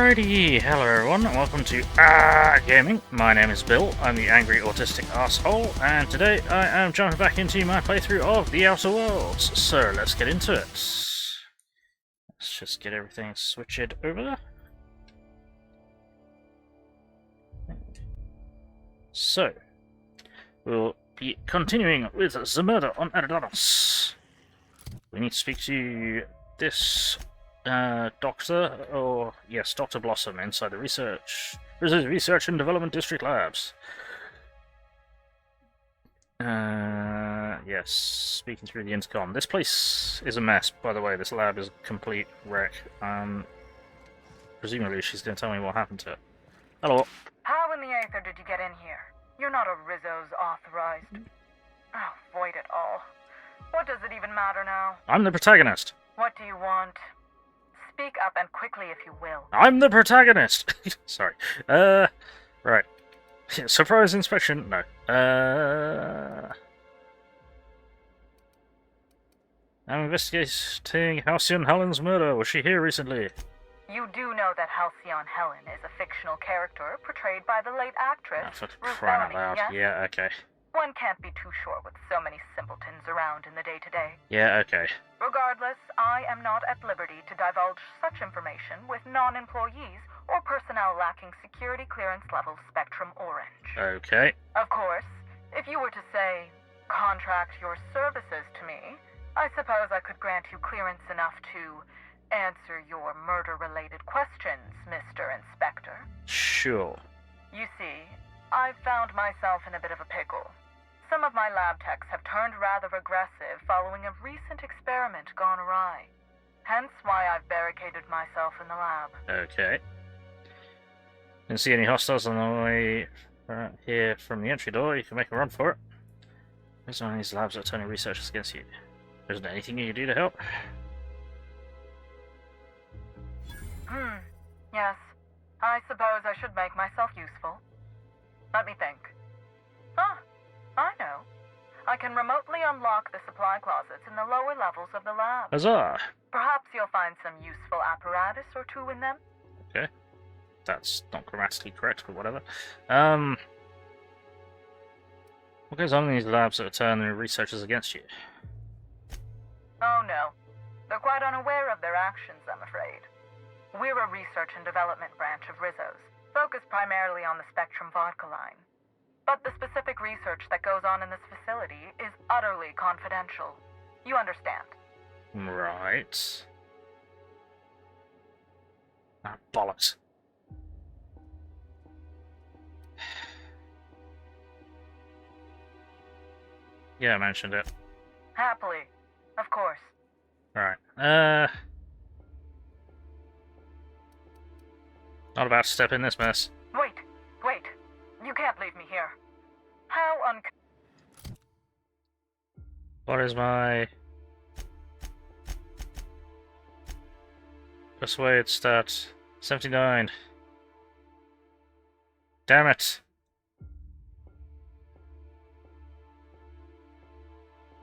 Alrighty, hello everyone, and welcome to Gaming. My name is Bill, I'm the angry autistic asshole, and today I am jumping back into my playthrough of The Outer Worlds. So let's get into it. Let's just get everything switched over. So, we'll be continuing with the murder on Eridanos. We need to speak to this doctor, or yes, Dr. Blossom inside the Research and Development District Labs. Yes, speaking through the intercom. This place is a mess, by the way. This lab is a complete wreck. Presumably she's going to tell me what happened to it. Hello. How in the aether did you get in here? You're not a Rizzo's authorized. Oh, void it all. What does it even matter now? I'm the protagonist. What do you want? Speak up and quickly if you will. I'm the protagonist! Sorry. Right. Surprise inspection? No. I'm investigating Halcyon Helen's murder. Was she here recently? You do know that Halcyon Helen is a fictional character portrayed by the late actress For Ruth crying out Bellamy, loud. yes? Yeah, okay. One can't be too sure with so many simpletons around in the day-to-day. Yeah, okay. Regardless, I am not at liberty to divulge such information with non-employees or personnel lacking security clearance level Spectrum Orange. Okay. Of course, if you were to say, contract your services to me, I suppose I could grant you clearance enough to answer your murder-related questions, Mr. Inspector. Sure. You see, I've found myself in a bit of a pickle. Some of my lab techs have turned rather aggressive following a recent experiment gone awry. Hence why I've barricaded myself in the lab. Okay. Didn't see any hostiles on the way here from the entry door. You can make a run for it. There's one of these labs that are turning researchers against you. Isn't there anything you can do to help? Yes. I suppose I should make myself useful. Let me think. I know. I can remotely unlock the supply closets in the lower levels of the lab. Huzzah! Perhaps you'll find some useful apparatus or two in them. Okay. That's not grammatically correct, but whatever. What goes on in these labs that turn the researchers against you? Oh no. They're quite unaware of their actions, I'm afraid. We're a research and development branch of Rizzo's, focused primarily on the Spectrum Vodka line. But the specific research that goes on in this facility is utterly confidential. You understand? Right. Ah, bollocks. Yeah, I mentioned it. Happily. Of course. Right. Not about to step in this mess. Wait. You can't leave me here. How What is my persuade stat? 79. Damn it.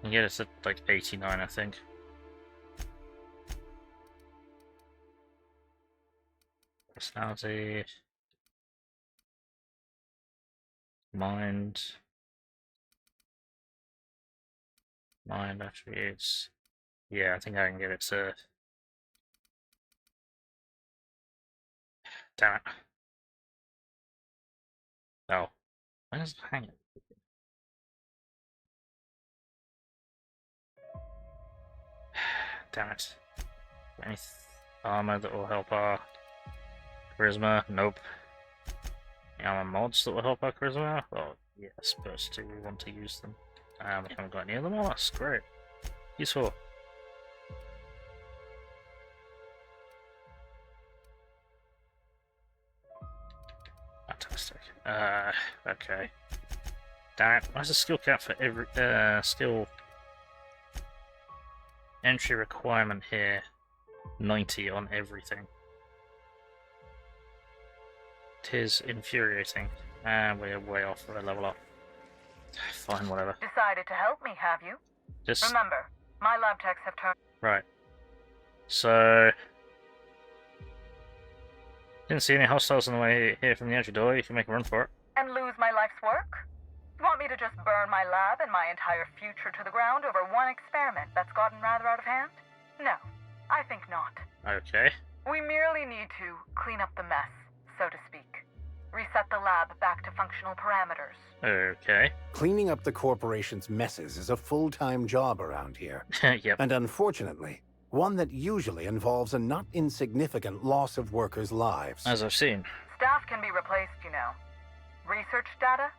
I get it at like 89, I think. Personality. Mind attributes. Yeah, I think I can give it to. Damn it. No. Why does it hang it? Damn it. Any armor that will help our charisma? Nope. Any armor mods that will help our charisma? Well, yes, but do we want to use them? We haven't got any of them on us. Great. Useful. Fantastic. Okay. Damn it. Where's the skill cap for every skill entry requirement here? 90 on everything. Tis infuriating. And we're way off for a level up. Fine, whatever. decided to help me, have you? Just Remember, my lab techs have turned... right. So Didn't see any hostiles on the way here from the entry door. You can make a run for it. And lose my life's work? Want me to just burn my lab and my entire future to the ground over one experiment that's gotten rather out of hand? No, I think not. Okay. We merely need to clean up the mess, so to speak. Reset the lab back to functional parameters. Okay. Cleaning up the corporation's messes is a full-time job around here. Yep. And unfortunately, one that usually involves a not insignificant loss of workers' lives. As I've seen. Staff can be replaced, you know. Research data?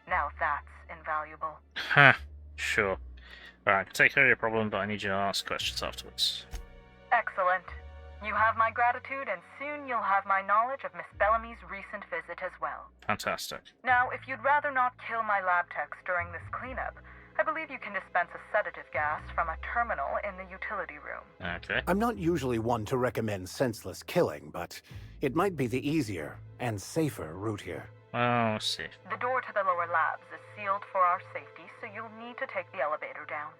Now that's invaluable. Huh. Sure. Alright, I can take care of your problem, but I need you to ask questions afterwards. Excellent. You have my gratitude, and soon you'll have my knowledge of Miss Bellamy's recent visit as well. Fantastic. Now, if you'd rather not kill my lab techs during this cleanup, I believe you can dispense a sedative gas from a terminal in the utility room. Okay. I'm not usually one to recommend senseless killing, but it might be the easier and safer route here. Oh, I see. The door to the lower labs is sealed for our safety, so you'll need to take the elevator down.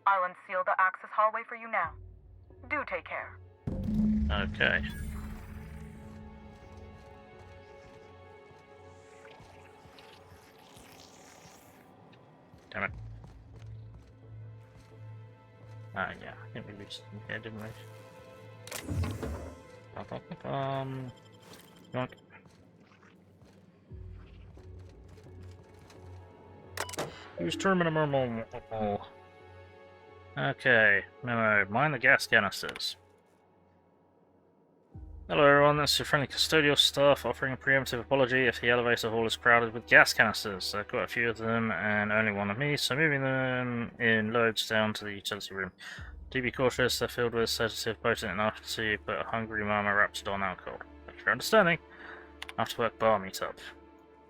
I'll unseal the access hallway for you now. Do take care. Okay. Damn it. Ah, yeah. I think we reached here, didn't we? Yoink. Use terminal. Okay. Memo. Mind the gas canisters. Hello everyone, this is your friendly custodial staff offering a preemptive apology if the elevator hall is crowded with gas canisters. I've got a few of them and only one of me, so moving them in loads down to the utility room. Do be cautious, they're filled with sedative potent enough to put a hungry mama raptured on alcohol. Thank you for understanding. After work bar meetup.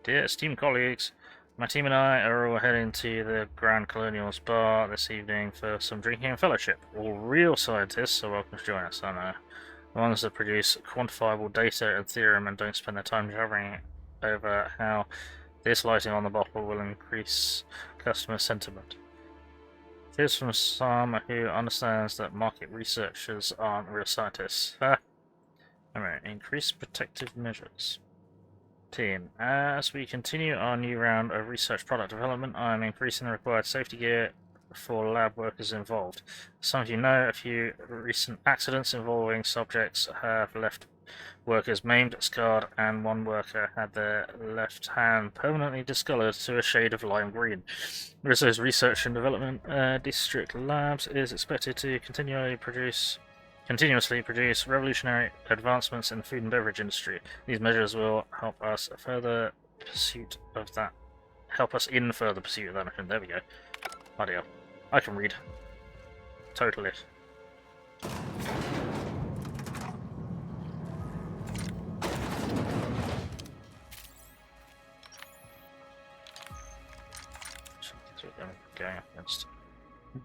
Dear esteemed colleagues, my team and I are all heading to the Grand Colonial's bar this evening for some drinking and fellowship. All real scientists are welcome to join us, I know. The ones that produce quantifiable data and theorem and don't spend their time jabbering over how this lighting on the bottle will increase customer sentiment. Here's from some who understands that market researchers aren't real scientists. Alright, increase protective measures. Team, as we continue our new round of research product development, I'm increasing the required safety gear for lab workers involved. Some of you know a few recent accidents involving subjects have left workers maimed, scarred, and one worker had their left hand permanently discolored to a shade of lime green. Rizzo's Research and Development District Labs is expected to continuously produce revolutionary advancements in the food and beverage industry. These measures will help us in further pursuit of that mission. There we go. Bloody hell. I can read. Totally. Going up against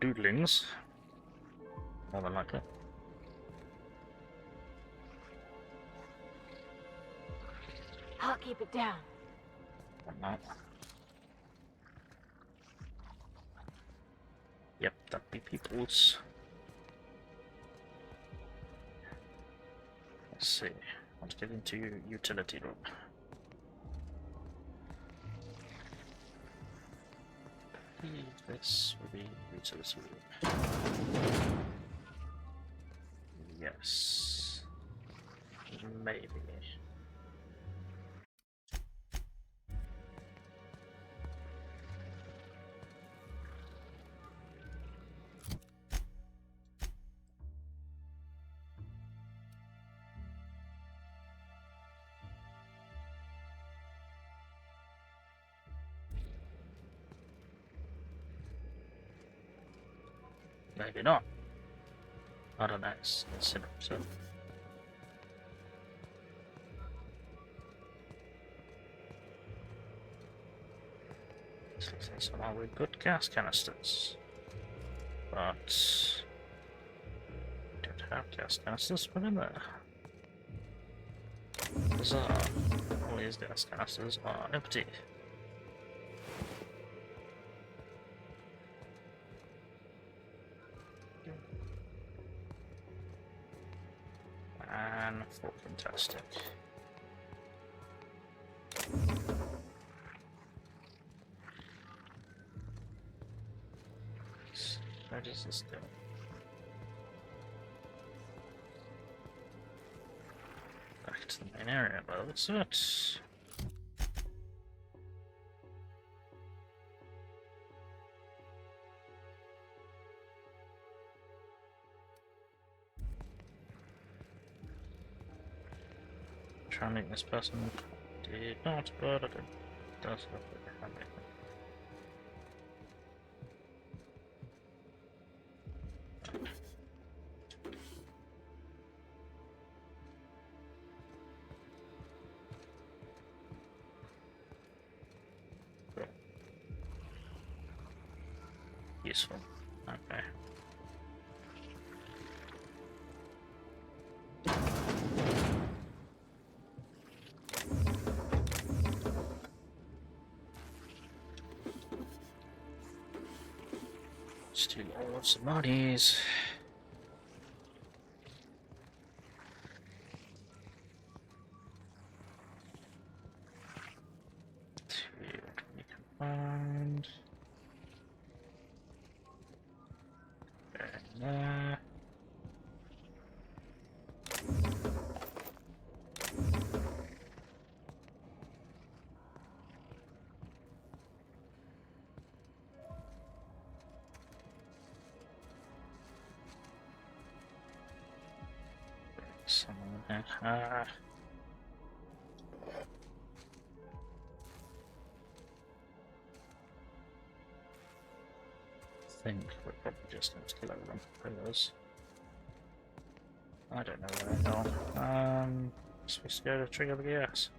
doodlings. More than likely. I'll keep it down. No. Yep, that'd be people's. Let's see. Let's get into utility room. This will be utility room. Yes. Maybe. Maybe not. I don't know. It's simple. So. Somehow we put gas canisters, but don't have gas canisters put in there. Bizarre. All these gas canisters are empty. And for fantastic. Where does this go? Back to the main area, by the looks of it. Trying to make this person did not, but it does look like I make it. Useful. Okay. Steal all of some bodies. See what we can find. There. Someone there. I think we're probably just going to kill everyone. Because I don't know where the hell. Supposed to go to trigger the gas.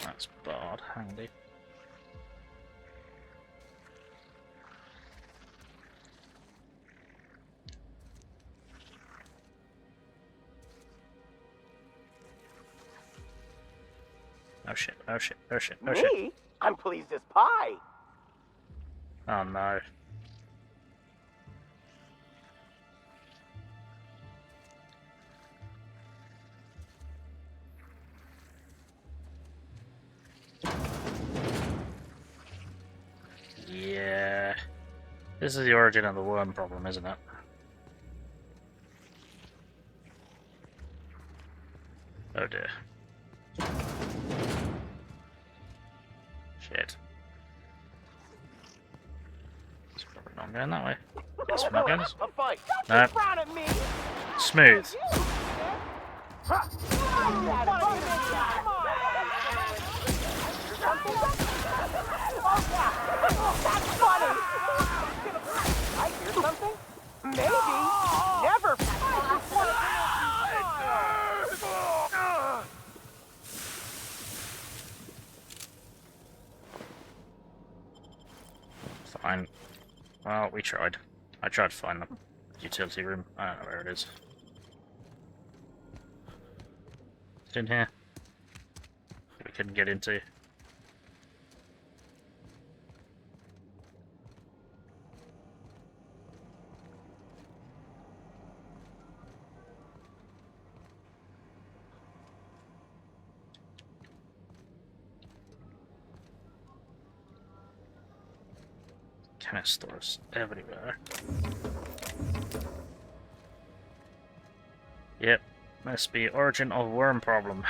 That's barred, handy. Oh shit, oh shit, oh shit, oh shit. Me? I'm pleased as pie. Oh no. Yeah. This is the origin of the worm problem, isn't it? Oh dear. Shit. It's probably not going that way. Guess we're not going this way. A fight. No. Frown at me. Smooth. That's funny. I hear something? Maybe. Never. Fine. Well, we tried. I tried to find the utility room. I don't know where it is. It's in here. We couldn't get into. Canistors everywhere. Yep, must be origin of worm problem.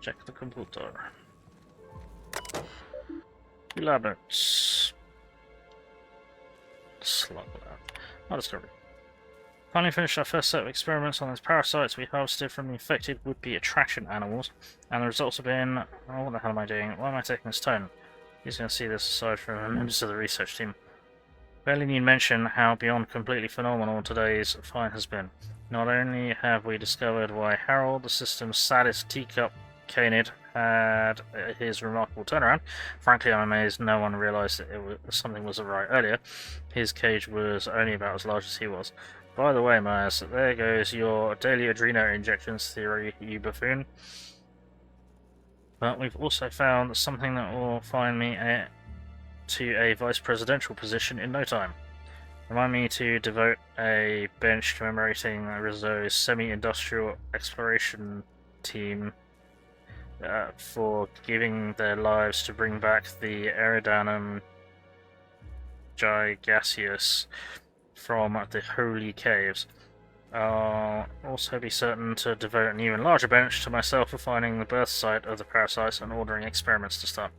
Check the computer. Lab notes. Slug lab. Our discovery. Finally finished our first set of experiments on those parasites we harvested from the infected would-be attraction animals, and the results have been... Oh, what the hell am I doing? Why am I taking this tone? Who's going to see this aside from members of the research team? Barely need mention how beyond completely phenomenal today's find has been. Not only have we discovered why Harold, the system's saddest teacup canid, had his remarkable turnaround. Frankly, I'm amazed no one realised that something was awry earlier. His cage was only about as large as he was. By the way, Myers, there goes your daily adreno injections theory, you buffoon. But we've also found something that will find me to a vice presidential position in no time. Remind me to devote a bench commemorating Rizzo's semi-industrial exploration team for giving their lives to bring back the Eridanum gigaseus from the Holy Caves. I'll also be certain to devote an even larger bench to myself for finding the birth site of the parasites and ordering experiments to start.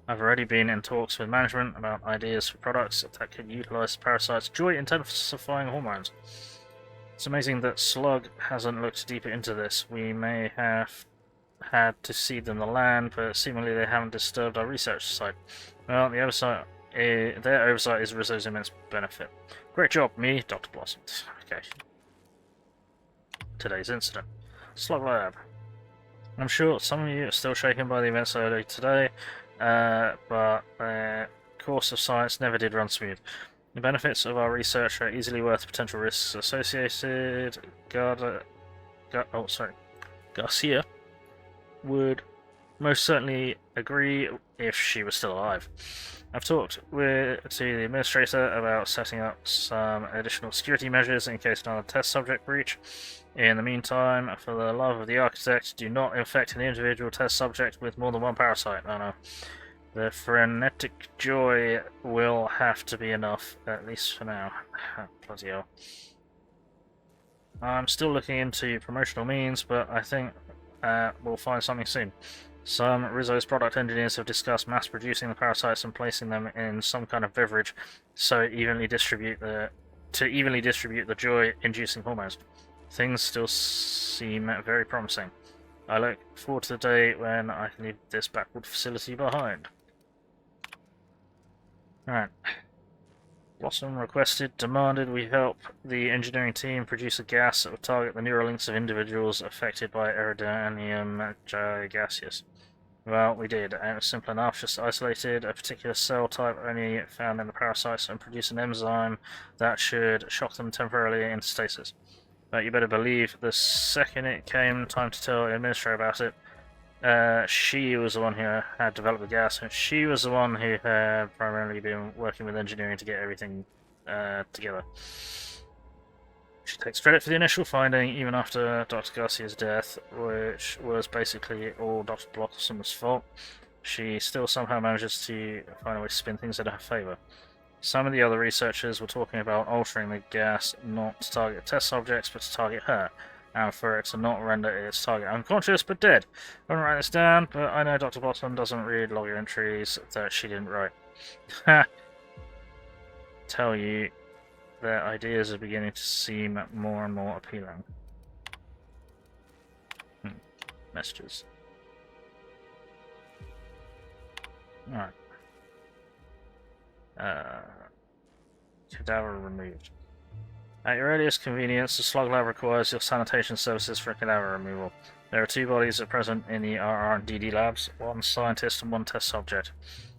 I've already been in talks with management about ideas for products that could utilize the parasites' joy-intensifying hormones. It's amazing that Slug hasn't looked deeper into this. We may have had to seed them the land, but seemingly they haven't disturbed our research site. Well, their oversight is Rizzo's immense benefit. Great job, me, Dr. Blossom. Okay. Today's incident. Slug Lab. I'm sure some of you are still shaken by the events earlier today, but the course of science never did run smooth. The benefits of our research are easily worth the potential risks associated. Garcia would most certainly agree if she was still alive. I've talked to the administrator about setting up some additional security measures in case another test subject breach. In the meantime, for the love of the architect, do not infect an individual test subject with more than one parasite. Oh no. The frenetic joy will have to be enough, at least for now. Bloody hell. I'm still looking into promotional means, but I think we'll find something soon. Some Rizzo's product engineers have discussed mass producing the parasites and placing them in some kind of beverage so evenly distribute the joy-inducing hormones. Things still seem very promising. I look forward to the day when I can leave this backward facility behind. Alright. Blossom demanded we help the engineering team produce a gas that will target the neural links of individuals affected by Eridanum gigaseus. Well, we did, and it was simple enough. Just isolated a particular cell type only found in the parasites and produce an enzyme that should shock them temporarily into stasis. But you better believe the second it came time to tell the administrator about it, she was the one who had developed the gas, and she was the one who had primarily been working with engineering to get everything together. She takes credit for the initial finding, even after Dr. Garcia's death, which was basically all Dr. Blossom's fault. She still somehow manages to find a way to spin things in her favour. Some of the other researchers were talking about altering the gas not to target test subjects, but to target her, and for it to not render its target unconscious but dead. I won't write this down, but I know Dr. Blossom doesn't read log entries that she didn't write. Ha! Tell you, their ideas are beginning to seem more and more appealing. Messages. Alright. Cadaver removed. At your earliest convenience, the Slug Lab requires your sanitation services for cadaver removal. There are 2 bodies at present in the RR&DD labs, 1 scientist and 1 test subject.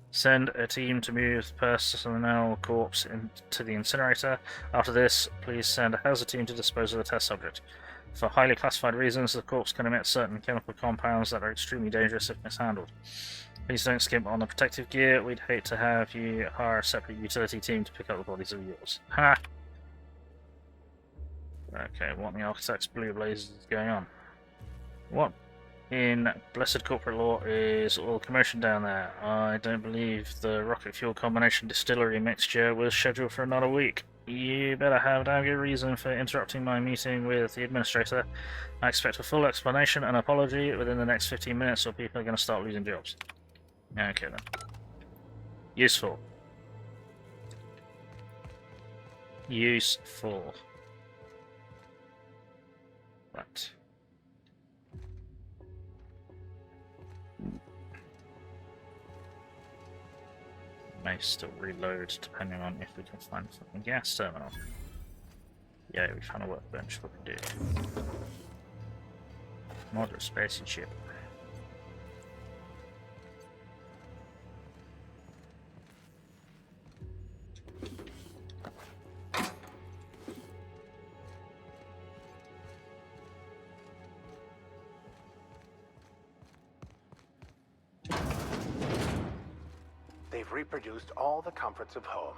Send a team to move the personnel corpse into the incinerator. After this, please send a hazard team to dispose of the test subject. For highly classified reasons, the corpse can emit certain chemical compounds that are extremely dangerous if mishandled. Please don't skimp on the protective gear. We'd hate to have you hire a separate utility team to pick up the bodies of yours. Ha! Okay, what in the architect's blue blazes is going on? What in blessed corporate law is all the commotion down there? I don't believe the rocket fuel combination distillery mixture was scheduled for another week. You better have a damn good reason for interrupting my meeting with the administrator. I expect a full explanation and apology within the next 15 minutes or people are going to start losing jobs. Okay then. Useful. Useful. Right. May still reload depending on if we can find something gas terminal. Yeah, we found a workbench, we can do. Moderate spaceship. They've reproduced all the comforts of home.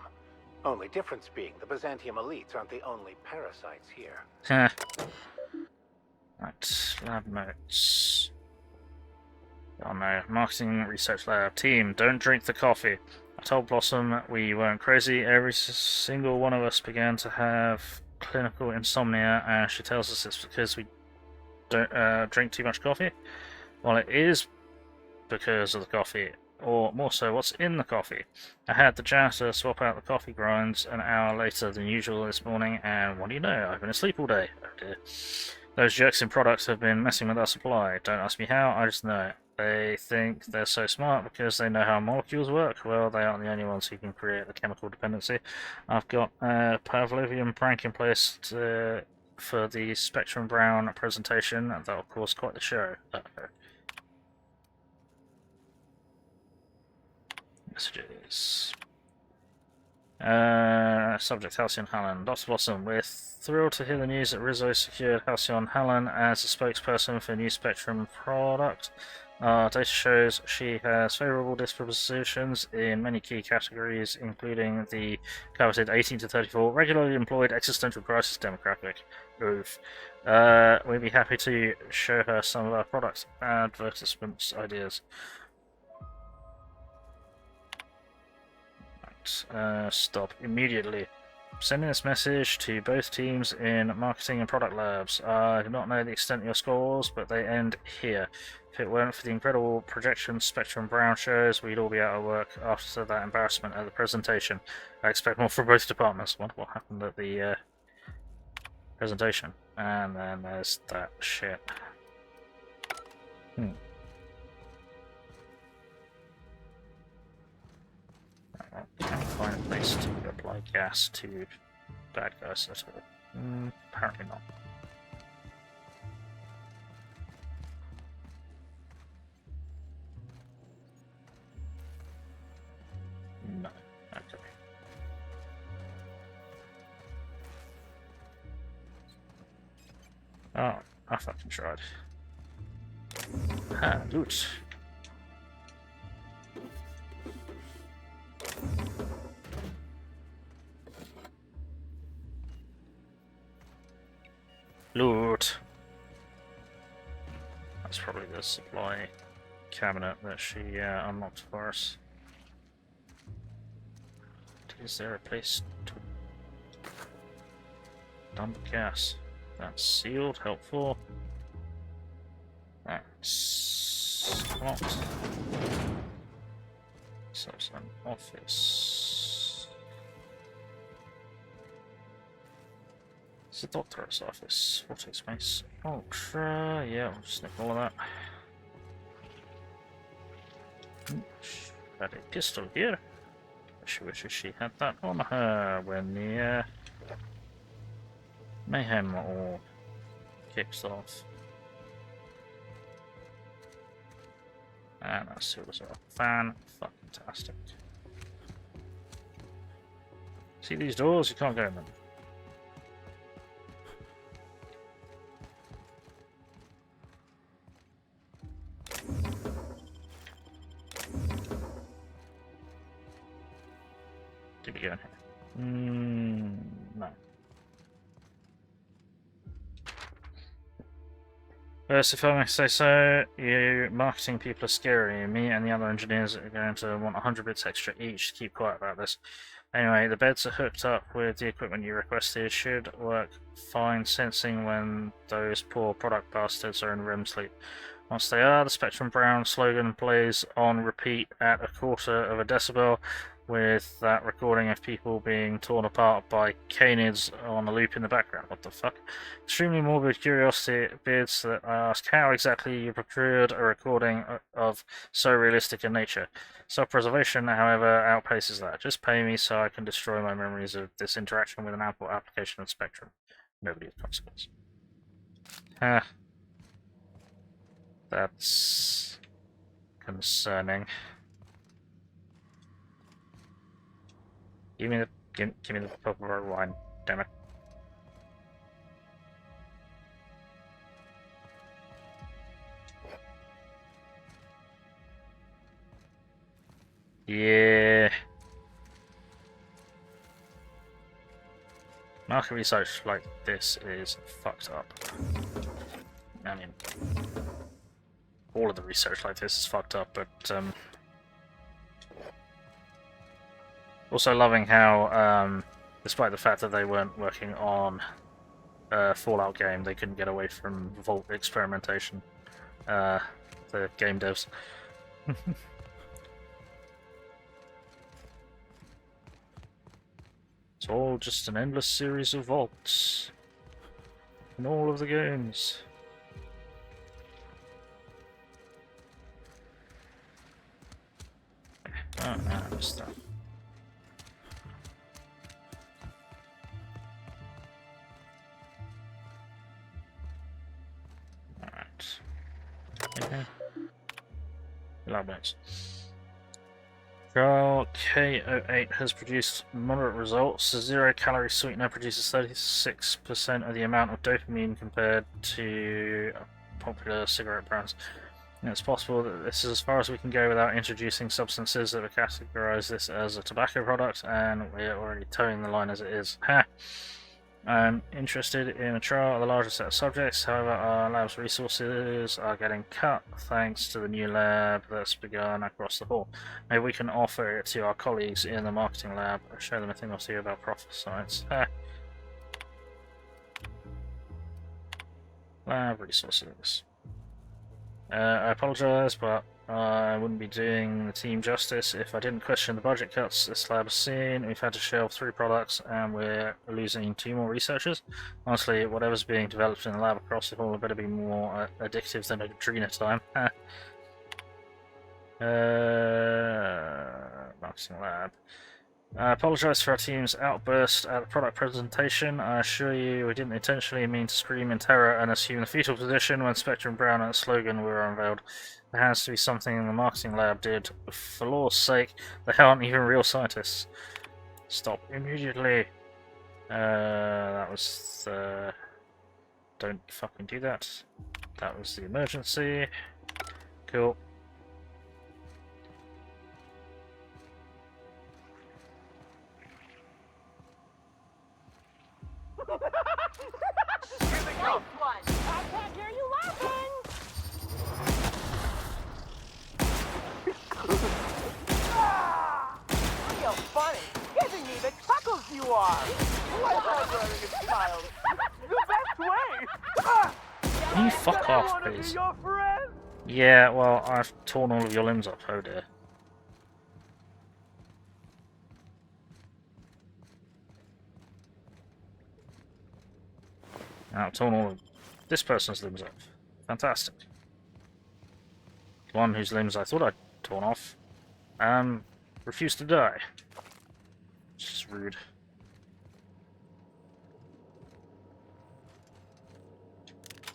Only difference being the Byzantium elites aren't the only parasites here. Heh. Right, lab notes. Oh no, marketing research lab. Team, don't drink the coffee. I told Blossom we weren't crazy. Every single one of us began to have clinical insomnia, and she tells us it's because we don't drink too much coffee. Well, it is because of the coffee, or more so, what's in the coffee. I had the janitor swap out the coffee grinds an hour later than usual this morning, and what do you know, I've been asleep all day. Oh dear. Those jerks in products have been messing with our supply. Don't ask me how, I just know it. They think they're so smart because they know how molecules work. Well, they aren't the only ones who can create the chemical dependency. I've got a Pavlovian prank in place for the Spectrum Brown presentation. That'll cause quite the show. Messages. Subject Halcyon Helen. Dr. Blossom, we're thrilled to hear the news that Rizzo secured Halcyon Helen as a spokesperson for a new Spectrum product. Data shows she has favourable dispositions in many key categories, including the coveted 18 to 34 regularly employed existential crisis demographic. Oof. We'd be happy to show her some of our product advertisements ideas. Stop immediately. Sending this message to both teams in marketing and product labs. I do not know the extent of your scores, but they end here. If it weren't for the incredible projection Spectrum Brown shows, we'd all be out of work after that embarrassment at the presentation. I expect more from both departments. Wonder what happened at the presentation. And then there's that shit. I can't find a place to apply gas to bad guys at all. Apparently not. No. Okay. Oh, I fucking tried. Ah, loot. Loot. That's probably the supply cabinet that she unlocked for us. Is there a place to dump gas? That's sealed, helpful. That's locked. So it's an office. It's the doctor's office. What takes space? Ultra. Yeah, we'll just nick all of that. Got a pistol here. She wishes she had that on her when the mayhem all kicks off. And that's sealed as well. Fan-fucking-tastic. See these doors? You can't go in them. Did we go in here? No. So if I may say so, you marketing people are scary. Me and the other engineers are going to want 100 bits extra each. Keep quiet about this. Anyway, the beds are hooked up with the equipment you requested. Should work fine sensing when those poor product bastards are in REM sleep. Once they are, the Spectrum Brown slogan plays on repeat at 1/4 decibel, with that recording of people being torn apart by canids on a loop in the background. What the fuck? Extremely morbid curiosity bids that I ask how exactly you procured a recording of so realistic in nature. Self-preservation, however, outpaces that. Just pay me so I can destroy my memories of this interaction with an ample application of Spectrum. Nobody of consequence. That's concerning. Give me the proper wine, damn it. Yeah. Market research like this is fucked up. I mean, all of the research like this is fucked up, but also loving how, despite the fact that they weren't working on a Fallout game, they couldn't get away from Vault experimentation. The game devs. It's all just an endless series of vaults in all of the games. Oh, no, I missed that. Alright. Okay. Lab notes. Trial K08 has produced moderate results. The zero-calorie sweetener produces 36% of the amount of dopamine compared to popular cigarette brands. And it's possible that this is as far as we can go without introducing substances that would categorize this as a tobacco product, and we're already towing the line as it is. Ha! I'm interested in a trial of the larger set of subjects, however our lab's resources are getting cut thanks to the new lab that's begun across the hall. Maybe we can offer it to our colleagues in the marketing lab and show them a thing or two about parasites. Lab resources. I apologise, but I wouldn't be doing the team justice if I didn't question the budget cuts this lab has seen. We've had to shelve 3 products and we're losing 2 more researchers. Honestly, whatever's being developed in the lab across the hall better be more addictive than Adrena time. Marketing lab. I apologise for our team's outburst at the product presentation. I assure you we didn't intentionally mean to scream in terror and assume the fetal position when Spectrum Brown and its slogan were unveiled. There has to be something the marketing lab did. For law's sake, they aren't even real scientists. Stop immediately. That was the... Don't fucking do that. That was the emergency. Cool. Here they go. I can't hear you laughing. Real funny. Giving me the chuckles you are. Like running a child. The best way. Can you fuck off, please? Yeah, well, I've torn all of your limbs off, oh dear. I've torn all of this person's limbs off. Fantastic. The one whose limbs I thought I'd torn off, refused to die. Which is rude.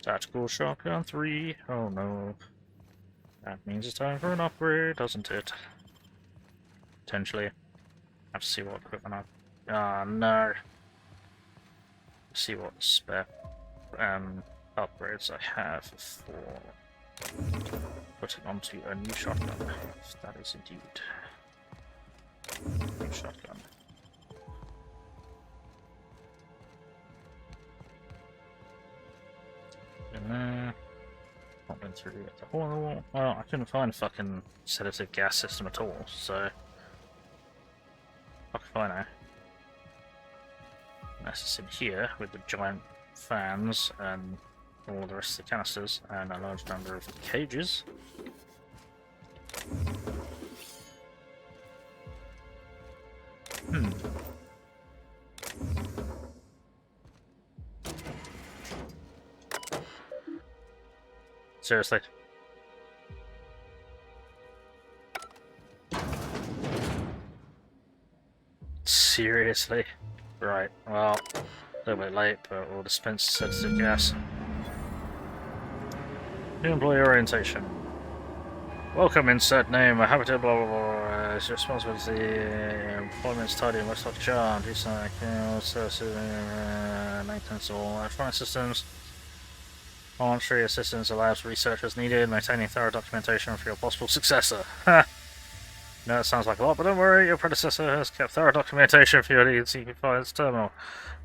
Tactical shotgun 3. Oh no. That means it's time for an upgrade, doesn't it? Potentially. Have to see what equipment I've... Ah, no. See what spare upgrades I have for putting onto a new shotgun. If that is indeed a new shotgun. In there. Not been through the hole in the wall. Well, I couldn't find a fucking sedative gas system at all, so fuck if I know. Unless it's in here with the giant fans and all the rest of the canisters and a large number of cages. Seriously. Seriously? Right, well, a little bit late, but we'll dispense sedative gas. New employee orientation. Welcome, insert name, a habitat, blah blah blah. It's your responsibility, employment's tidy and Westlock charm, do something, services, maintenance of all electronic systems. Voluntary assistance allows researchers needed, maintaining thorough documentation for your possible successor. Ha! No, it sounds like a lot, but don't worry, your predecessor has kept thorough documentation for your DNC Finance terminal.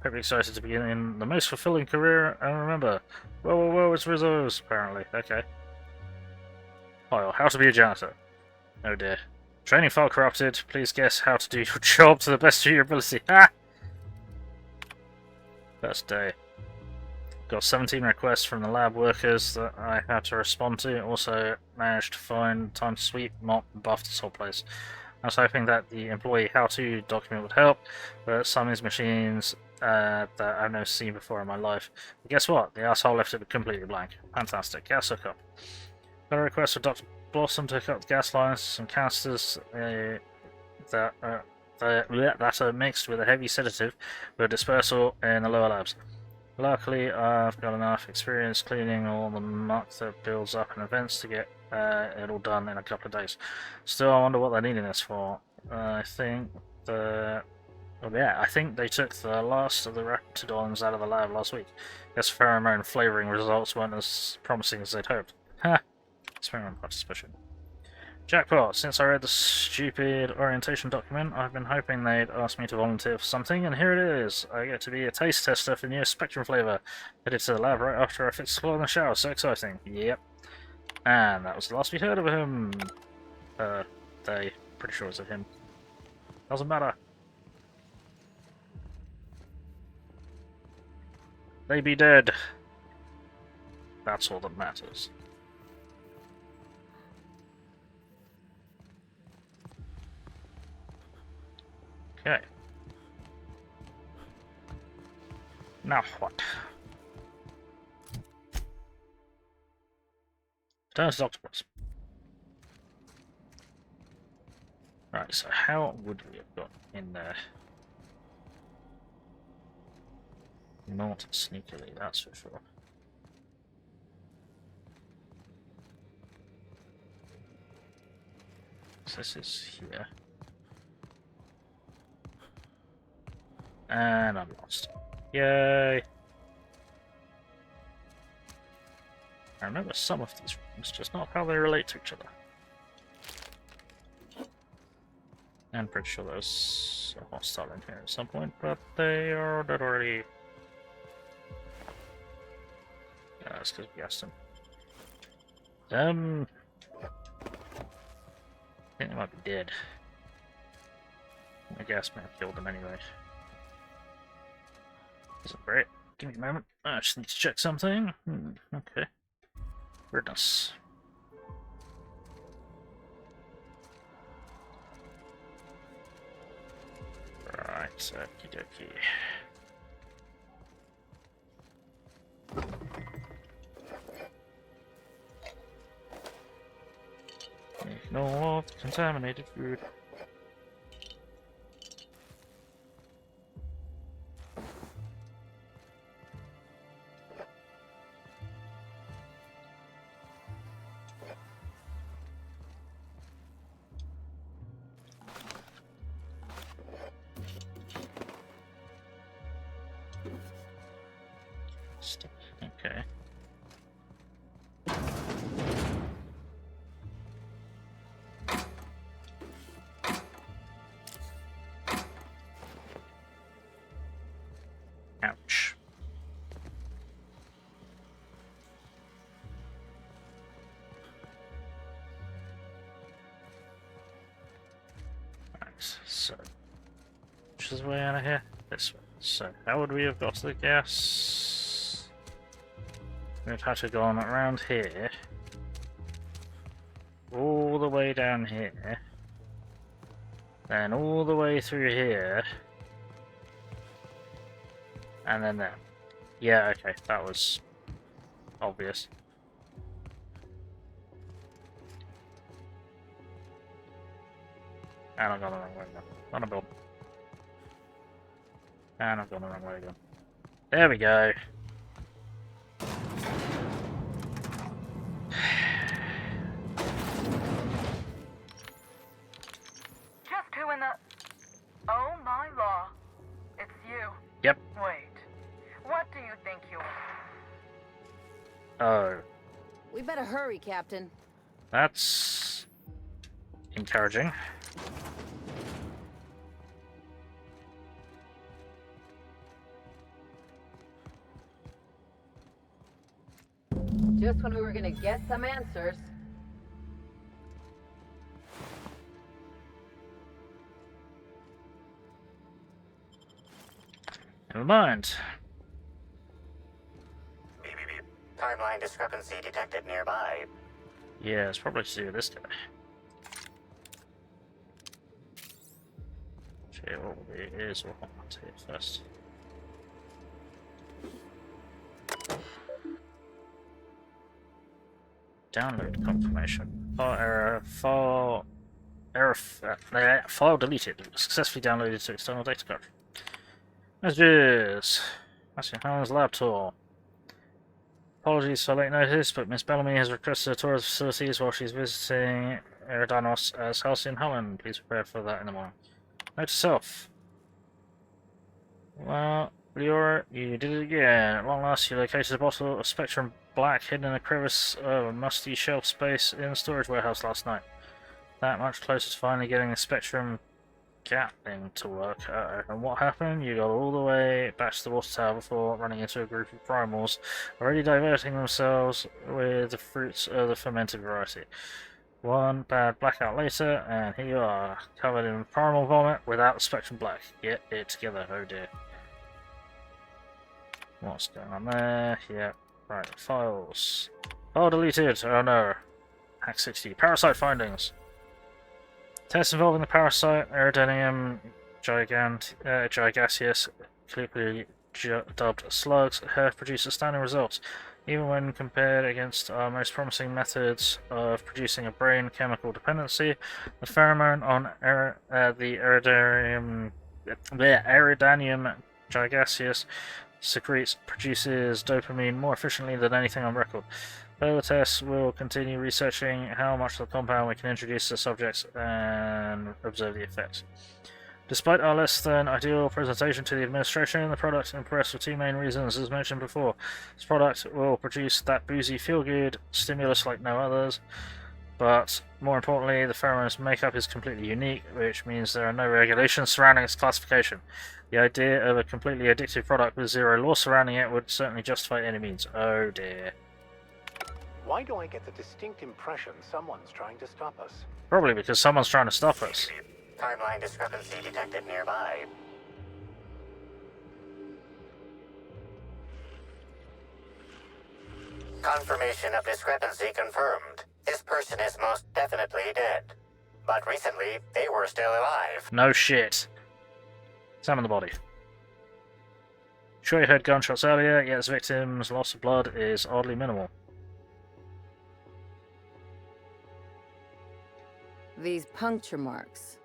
Hope you're excited to begin in the most fulfilling career, and remember, whoa, it's Rizzo's, apparently. Okay. File, how to be a janitor. Oh dear. Training file corrupted, please guess how to do your job to the best of your ability. Ha! First day. Got 17 requests from the lab workers that I had to respond to. Also managed to find time to sweep, mop, and buff this whole place. I was hoping that the employee how-to document would help, but some of these machines that I've never seen before in my life. But guess what? The asshole left it completely blank. Fantastic. Gas hookup. Got a request for Dr. Blossom to hook up the gas lines, some canisters that are mixed with a heavy sedative with a dispersal in the lower labs. Luckily, I've got enough experience cleaning all the muck that builds up in events to get it all done in a couple of days. Still, I wonder what they're needing this for. I think I think they took the last of the raptidons out of the lab last week. Guess pheromone flavoring results weren't as promising as they'd hoped. Ha! Experiment participation. Jackpot! Since I read the stupid orientation document, I've been hoping they'd ask me to volunteer for something, and here it is! I get to be a taste tester for new Spectrum flavor. Headed to the lab right after I fix the floor in the shower, so exciting. Yep. And that was the last we heard of him. Pretty sure it's of him. Doesn't matter. They be dead. That's all that matters. Okay. Now what? Turns to octopus. Right, so how would we have got in there? Not sneakily, that's for sure. So this is here. And I'm lost. Yay! I remember some of these rooms, just not how they relate to each other. And pretty sure there's a hostile in here at some point, but they are dead already. Yeah, that's because we asked them. I think they might be dead. I guess may have killed them anyway. Isn't great. Give me a moment. I just need to check something. Okay. Weirdness. Right, okie dokie. Ignore contaminated food. Okay. Ouch. Right, so which is the way out of here? This way. So how would we have got to the gas? We've had to go on around here, all the way down here, then all the way through here, and then there. Yeah, okay, that was obvious. And I've gone the wrong way again. On a build. And I've gone the wrong way again. There we go. Just who in the... Oh my law. It's you. Yep. Wait. What do you think you are? Oh, We better hurry, Captain. that's encouraging. Just when we were gonna get some answers. Never mind. Timeline discrepancy detected nearby. Yeah, it's probably to do with this guy. Actually, what it is, we'll want to hit first. Download confirmation. File deleted. Successfully downloaded to external data card. Messages. Halcyon Helen's lab tour. Apologies for late notice, but Miss Bellamy has requested a tour of the facilities while she's visiting Eridanos as Halcyon Helen. Please prepare for that in the morning. Note to self. Well, Leora, you did it again. At long last, you located a bottle of Spectrum Black hidden in a crevice of a musty shelf space in the storage warehouse last night. That much closer to finally getting the Spectrum Gatling to work. And what happened? You got all the way back to the water tower before running into a group of primals already diverting themselves with the fruits of the fermented variety. One bad blackout later, and here you are, covered in primal vomit without the Spectrum Black. Get it together, oh dear. What's going on there? Yeah, right, files. Oh, deleted, oh no. Hack 60, parasite findings. Tests involving the parasite Aerodanium gigaseus, colloquially dubbed slugs, have produced astounding results. Even when compared against our most promising methods of producing a brain chemical dependency, the pheromone on the Aerodanium gigaseus produces dopamine more efficiently than anything on record. Further tests will continue researching how much of the compound we can introduce to subjects and observe the effects. Despite our less than ideal presentation to the administration, the product impressed for two main reasons. As mentioned before, this product will produce that boozy feel-good stimulus like no others, but more importantly, the pheromone's makeup is completely unique, which means there are no regulations surrounding its classification. The idea of a completely addictive product with zero law surrounding it would certainly justify any means. Oh dear. Why do I get the distinct impression someone's trying to stop us? Probably because someone's trying to stop us. Timeline discrepancy detected nearby. Confirmation of discrepancy confirmed. This person is most definitely dead. But recently, they were still alive. No shit. Examine the body. Sure you heard gunshots earlier, yet this victim's loss of blood is oddly minimal. These puncture marks.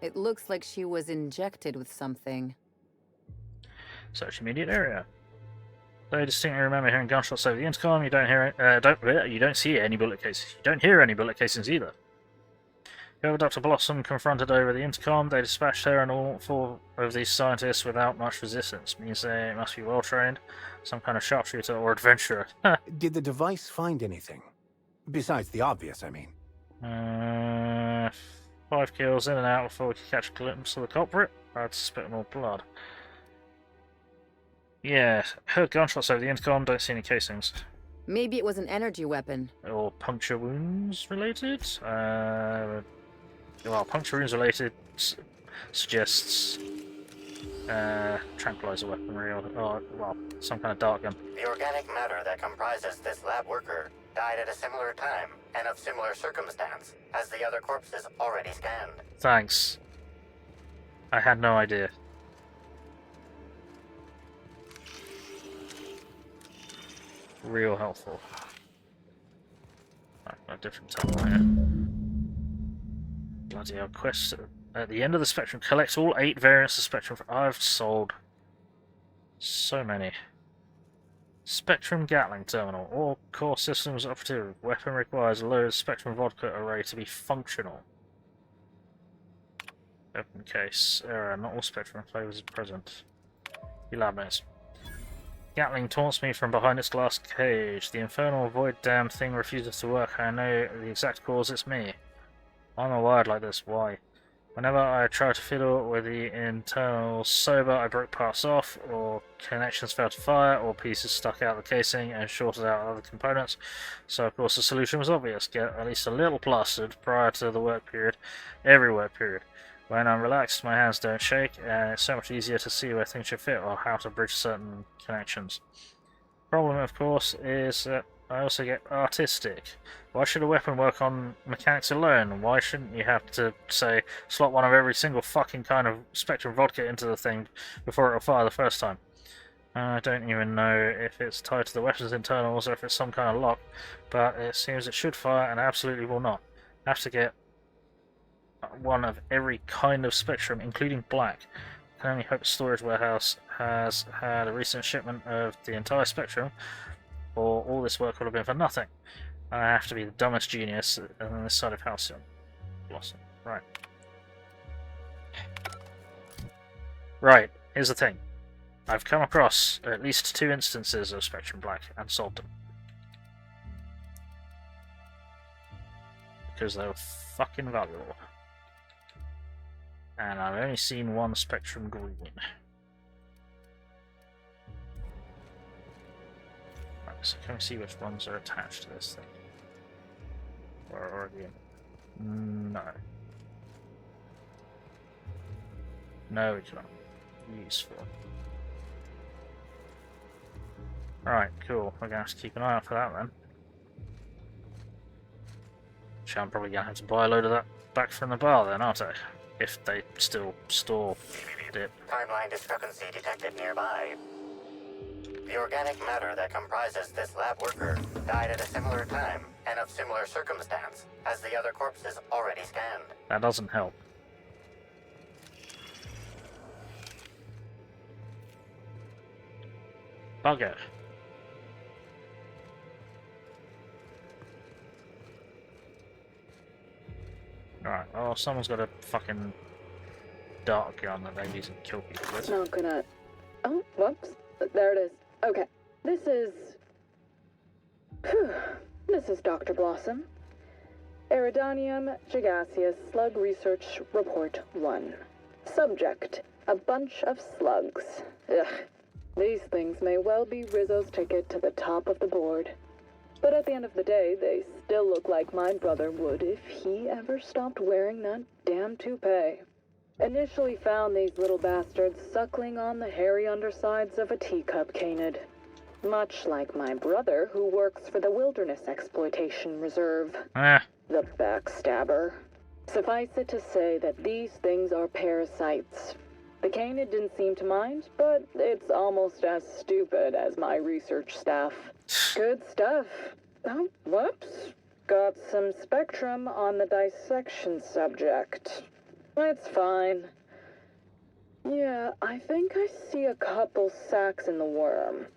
It looks like she was injected with something. Search immediate area. Though I distinctly remember hearing gunshots over the intercom, you don't see any bullet cases. You don't hear any bullet casings either. However, Dr. Blossom confronted over the intercom. They dispatched her and all four of these scientists without much resistance. Means they must be well trained, some kind of sharpshooter or adventurer. Did the device find anything? Besides the obvious, I mean. 5 kills in and out before we can catch a glimpse of the culprit. I'd suspect more blood. Yeah, heard gunshots over the intercom, don't see any casings. Maybe it was an energy weapon. Or puncture wounds related? Well, puncture wounds related suggests tranquilizer weaponry or, well, some kind of dart gun. The organic matter that comprises this lab worker died at a similar time and of similar circumstance as the other corpses already scanned. Thanks. I had no idea. Real helpful. A different timeline. Bloody hell, quest at the end of the spectrum. Collect all 8 variants of spectrum. I've sold so many. Spectrum Gatling terminal. All core systems operative. Weapon requires a loaded Spectrum Vodka array to be functional. Open case. Error. Not all Spectrum flavors are present. Be lab mates. Gatling taunts me from behind its glass cage. The infernal void damn thing refuses to work. I know the exact cause. It's me. I'm wired like this. Why? Whenever I try to fiddle with the internal sober, I broke parts off, or connections failed to fire, or pieces stuck out the casing and shorted out other components. So of course the solution was obvious: get at least a little plastered prior to the work period, every work period. When I'm relaxed, my hands don't shake, and it's so much easier to see where things should fit or how to bridge certain connections. Problem, of course, is that I also get artistic. Why should a weapon work on mechanics alone? Why shouldn't you have to, say, slot one of every single fucking kind of Spectrum Vodka into the thing before it'll fire the first time? I don't even know if it's tied to the weapon's internals or if it's some kind of lock, but it seems it should fire and absolutely will not. I have to get one of every kind of Spectrum, including black. I can only hope the storage warehouse has had a recent shipment of the entire Spectrum, or all this work would have been for nothing. I have to be the dumbest genius on this side of Halcyon. Blossom. Right. Right, here's the thing. I've come across at least 2 instances of Spectrum Black and sold them. Because they were fucking valuable. And I've only seen 1 Spectrum Green. Right, so can we see which ones are attached to this thing? Or already in? No. No, we cannot. Useful. Alright, cool. We're gonna have to keep an eye out for that then. Which I'm probably gonna have to buy a load of that back from the bar then, aren't I? If they still store it. Timeline discrepancy detected nearby. The organic matter that comprises this lab worker died at a similar time and of similar circumstance as the other corpses already scanned. That doesn't help. Bugger. Alright, well, someone's got a fucking dart gun that they use and kill people with. It's not gonna... Oh, whoops. There it is. Okay. This is... This is Dr. Blossom. Iridanium gigaseous Slug Research Report 1. Subject: a bunch of slugs. Ugh. These things may well be Rizzo's ticket to the top of the board. But at the end of the day, they still look like my brother would if he ever stopped wearing that damn toupee. Initially found these little bastards suckling on the hairy undersides of a teacup canid. Much like my brother, who works for the Wilderness Exploitation Reserve. The backstabber. Suffice it to say that these things are parasites. The canid didn't seem to mind, but it's almost as stupid as my research staff. Good stuff. Oh, whoops. Got some spectrum on the dissection subject. It's fine. Yeah, I think I see a couple sacs in the worm.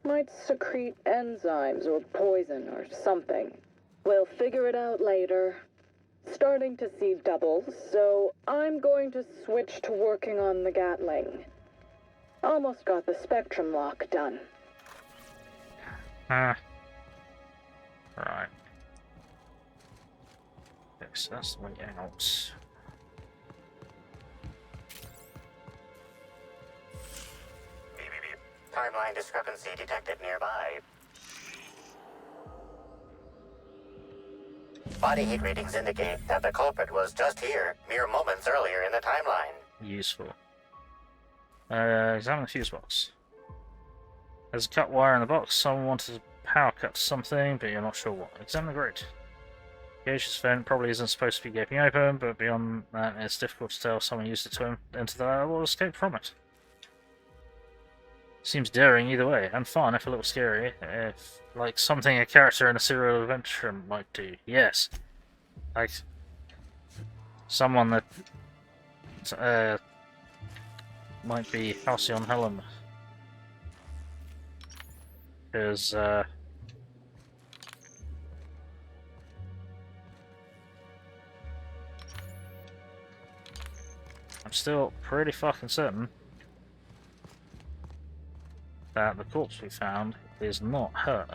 Might secrete enzymes or poison or something. We'll figure it out later. Starting to see doubles, so I'm going to switch to working on the Gatling. Almost got the spectrum lock done. Right. Yes, that's the way out. Timeline discrepancy detected nearby. Body heat readings indicate that the culprit was just here, mere moments earlier in the timeline. Useful. Examine the fuse box. There's a cut wire in the box. Someone wanted to power cut something, but you're not sure what. Examine the grid. Gauge's vent probably isn't supposed to be gaping open, but beyond that, it's difficult to tell if someone used it to enter the lab or escape from it. Seems daring either way, and fun if a little scary, if like something a character in a serial adventure might do. Yes. Like someone that might be Halcyon Helen. Because I'm still pretty fucking certain that the corpse we found is not her.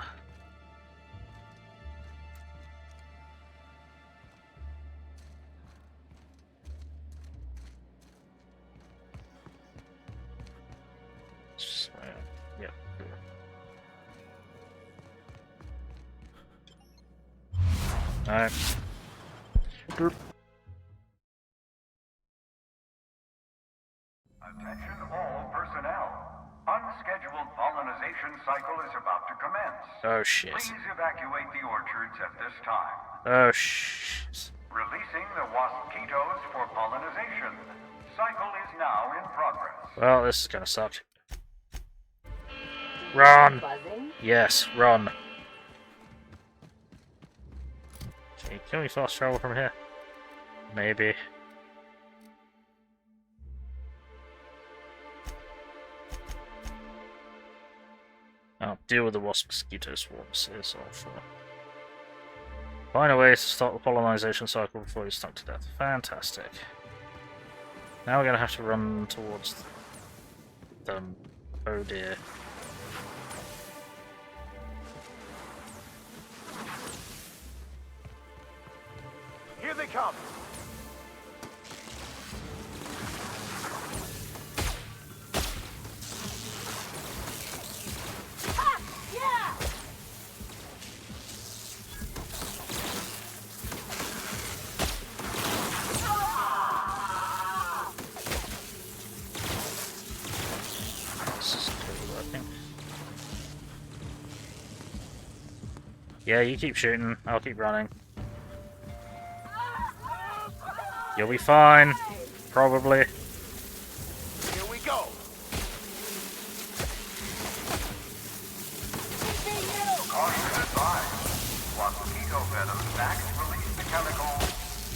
Alright. Group. Attention all personnel. Unscheduled pollinization cycle is about to commence. Oh shit. Please evacuate the orchards at this time. Oh shit. Releasing the waspquitoes for pollinization. Cycle is now in progress. Well, this is gonna suck. Run! Buzzing? Yes, run. Okay, can we fast travel from here? Maybe. I'll deal with the wasp mosquito swarms is awful. Find a way to stop the pollinization cycle before you're stuck to death. Fantastic. Now we're gonna have to run towards them. Oh dear. Here they come. This is totally working. Yeah, you keep shooting, I'll keep running. You'll be fine. Probably. Here we go. Caution advised. Waspquito venom sacs release the chemical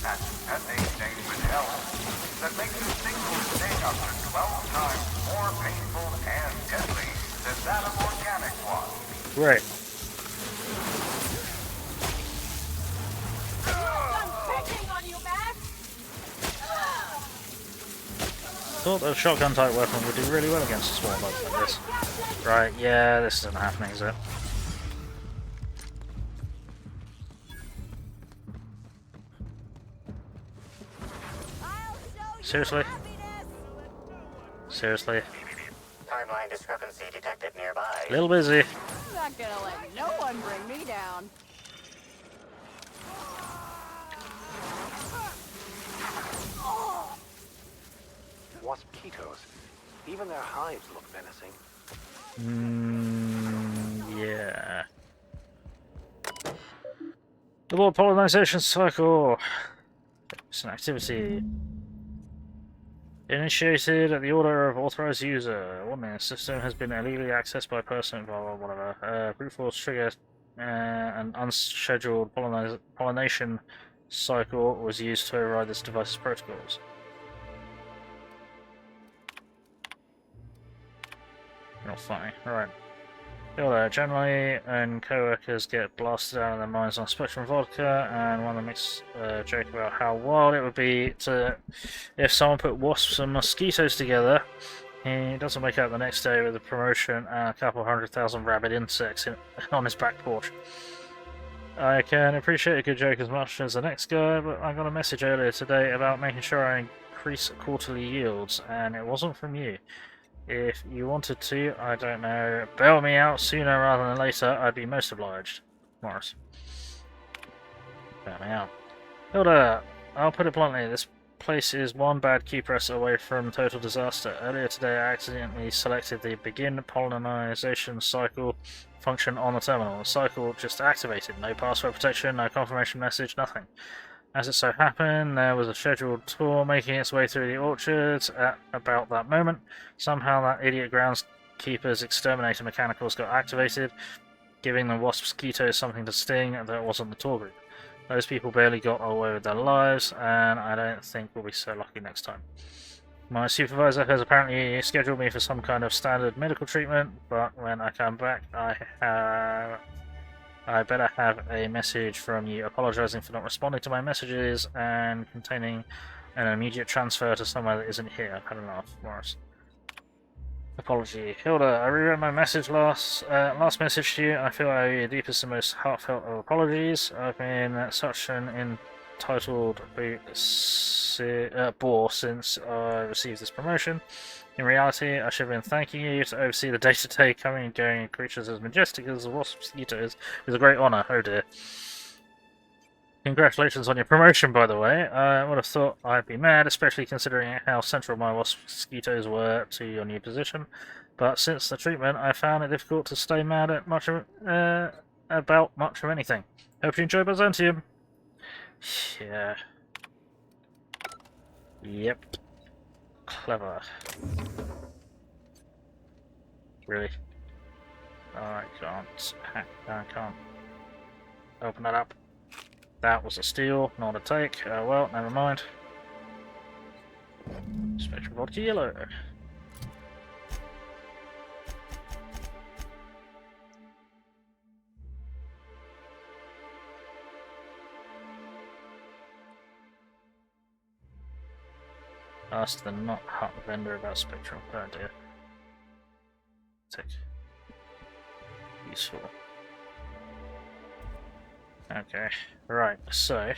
patent name withheld that makes a single sting up to 12 times more painful and deadly than that of organic wasps. Great. Thought a shotgun type weapon would do really well against a small bug like this. Right, yeah, this isn't happening, is it? Seriously? Seriously? Timeline discrepancy detected nearby. A little busy. I'm not gonna let no one bring me down. Waspquitoes. Even their hives look menacing. Yeah. The World Pollinization Cycle. It's an activity initiated at the order of authorized user. Warning: the system has been illegally accessed by a person, blah blah whatever. Brute force trigger an unscheduled pollination cycle was used to override this device's protocols. Not funny. Alright. Generally, and co-workers get blasted out of their minds on Spectrum Vodka, and one of them makes a joke about how wild it would be to if someone put wasps and mosquitoes together. He doesn't wake up the next day with a promotion and a couple 100,000 rabid insects on his back porch. I can appreciate a good joke as much as the next guy, but I got a message earlier today about making sure I increase quarterly yields, and it wasn't from you. If you wanted to, I don't know, bail me out sooner rather than later, I'd be most obliged. Morris. Bail me out. Hilda, I'll put it bluntly, this place is one bad key press away from total disaster. Earlier today I accidentally selected the begin pollinization cycle function on the terminal. The cycle just activated. No password protection, no confirmation message, nothing. As it so happened, there was a scheduled tour making its way through the orchards at about that moment. Somehow that idiot groundskeeper's exterminator mechanicals got activated, giving the waspquitoes something to sting that wasn't the tour group. Those people barely got away with their lives, and I don't think we'll be so lucky next time. My supervisor has apparently scheduled me for some kind of standard medical treatment, but when I come back I better have a message from you apologising for not responding to my messages and containing an immediate transfer to somewhere that isn't here. I've had enough, Morris. Apology. Hilda, I reread my message last message to you. I feel I owe you the deepest and most heartfelt of apologies. I've been such an entitled bore since I received this promotion. In reality, I should have been thanking you to oversee the day-to-day coming and going of creatures as majestic as the waspquitoes with a great honour. Oh dear. Congratulations on your promotion, by the way. I would have thought I'd be mad, especially considering how central my waspquitoes were to your new position. But since the treatment, I found it difficult to stay mad at about much of anything. Hope you enjoy Byzantium. Yeah. Yep. Clever. Really? I can't open that up. That was a steal, not a take. Well, never mind. Spectrum Vodka yellow. Ask the not hot vendor about Spectrum. Oh dear. Take. Useful. Okay, right, so...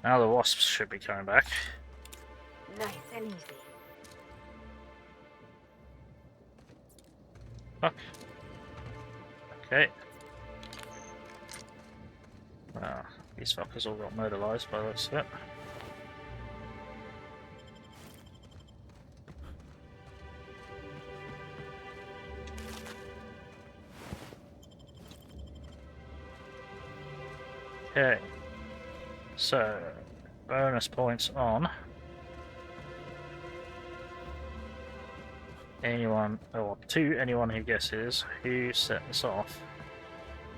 now the wasps should be coming back. Nice and easy. Fuck. Okay. Well, these fuckers all got mobilized by the looks of it. Okay, so bonus points on anyone, or to anyone who guesses who set this off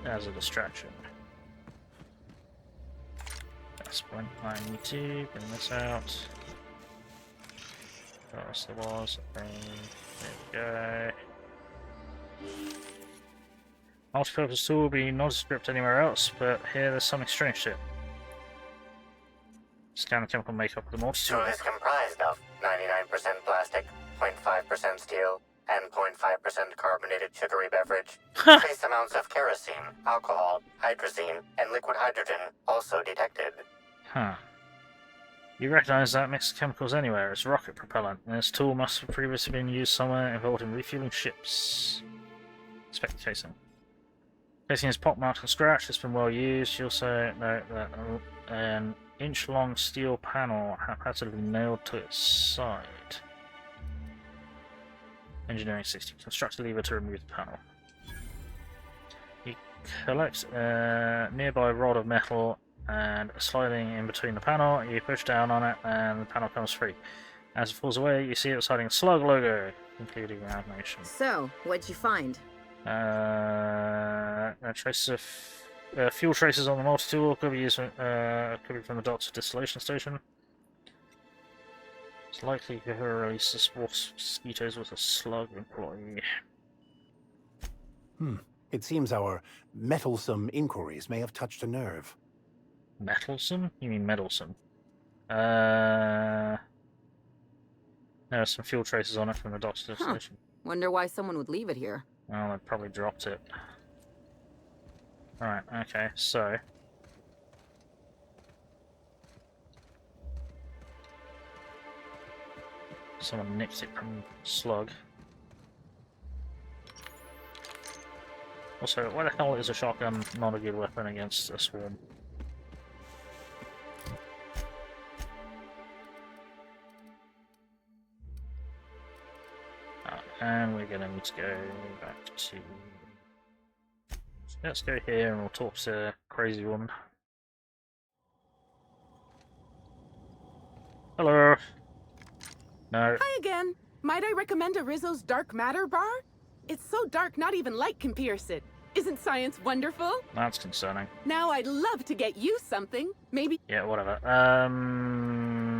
as a distraction. That's when I need to bring this out. What else there was? There we go. Multi-purpose tool will be nondescript anywhere else, but here there's something strange to it. Scan the chemical makeup of the multi-tool. Tool is comprised of 99% plastic, 0.5% steel, and 0.5% carbonated sugary beverage. Trace amounts of kerosene, alcohol, hydrazine, and liquid hydrogen also detected. Huh. You recognize that mix of chemicals anywhere. It's rocket propellant, and this tool must have previously been used somewhere involved in refueling ships. Inspect the casing. Casing is pockmarked and scratched. It's been well used. You also note that an inch-long steel panel haphazardly nailed to its side. Engineering 60. Construct a lever to remove the panel. You collect a nearby rod of metal and sliding in between the panel, you push down on it and the panel comes free. As it falls away, you see it hiding a slug logo, including the animation. So, what'd you find? Traces of fuel traces on the multi-tool could be used. Could be from the docks distillation station. It's likely to release the waspquitoes with a slug employee. It seems our mettlesome inquiries may have touched a nerve. Mettlesome? You mean meddlesome? There are some fuel traces on it from the docks distillation. Wonder why someone would leave it here. Well, they probably dropped it. Right, okay, so... someone nicked it from Slug. Also, why the hell is a shotgun not a good weapon against a swarm? And we're gonna need to go back to... let's go here and we'll talk to Crazy Woman. Hello. No. Hi again. Might I recommend a Rizzo's Dark Matter bar? It's so dark not even light can pierce it. Isn't science wonderful? That's concerning. Now I'd love to get you something. Maybe... yeah, whatever.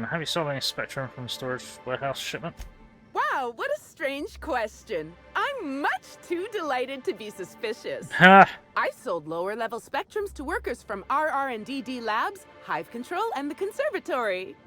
Have you sold any Spectrum from storage warehouse shipment? Wow, what a strange question. I'm much too delighted to be suspicious. Ha! I sold lower-level Spectrums to workers from RR&DD Labs, Hive Control, and the Conservatory.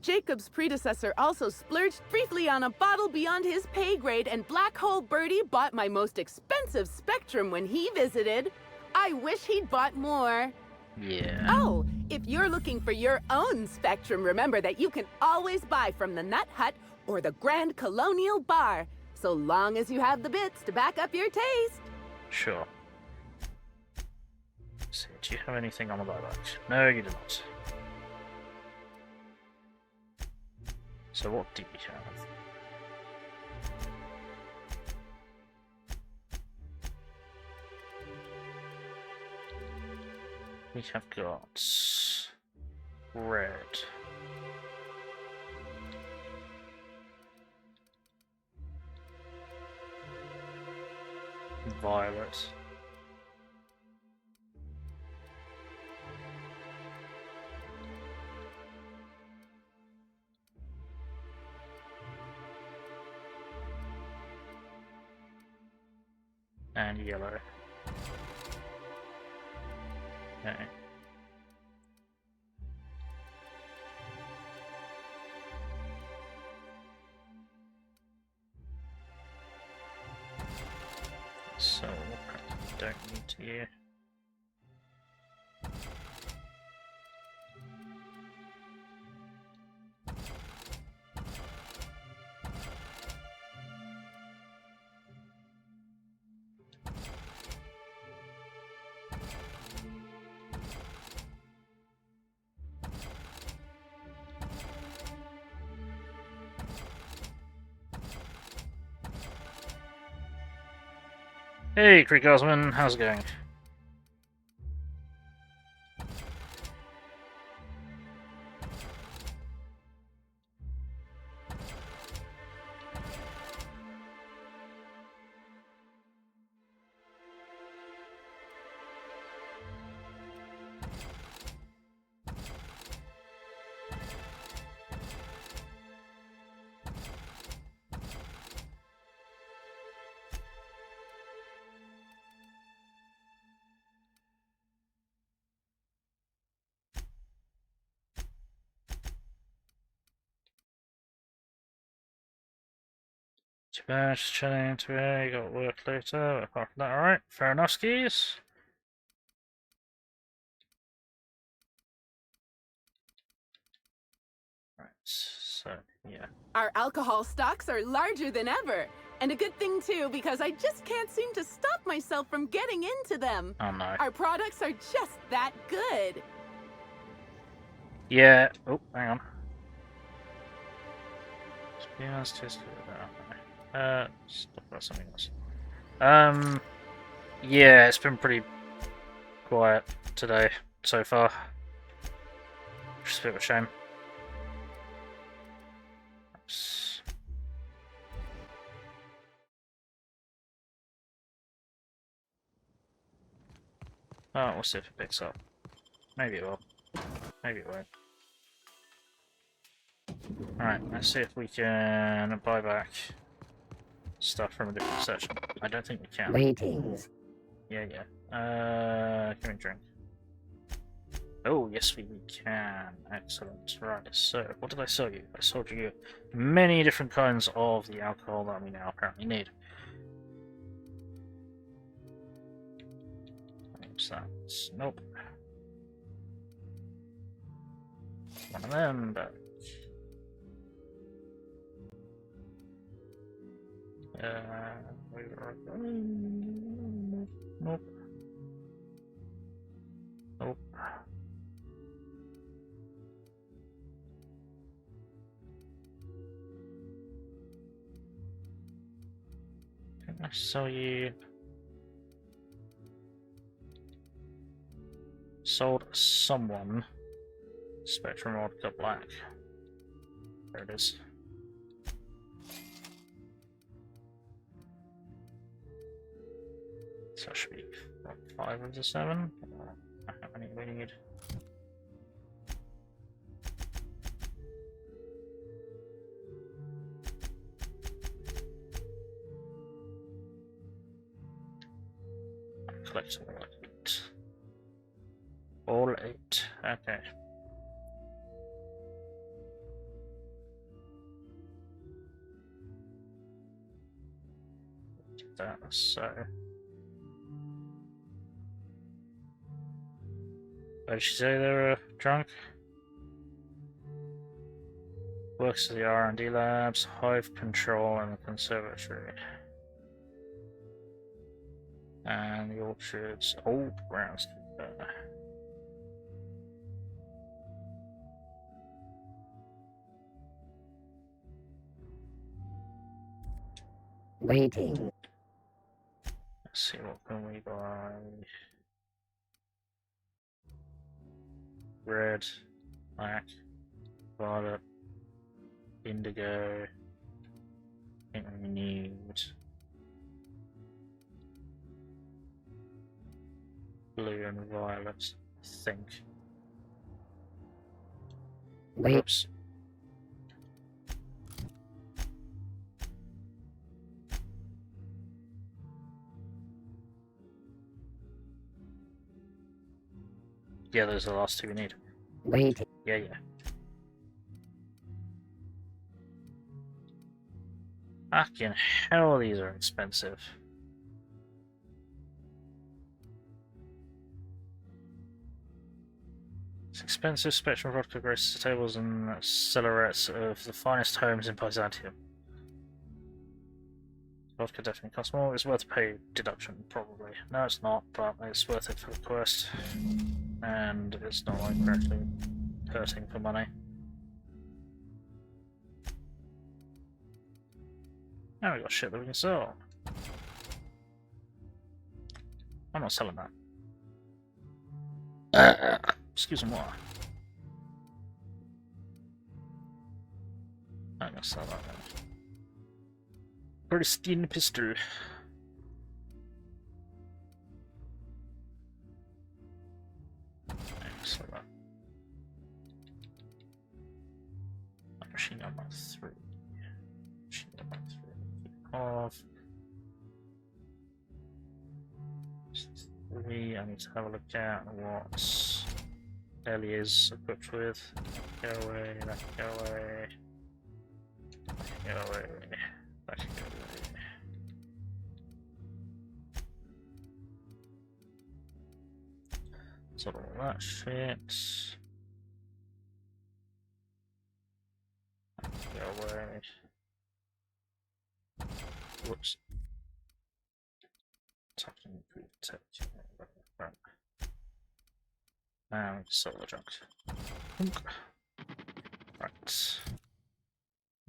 Jacob's predecessor also splurged briefly on a bottle beyond his pay grade, and Black Hole Birdie bought my most expensive Spectrum when he visited. I wish he'd bought more. Yeah. Oh, if you're looking for your own Spectrum, remember that you can always buy from the Nut Hut or the Grand Colonial Bar, so long as you have the bits to back up your taste. Sure. So, do you have anything on the buyback? No, you do not. So what do we have? We have got red. Violet. And yellow. Okay. So, don't need to here. Hey, Creek Osman, how's it going? Too bad, just chilling today, got work later, but apart from that, alright, fair enough, skis. Right, so, yeah. Our alcohol stocks are larger than ever. And a good thing too, because I just can't seem to stop myself from getting into them. Oh no. Our products are just that good. Yeah, oh, hang on. Stop about something else. Yeah, it's been pretty quiet today so far. Which is a bit of a shame. Oops. Oh, we'll see if it picks up. Maybe it will. Maybe it won't. Alright, let's see if we can buy back stuff from a different section. I don't think we can. Greetings. Yeah. Give me a drink. Oh, yes, we can. Excellent. Right, so, what did I sell you? I sold you many different kinds of the alcohol that we now apparently need. What's that? Nope. One of them, but... Nope. Nope. I saw you sold someone Spectrum Vodka Black. There it is. So that should be what, 5 of the 7? How many do we need? Collect all 8. Okay. That so. Where did she say they were drunk? Works at the R&D labs, hive control, and the conservatory. And the orchards, old grounds. Waiting. Let's see, what can we buy? Red, black, violet, indigo. I think we need blue and violet, I think. Wait. Oops. Yeah, those are the last two we need. Waiting. Yeah, yeah. Fucking hell, these are expensive. It's expensive. Spectrum Vodka graces the tables and cellarettes of the finest homes in Byzantium. Vodka definitely costs more. It's worth pay deduction, probably. No, it's not, but it's worth it for the quest. And it's not like we're actually hurting for money. Now we got shit that we can sell. I'm not selling that. Excuse me, what? I'm gonna sell that now. Pristine pistol. Sell that. Machine gun mark 3. Machine gun mark 3. Off. I need to have a look at what Ellie is equipped with. Go away, that can go away. That can go away. That can go away. So all that fits. That can go away. Whoops. Attacking protection. And sell the junk. Right.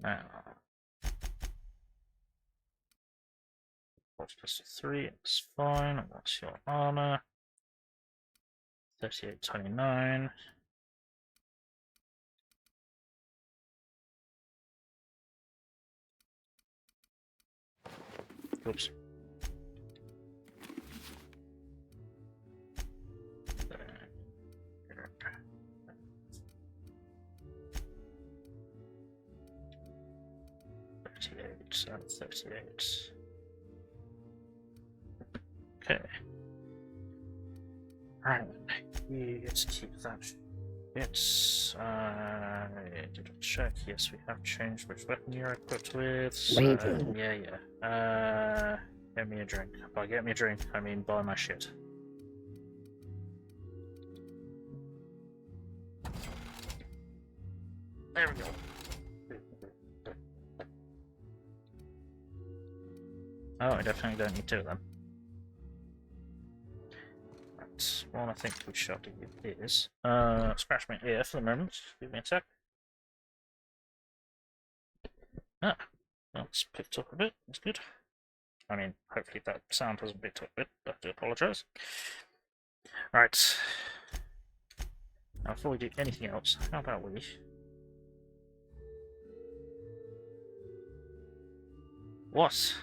Now. Force +3 is fine. What's your armor? 3829. Oops. And 38. Okay. Right. Let's keep that. It's did a check. Yes, we have changed which weapon you're equipped with. So, yeah. Get me a drink. By get me a drink, I mean buy my shit. There we go. Oh, I definitely don't need two of them. Right, what I think we shall do is scratch my ear for the moment. Give me a sec. Ah, that's picked up a bit. That's good. I mean, hopefully that sound hasn't picked up a bit. I do apologise. Right. Now, before we do anything else, how about we? What?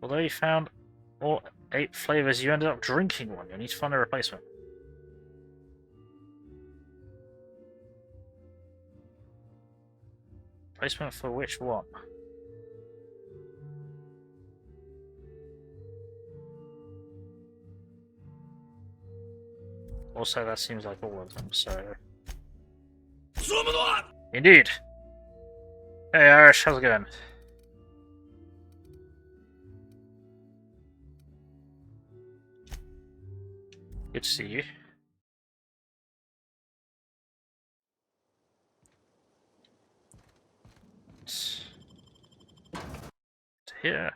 Although you found all 8 flavours, you ended up drinking one. You need to find a replacement. Replacement for which one? Also, that seems like all of them, so... Indeed! Hey Irish, how's it going? Good to see you. To here.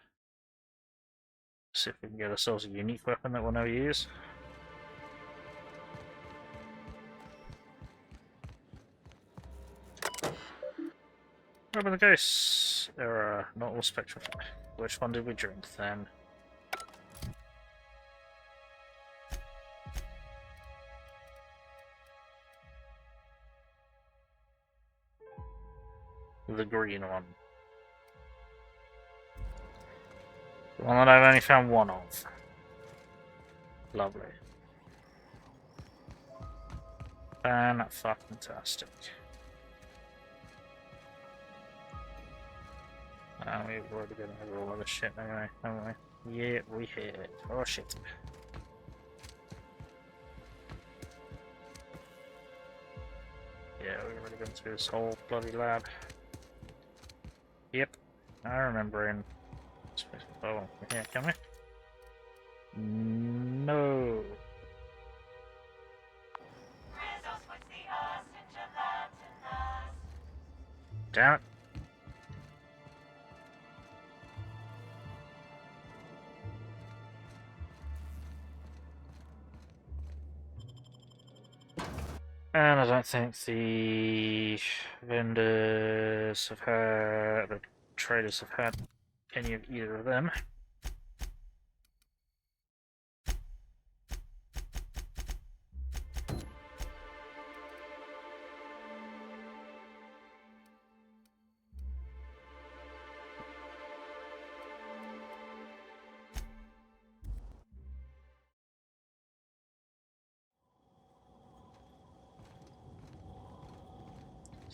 See if we can get ourselves a unique weapon that we'll never use. Remember the ghosts? There are not all spectrum. Which one did we drink then? The green one. The one that I've only found one of. Lovely. Fantastic. We've already been over all of this shit anyway, haven't we? Yeah, we had. Oh shit. Yeah, we've already been through this whole bloody lab. Yep, I remember in... Oh, yeah, can we? No. Damn it. And I don't think the vendors have had, the traders have had any of either of them.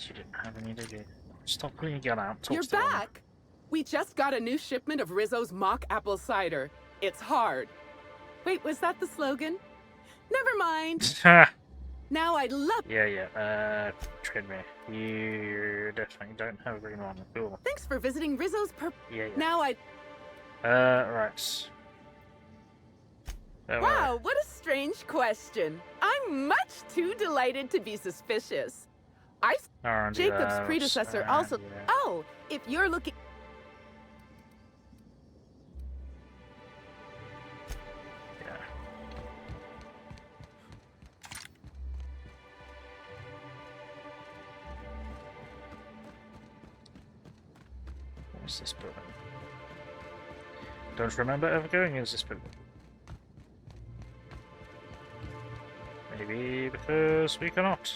You didn't have any, did you? Stop pulling your gun out. Talk You're to the woman. back! We just got a new shipment of Rizzo's mock apple cider. It's hard. Wait, was that the slogan? Never mind. Now I'd love... Yeah. Trade me. You definitely don't have a green one. Cool. Thanks for visiting Rizzo's Yeah. Now I... Right. Wow, what a strange question. I'm much too delighted to be suspicious. Jacob's predecessor also... Yeah. Oh, if you're looking... Yeah. What's this building? Don't remember ever going into this building. Maybe because we cannot.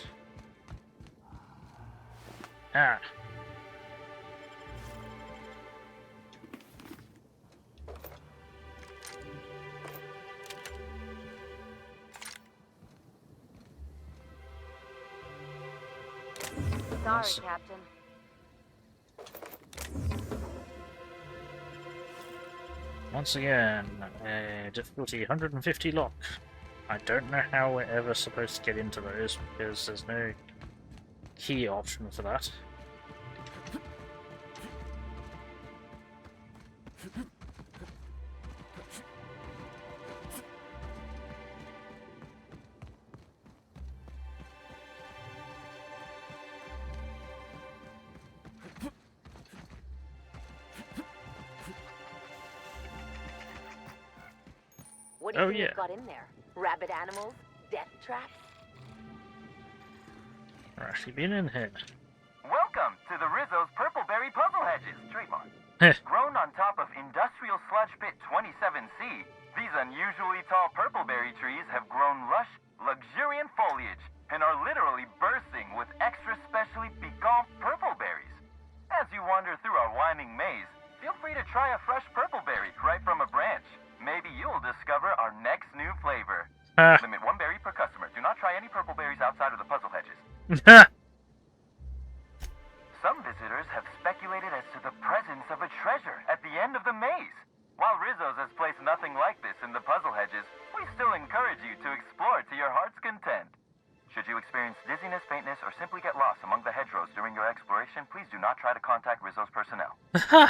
Ah. Sorry, Captain. Once again, difficulty 150 lock. I don't know how we're ever supposed to get into those because there's no key option for that. What do you think you've got in there? Rabid animals? Death traps? We're actually been in here. Welcome to the Rizzo's Purpleberry Puzzle Hedges, trademark. Grown on top of Industrial Sludge Pit 27C, these unusually tall purpleberry trees have grown lush, luxuriant foliage and are literally bursting with extra specially piquant purpleberries. As you wander through our winding maze, feel free to try a fresh purpleberry right from a branch. Maybe you'll discover our next new flavor. Limit 1 berry per customer. Do not try any purpleberries outside of the puzzle hedges. Some visitors have speculated as to the presence of a treasure at the end of the maze. While Rizzo's has placed nothing like this in the puzzle hedges, we still encourage you to explore to your heart's content. Should you experience dizziness, faintness, or simply get lost among the hedgerows during your exploration, please do not try to contact Rizzo's personnel.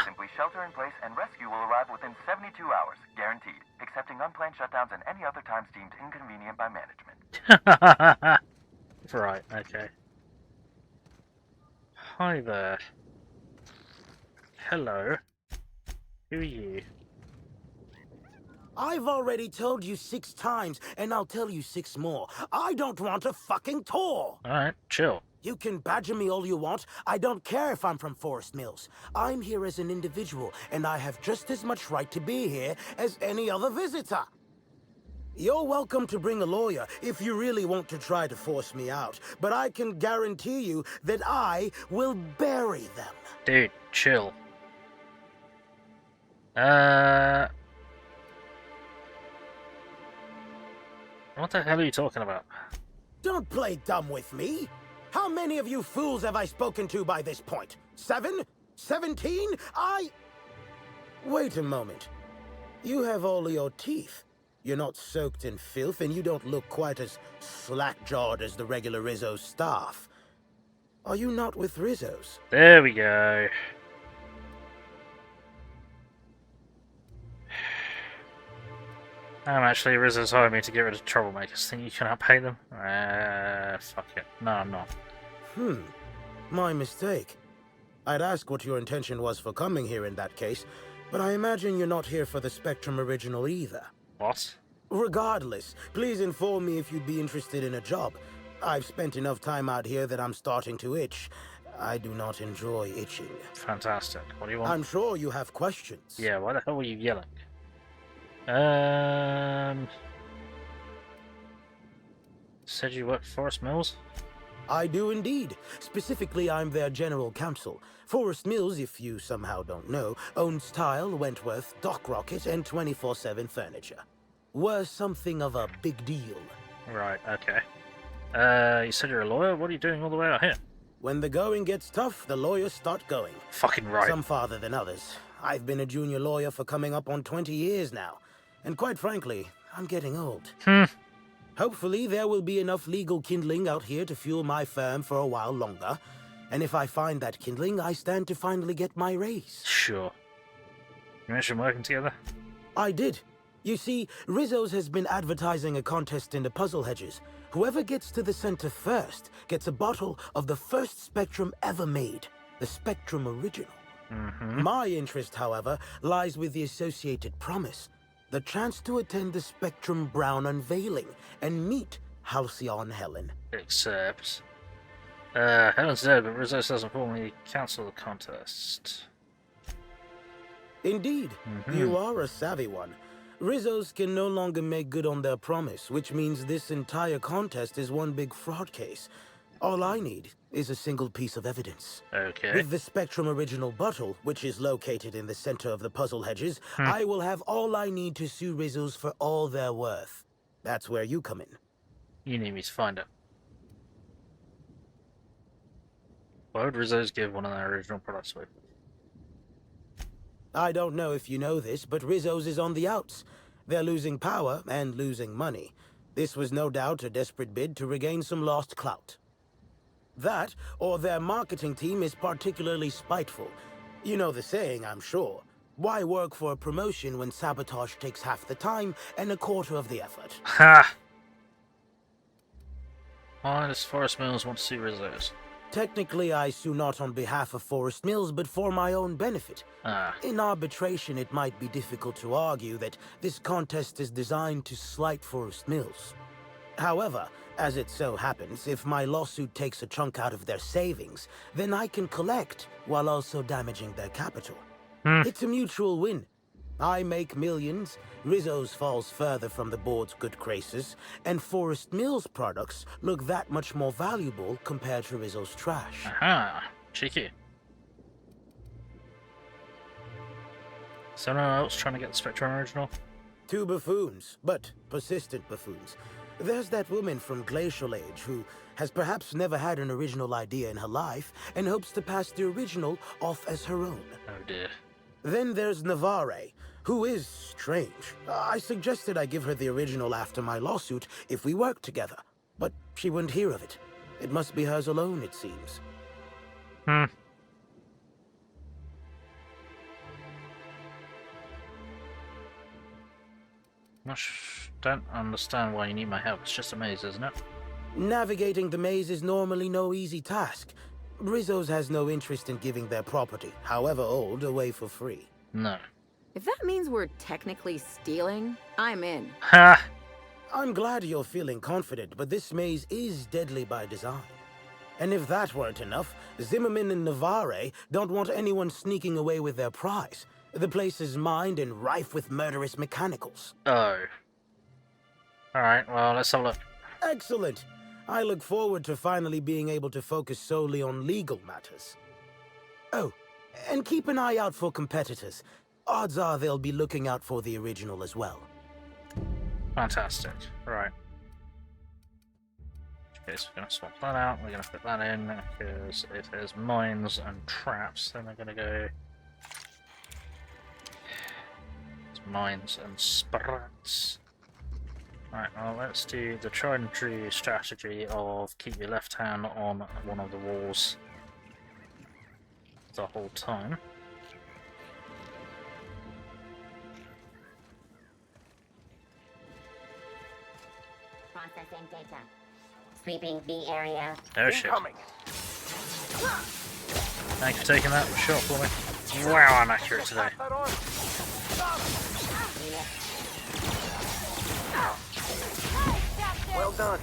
Simply shelter in place and rescue will arrive within 72 hours, guaranteed, excepting unplanned shutdowns and any other times deemed inconvenient by management. Right, okay. Hi there. Hello. Who are you? I've already told you 6 times, and I'll tell you 6 more. I don't want a fucking tour! Alright, chill. You can badger me all you want. I don't care if I'm from Forest Mills. I'm here as an individual, and I have just as much right to be here as any other visitor. You're welcome to bring a lawyer if you really want to try to force me out, but I can guarantee you that I will bury them. Dude, chill. What the hell are you talking about? Don't play dumb with me. How many of you fools have I spoken to by this point? 7? 17? Wait a moment. You have all your teeth. You're not soaked in filth, and you don't look quite as slack-jawed as the regular Rizzo's staff. Are you not with Rizzo's? There we go. Actually, Rizzo's hired me to get rid of troublemakers. Think you cannot pay them? Fuck it. No, I'm not. My mistake. I'd ask what your intention was for coming here in that case, but I imagine you're not here for the Spectrum original either. What? Regardless, please inform me if you'd be interested in a job. I've spent enough time out here that I'm starting to itch. I do not enjoy itching. Fantastic. What do you want? I'm sure you have questions. Yeah, why the hell were you yelling? Said you work for Forest Mills? I do indeed. Specifically, I'm their general counsel. Forest Mills, if you somehow don't know, owns Tile, Wentworth, Dock Rocket, and 24/7 Furniture. We're something of a big deal. Right, okay. You said you're a lawyer? What are you doing all the way out here? When the going gets tough, the lawyers start going. Fucking right. Some farther than others. I've been a junior lawyer for coming up on 20 years now. And quite frankly, I'm getting old. Hopefully, there will be enough legal kindling out here to fuel my firm for a while longer. And if I find that kindling, I stand to finally get my raise. Sure. You mentioned working together? I did. You see, Rizzo's has been advertising a contest in the puzzle hedges. Whoever gets to the center first gets a bottle of the first Spectrum ever made, the Spectrum Original. My interest, however, lies with the associated promise. The chance to attend the Spectrum Brown unveiling and meet Halcyon Helen. Except... Helen's dead, but Rizzo's doesn't formally cancel the contest. Indeed. You are a savvy one. Rizzo's can no longer make good on their promise, which means this entire contest is one big fraud case. All I need is a single piece of evidence. Okay. With the Spectrum Original bottle, which is located in the center of the puzzle hedges, I will have all I need to sue Rizzo's for all they're worth. That's where you come in. You need me to find her. Why would Rizzo's give one of their original products away? I don't know if you know this, but Rizzo's is on the outs. They're losing power and losing money. This was no doubt a desperate bid to regain some lost clout. That, or their marketing team is particularly spiteful. You know the saying, I'm sure. Why work for a promotion when sabotage takes half the time and a quarter of the effort? Ha! Why does Forest Mills want to see Rizzo's? Technically, I sue not on behalf of Forest Mills, but for my own benefit. In arbitration, it might be difficult to argue that this contest is designed to slight Forest Mills. However, as it so happens, if my lawsuit takes a chunk out of their savings, then I can collect while also damaging their capital. It's a mutual win. I make millions, Rizzo's falls further from the board's good graces, and Forest Mills products look that much more valuable compared to Rizzo's trash. Aha, cheeky. Someone else trying to get the Spectrum Original? 2 buffoons, but persistent buffoons. There's that woman from Glacial Age who has perhaps never had an original idea in her life and hopes to pass the original off as her own. Oh dear. Then there's Navarre, who is strange. I suggested I give her the original after my lawsuit if we worked together, but she wouldn't hear of it. It must be hers alone, it seems. Don't understand why you need my help. It's just a maze, isn't it? Navigating the maze is normally no easy task. Rizzo's has no interest in giving their property, however old, away for free. No. If that means we're technically stealing, I'm in. Ha! I'm glad you're feeling confident, but this maze is deadly by design. And if that weren't enough, Zimmerman and Navarre don't want anyone sneaking away with their prize. The place is mined and rife with murderous mechanicals. Oh. Alright, well, let's have a look. Excellent. I look forward to finally being able to focus solely on legal matters. Oh, and keep an eye out for competitors. Odds are they'll be looking out for the original as well. Fantastic. Right. Okay, so we're going to swap that out. We're going to put that in, because if there's mines and traps, then they're going to go... It's mines and sprats. Right, well, let's do the tried and true strategy of keep your left hand on one of the walls the whole time. Processing data. Sweeping B area. Oh shit. Thanks for taking that shot for me. Wow, I'm accurate today. Well done.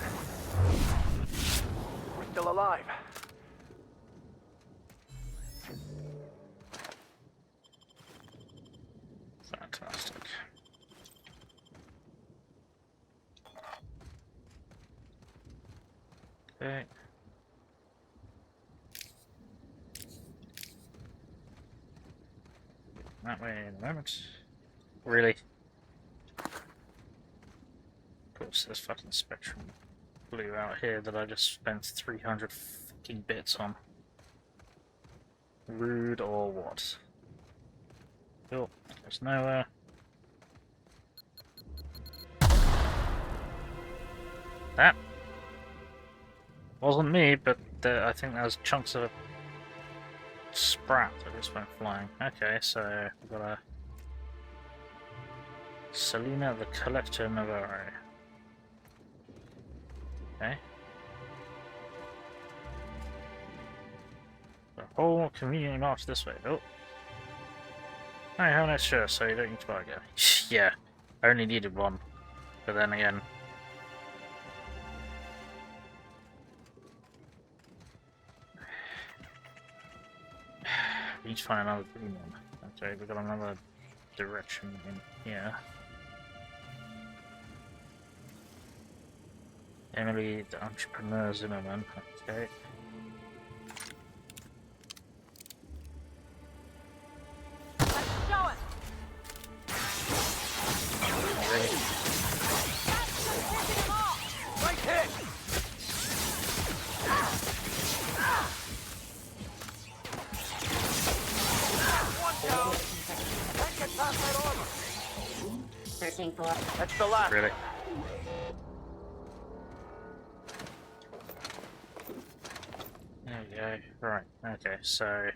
We're still alive. Fantastic. Okay. That way in a moment. Really? Of course, there's fucking Spectrum blue out here that I just spent 300 fucking bits on. Rude or what? Oh, there's nowhere. That wasn't me, but I think there's chunks of a sprat that just went flying. Okay, so we've got a Selena the Collector Navarro. Okay. The whole community march this way. Oh. I have no shirt, so you don't need to buy again. Yeah, I only needed one. But then again. We need to find another green one. Okay, we've got another direction in here. Emily, the entrepreneur Zimmerman. Okay. Let's show it. Right hit! One down! Can't get past that armor! Searching for... That's the last. Really? There we go. Right, okay, so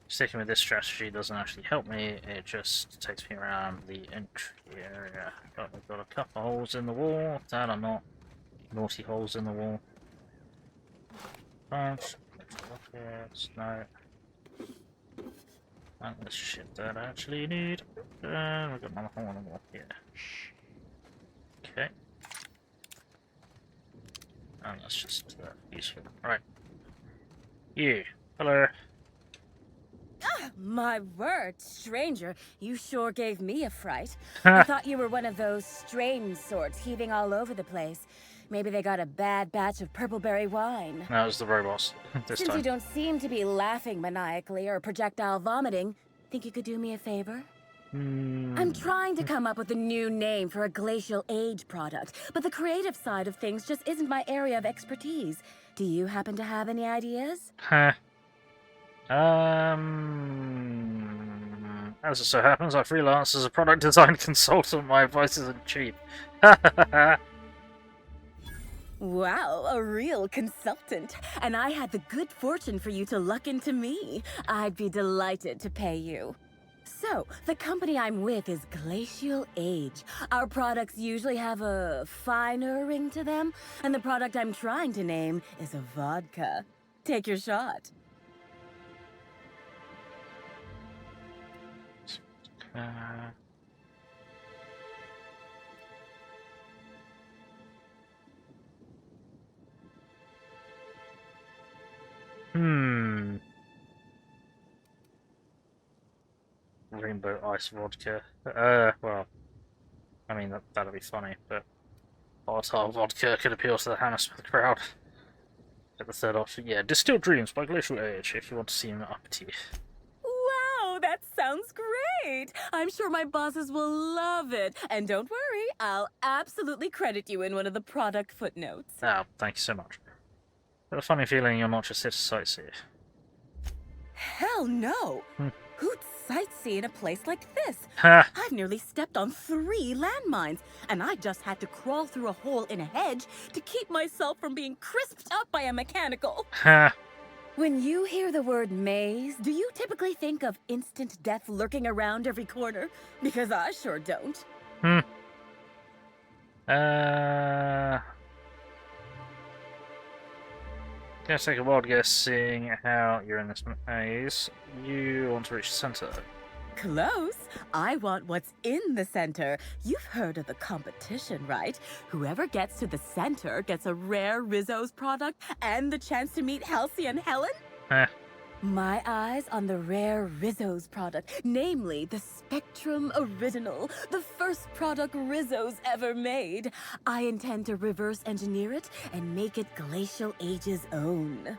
sticking with this strategy doesn't actually help me, it just takes me around the entry area. But we've got a couple holes in the wall, that are not naughty holes in the wall. Bunch, rockets, no. And the shit that I actually need. And we've got another hole in the wall here. Okay. And that's just useful. Right. You. Hello. My word, stranger, you sure gave me a fright. I thought you were one of those strange sorts heaving all over the place. Maybe they got a bad batch of purpleberry wine. That was the robots this Since time. you don't seem to be laughing maniacally or projectile vomiting, think you could do me a favor? I'm trying to come up with a new name for a glacial age product, but the creative side of things just isn't my area of expertise. Do you happen to have any ideas? Huh. As it so happens, I freelance as a product design consultant. My advice isn't cheap. Wow, a real consultant. And I had the good fortune for you to luck into me. I'd be delighted to pay you. So, the company I'm with is Glacial Age. Our products usually have a finer ring to them, and the product I'm trying to name is a vodka. Take your shot. rainbow ice vodka. Well, I mean, that'd be funny, but volatile vodka could appeal to the Hammersmith crowd. At the third option, yeah, Distilled Dreams by Glacial Age, if you want to see an uppity. Wow, that sounds great! I'm sure my bosses will love it. And don't worry, I'll absolutely credit you in one of the product footnotes. Oh, thank you so much. Got a funny feeling you're not just here to sightsee. Hell no! Who'd sightsee in a place like this? Ha! I've nearly stepped on 3 landmines, and I just had to crawl through a hole in a hedge to keep myself from being crisped up by a mechanical. Ha! When you hear the word maze, do you typically think of instant death lurking around every corner? Because I sure don't. Gonna take a wild guess seeing how you're in this maze. You want to reach the center. Close. I want what's in the center. You've heard of the competition, right? Whoever gets to the center gets a rare Rizzo's product and the chance to meet Halcyon Helen? My eyes on the rare Rizzo's product, namely the Spectrum Original, the first product Rizzo's ever made. I intend to reverse engineer it and make it Glacial Age's own.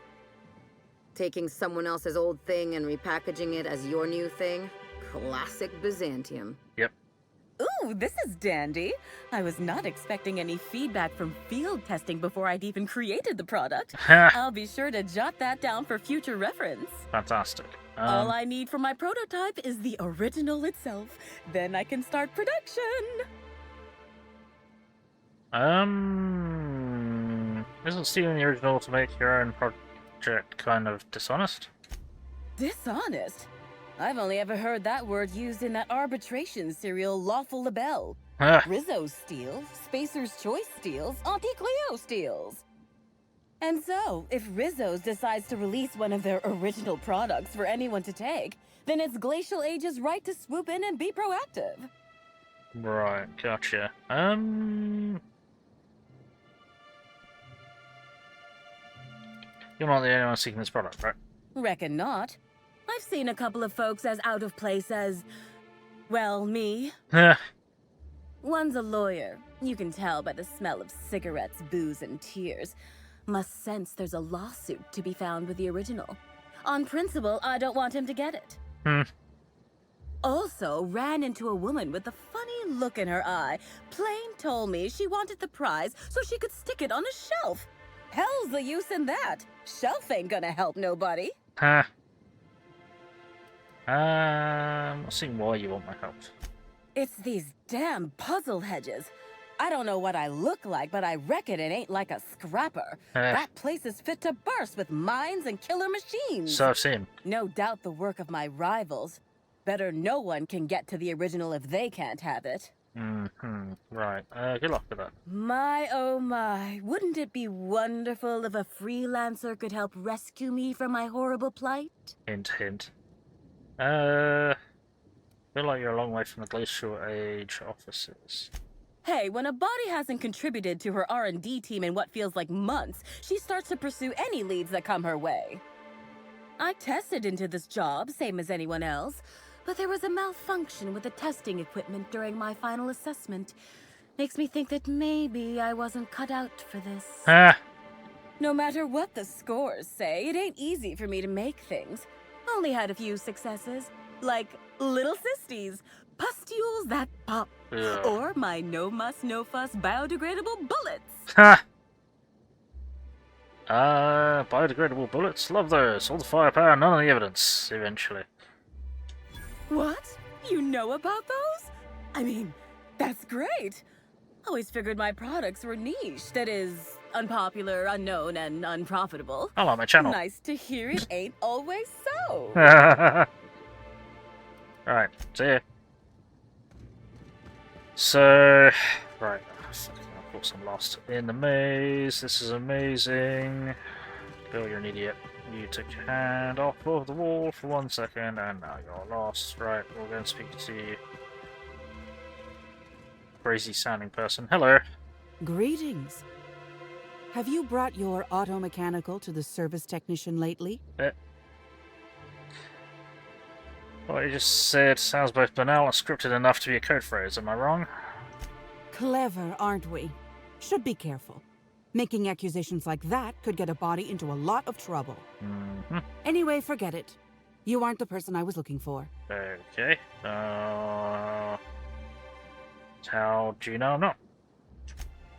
Taking someone else's old thing and repackaging it as your new thing? Classic Byzantium. Yep. Ooh, this is dandy. I was not expecting any feedback from field testing before I'd even created the product. I'll be sure to jot that down for future reference. Fantastic. All I need for my prototype is the original itself. Then I can start production. Isn't stealing the original to make your own project kind of dishonest? Dishonest? I've only ever heard that word used in that arbitration serial Lawful Labelle. Rizzo steals, Spacer's Choice steals, Auntie Cleo steals. And so, if Rizzo's decides to release one of their original products for anyone to take, then it's Glacial Age's right to swoop in and be proactive. Right, gotcha. You're not the only one seeking this product, right? Reckon not. I've seen a couple of folks as out of place as, well, me. One's a lawyer. You can tell by the smell of cigarettes, booze, and tears. Must sense there's a lawsuit to be found with the original. On principle, I don't want him to get it. Also, ran into a woman with a funny look in her eye. Plain told me she wanted the prize so she could stick it on a shelf. Hell's the use in that. Shelf ain't gonna help nobody. I'm not seeing why you want my help. It's these damn puzzle hedges. I don't know what I look like, but I reckon it ain't like a scrapper. That place is fit to burst with mines and killer machines. So I've seen. No doubt the work of my rivals. Better no one can get to the original if they can't have it. Right. Good luck with that. My, oh my. Wouldn't it be wonderful if a freelancer could help rescue me from my horrible plight? Hint, hint. Feel like you're a long way from the Glacial Age offices. Hey, when a body hasn't contributed to her R&D team in what feels like months, she starts to pursue any leads that come her way. I tested into this job, same as anyone else, but there was a malfunction with the testing equipment during my final assessment. Makes me think that maybe I wasn't cut out for this. No matter what the scores say, it ain't easy for me to make things. Only had a few successes, like little cysties, pustules that pop, or my no-muss, no-fuss biodegradable bullets. Biodegradable bullets? Love those. All the firepower, none of the evidence, eventually. What? You know about those? I mean, that's great. Always figured my products were niche, that is, unpopular, unknown, and unprofitable. I like my channel. Nice to hear it ain't always so. Alright, see ya. So, right, of course I'm lost in the maze. This is amazing. Bill, you're an idiot. You took your hand off of the wall for 1 second, and now you're lost. Right, we're going to speak to you. Crazy sounding person. Hello. Greetings. Have you brought your automechanical to the service technician lately? What you just said sounds both banal and scripted enough to be a code phrase, am I wrong? Clever, aren't we? Should be careful. Making accusations like that could get a body into a lot of trouble. Mm-hmm. Anyway, forget it. You aren't the person I was looking for. Okay. How do you know I'm not?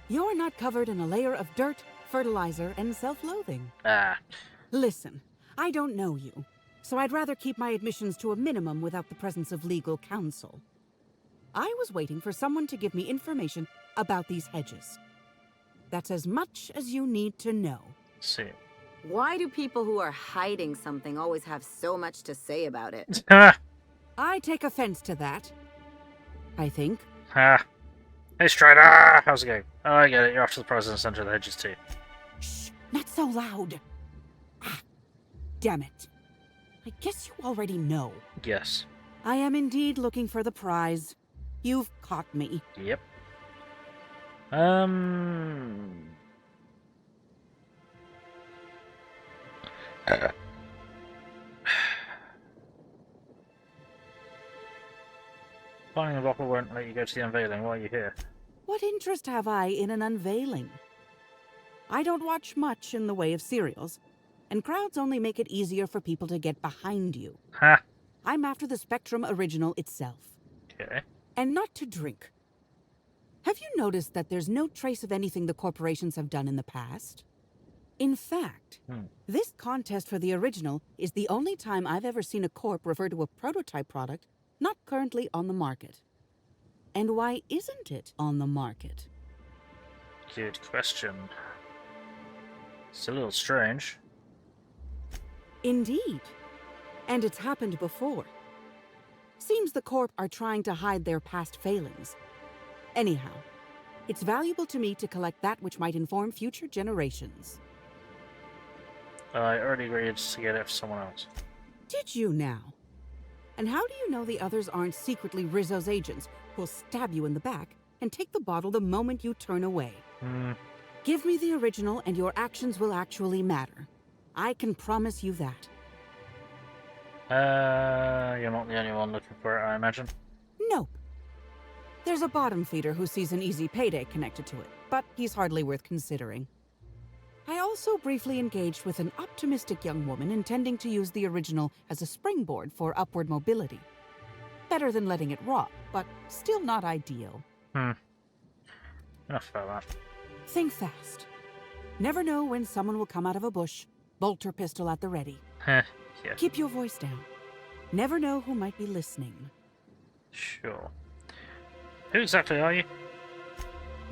You're not covered in a layer of dirt, fertilizer, and self-loathing. Ah. Listen, I don't know you, so I'd rather keep my admissions to a minimum without the presence of legal counsel. I was waiting for someone to give me information about these hedges. That's as much as you need to know. See. Why do people who are hiding something always have so much to say about it? I take offense to that. I think. Hey, Strider! How's it going? Oh, I get it. You're after the President Center of the Hedges, too. Shh! Not so loud! Ah, damn it. I guess you already know. Yes. I am indeed looking for the prize. You've caught me. Yep. Finding a bottle won't let you go to the unveiling. Why are you here? What interest have I in an unveiling? I don't watch much in the way of serials, and crowds only make it easier for people to get behind you. Ha! I'm after the Spectrum original itself. Okay. And not to drink. Have you noticed that there's no trace of anything the corporations have done in the past? In fact, this contest for the original is the only time I've ever seen a corp refer to a prototype product not currently on the market. And why isn't it on the market? Good question. It's a little strange. Indeed. And it's happened before. Seems the Corp are trying to hide their past failings. Anyhow, it's valuable to me to collect that which might inform future generations. I already agreed to get it for someone else. Did you now? And how do you know the others aren't secretly Rizzo's agents who'll stab you in the back and take the bottle the moment you turn away? Give me the original and your actions will actually matter. I can promise you that. You're not the only one looking for it, I imagine. Nope. There's a bottom feeder who sees an easy payday connected to it, but he's hardly worth considering. I also briefly engaged with an optimistic young woman intending to use the original as a springboard for upward mobility. Better than letting it rot, but still not ideal. Enough about that. Think fast. Never know when someone will come out of a bush, bolter pistol at the ready. Yeah. Keep your voice down. Never know who might be listening. Sure. Who exactly are you?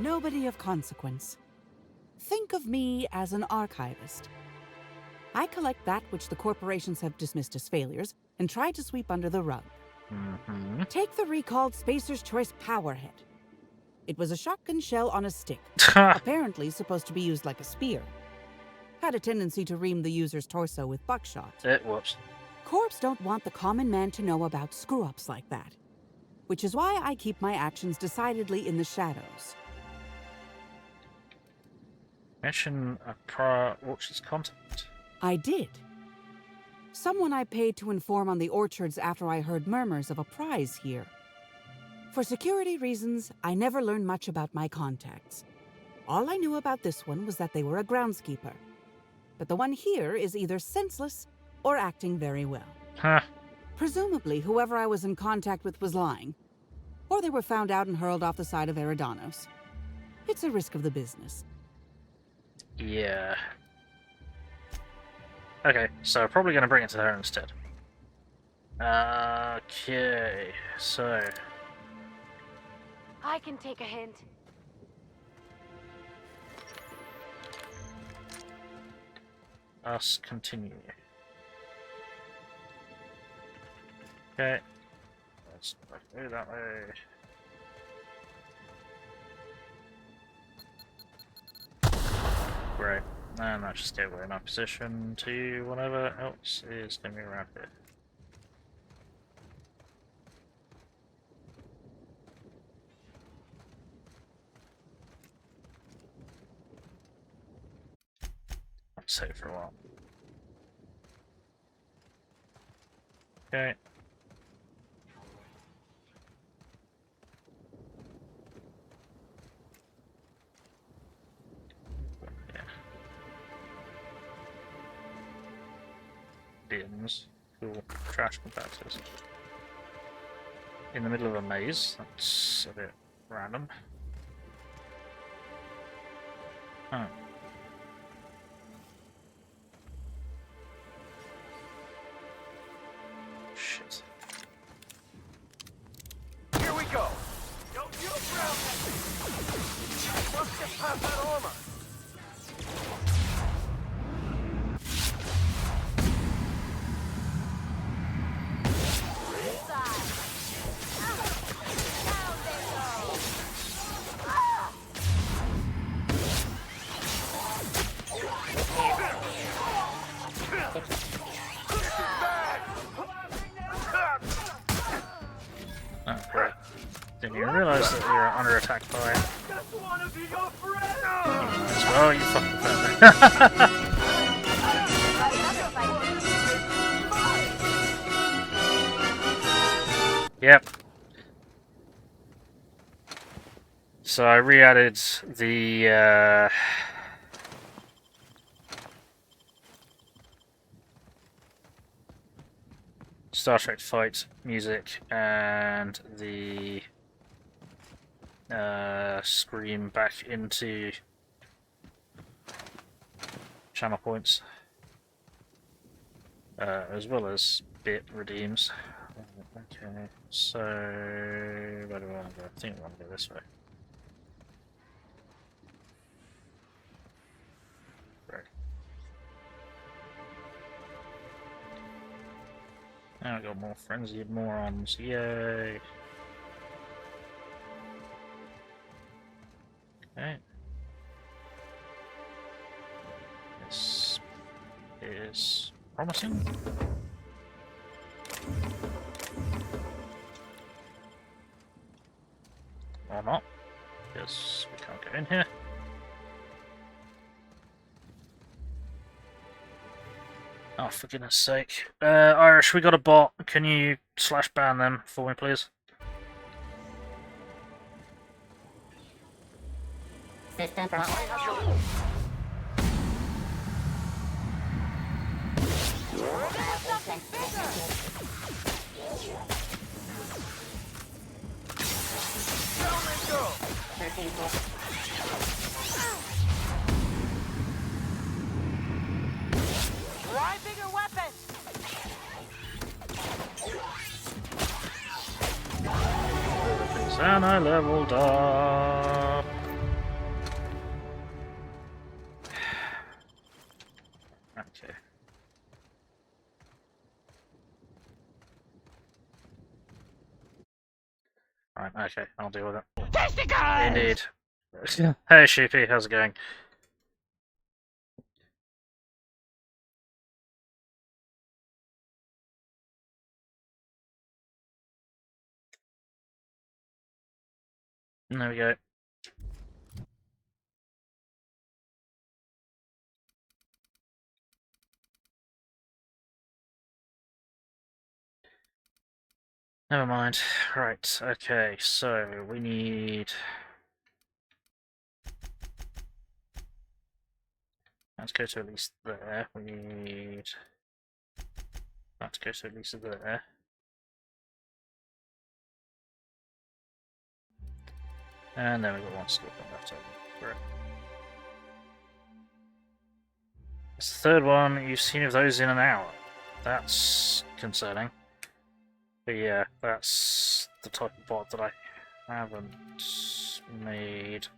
Nobody of consequence. Think of me as an archivist. I collect that which the corporations have dismissed as failures and try to sweep under the rug. Take the recalled Spacer's Choice Powerhead. It was a shotgun shell on a stick, apparently supposed to be used like a spear. Had a tendency to ream the user's torso with buckshot. Whoops. Corps don't want the common man to know about screw-ups like that, which is why I keep my actions decidedly in the shadows. Mention a prior orchard's contact. I did. Someone I paid to inform on the orchards after I heard murmurs of a prize here. For security reasons, I never learned much about my contacts. All I knew about this one was that they were a groundskeeper. But the one here is either senseless or acting very well. Presumably, whoever I was in contact with was lying. Or they were found out and hurled off the side of Eridanos. It's a risk of the business. Yeah. Okay, so probably going to bring it to her instead. Okay, so... I can take a hint. Us continue. Okay. Let's go that way. Great. And that just gave away my position to whatever else is going to be around here. I'll save for a while. Okay. bins. Cool. Trash compactors. In the middle of a maze. That's a bit random. Oh. Shit. Here we go! Don't you grab me! Let's get past that armor! Oh, great. Didn't even realize that we were under attack by... As well, you fucking found Yep. So I re-added the Star Trek fight music and the scream back into channel points, as well as bit redeems. Okay, so where do I want to go? I think I want to go this way. Right. Now I got more frenzied morons. Yay! Okay. This is promising. Or not, because we can't get in here. Oh, for goodness sake. Irish, we got a bot. Can you /ban them for me, please? System problem. Try bigger weapons! And I leveled up. Okay. Right, okay, I'll deal with it. Testicles! Indeed. Hey Sheepy, how's it going? There we go. Never mind. Right, okay, so we need... Let's go to at least there. We need... Let's go to at least there. And then we've got one slip left over. Right. It's the third one. You've seen of those in an hour. That's concerning. But yeah, that's the type of bot that I haven't made.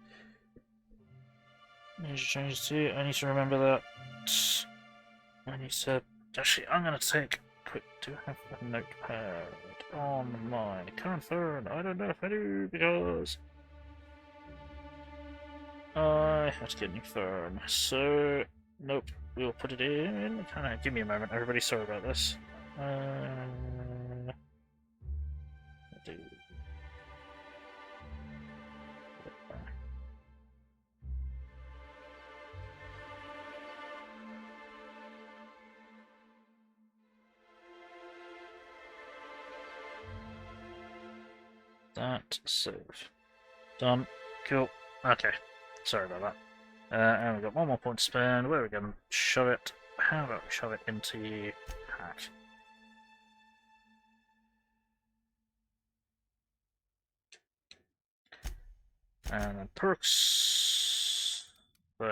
I need to change to. I need to remember that. I need to. Actually, I'm going to take a quick. Do I have a notepad on my current phone? I don't know if I do because I have to get a new phone. So, nope. We'll put it in. Kind of give me a moment, everybody. Sorry about this. Do. That save. Done. Cool. Okay. Sorry about that. And we've got one more point to spend. Where are we going to shove it? How about we shove it into hack. And then perks. So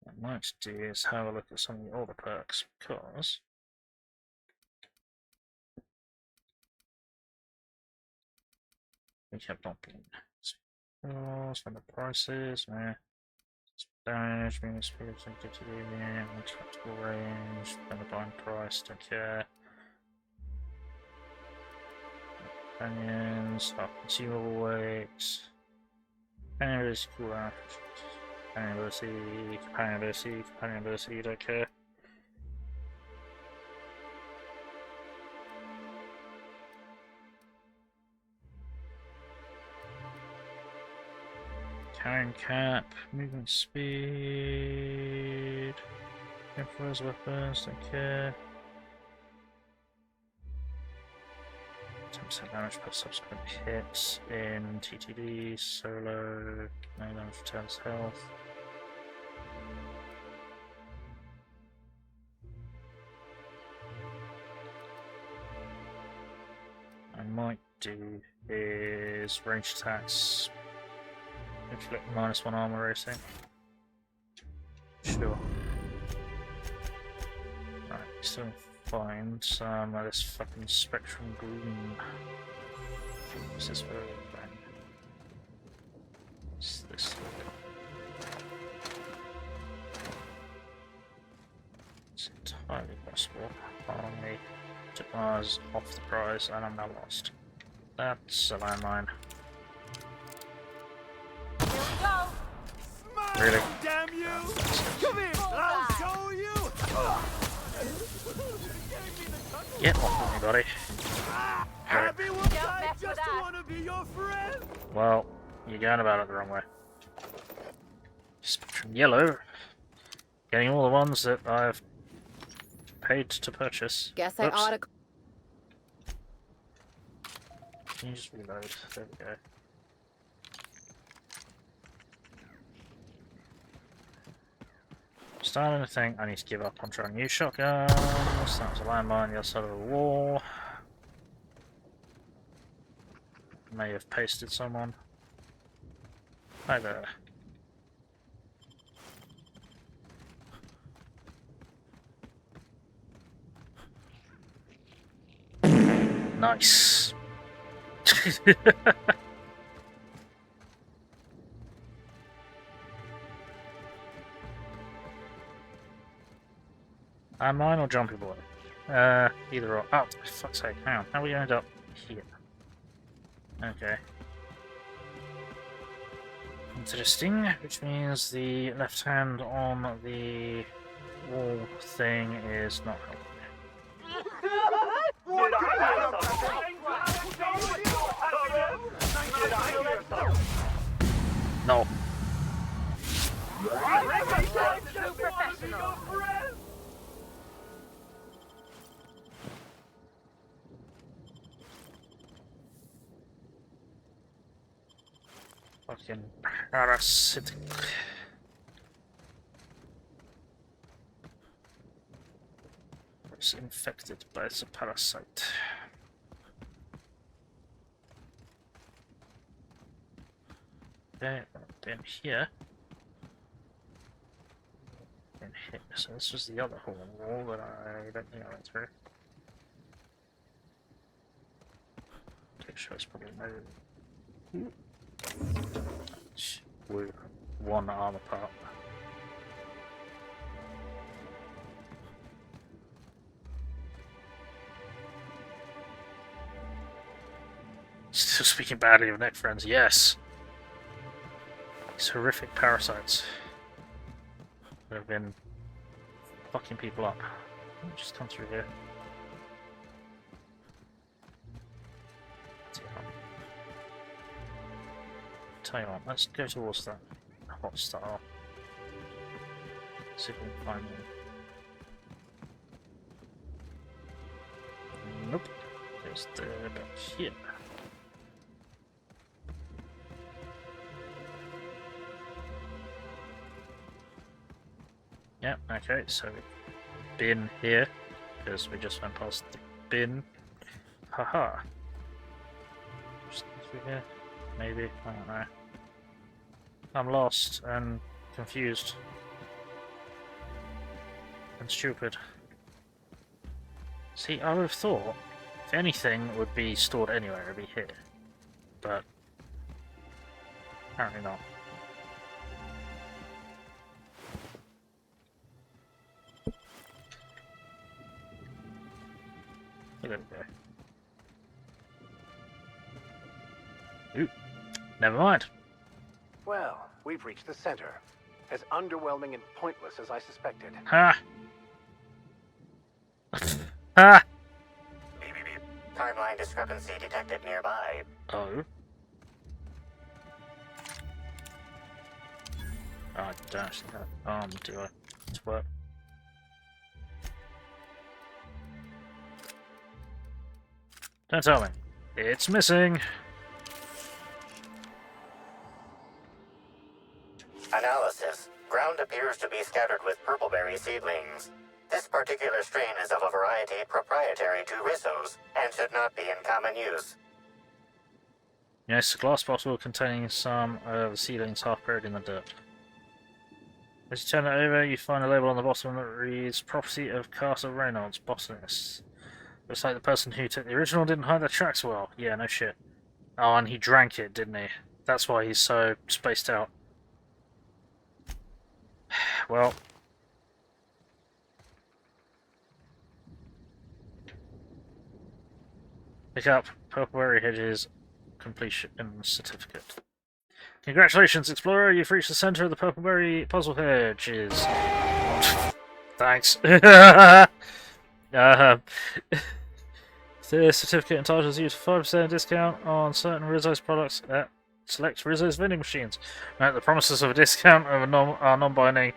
what I might do is have a look at some of the older perks because we have not been. Some of the prices, damage, meaning speed, sensitivity, intractable range, and the bind price, don't care. Companions, half consumable weight, companion ability, cooldown, companion ability, don't care. Carrying cap, movement speed, influence weapons, don't care. 10% damage per subsequent hit in TTD, solo, no damage returns health. I might do is range attacks. Inflict -1 armor rating. Sure. Right, still find some of this fucking Spectrum green. What's this for? What's this for? It's entirely possible. I took Mars off the prize and I'm now lost. That's a landmine. Really? Damn you! Come here! I'll show you! Get off of me, buddy. Everyone died just to want to be your friend! Well, you're going about it the wrong way. Spectrum yellow. Getting all the ones that I've paid to purchase. Guess I ought to. Can you just reload? There we go. Starting to think I need to give up on trying new shotguns. That was a landmine on the other side of the wall. May have pasted someone. Hi there. Nice. Mine or Jumpy Boy? Either or. Oh, for fuck's sake, hang on. How are we end up here? Okay. Interesting, which means the left hand on the wall thing is not helping. No. Fucking parasitic. It's infected, but it's a parasite. Okay, then here. And here. So this was the other hole in the wall that I don't think I went through. Pretty sure it's probably no. With one armor part. Still speaking badly of neck friends, yes. These horrific parasites that have been fucking people up. Just come through here. Tell you what, let's go towards that hot star. See if we can find them. Nope. There's the back here. Yep, okay, so bin here, because we just went past the bin. Haha. Just through here? Maybe, I don't know. I'm lost and confused. And stupid. See, I would have thought, if anything would be stored anywhere, it would be here. But, apparently not. There we go. Ooh, never mind. Well, we've reached the center. As underwhelming and pointless as I suspected. Ha! Ha! Timeline discrepancy detected nearby. Oh. Oh, I don't actually have arm, do I? It's work. Don't tell me. It's missing. Analysis. Ground appears to be scattered with purpleberry seedlings. This particular strain is of a variety proprietary to Rissos, and should not be in common use. Yes, a glass bottle containing some of the seedlings half buried in the dirt. As you turn it over, you find a label on the bottom that reads Property of Carter Reynolds, botanist. Looks like the person who took the original didn't hide their tracks well. Yeah, no shit. Oh, and he drank it, didn't he? That's why he's so spaced out. Well. Pick up Purpleberry Hedges completion certificate. Congratulations, explorer! You've reached the center of the Purpleberry puzzle hedges. Thanks. The certificate entitles you to 5% discount on certain Rizzo's products at select Rizzo's vending machines. Note the promises of a discount are non-binding.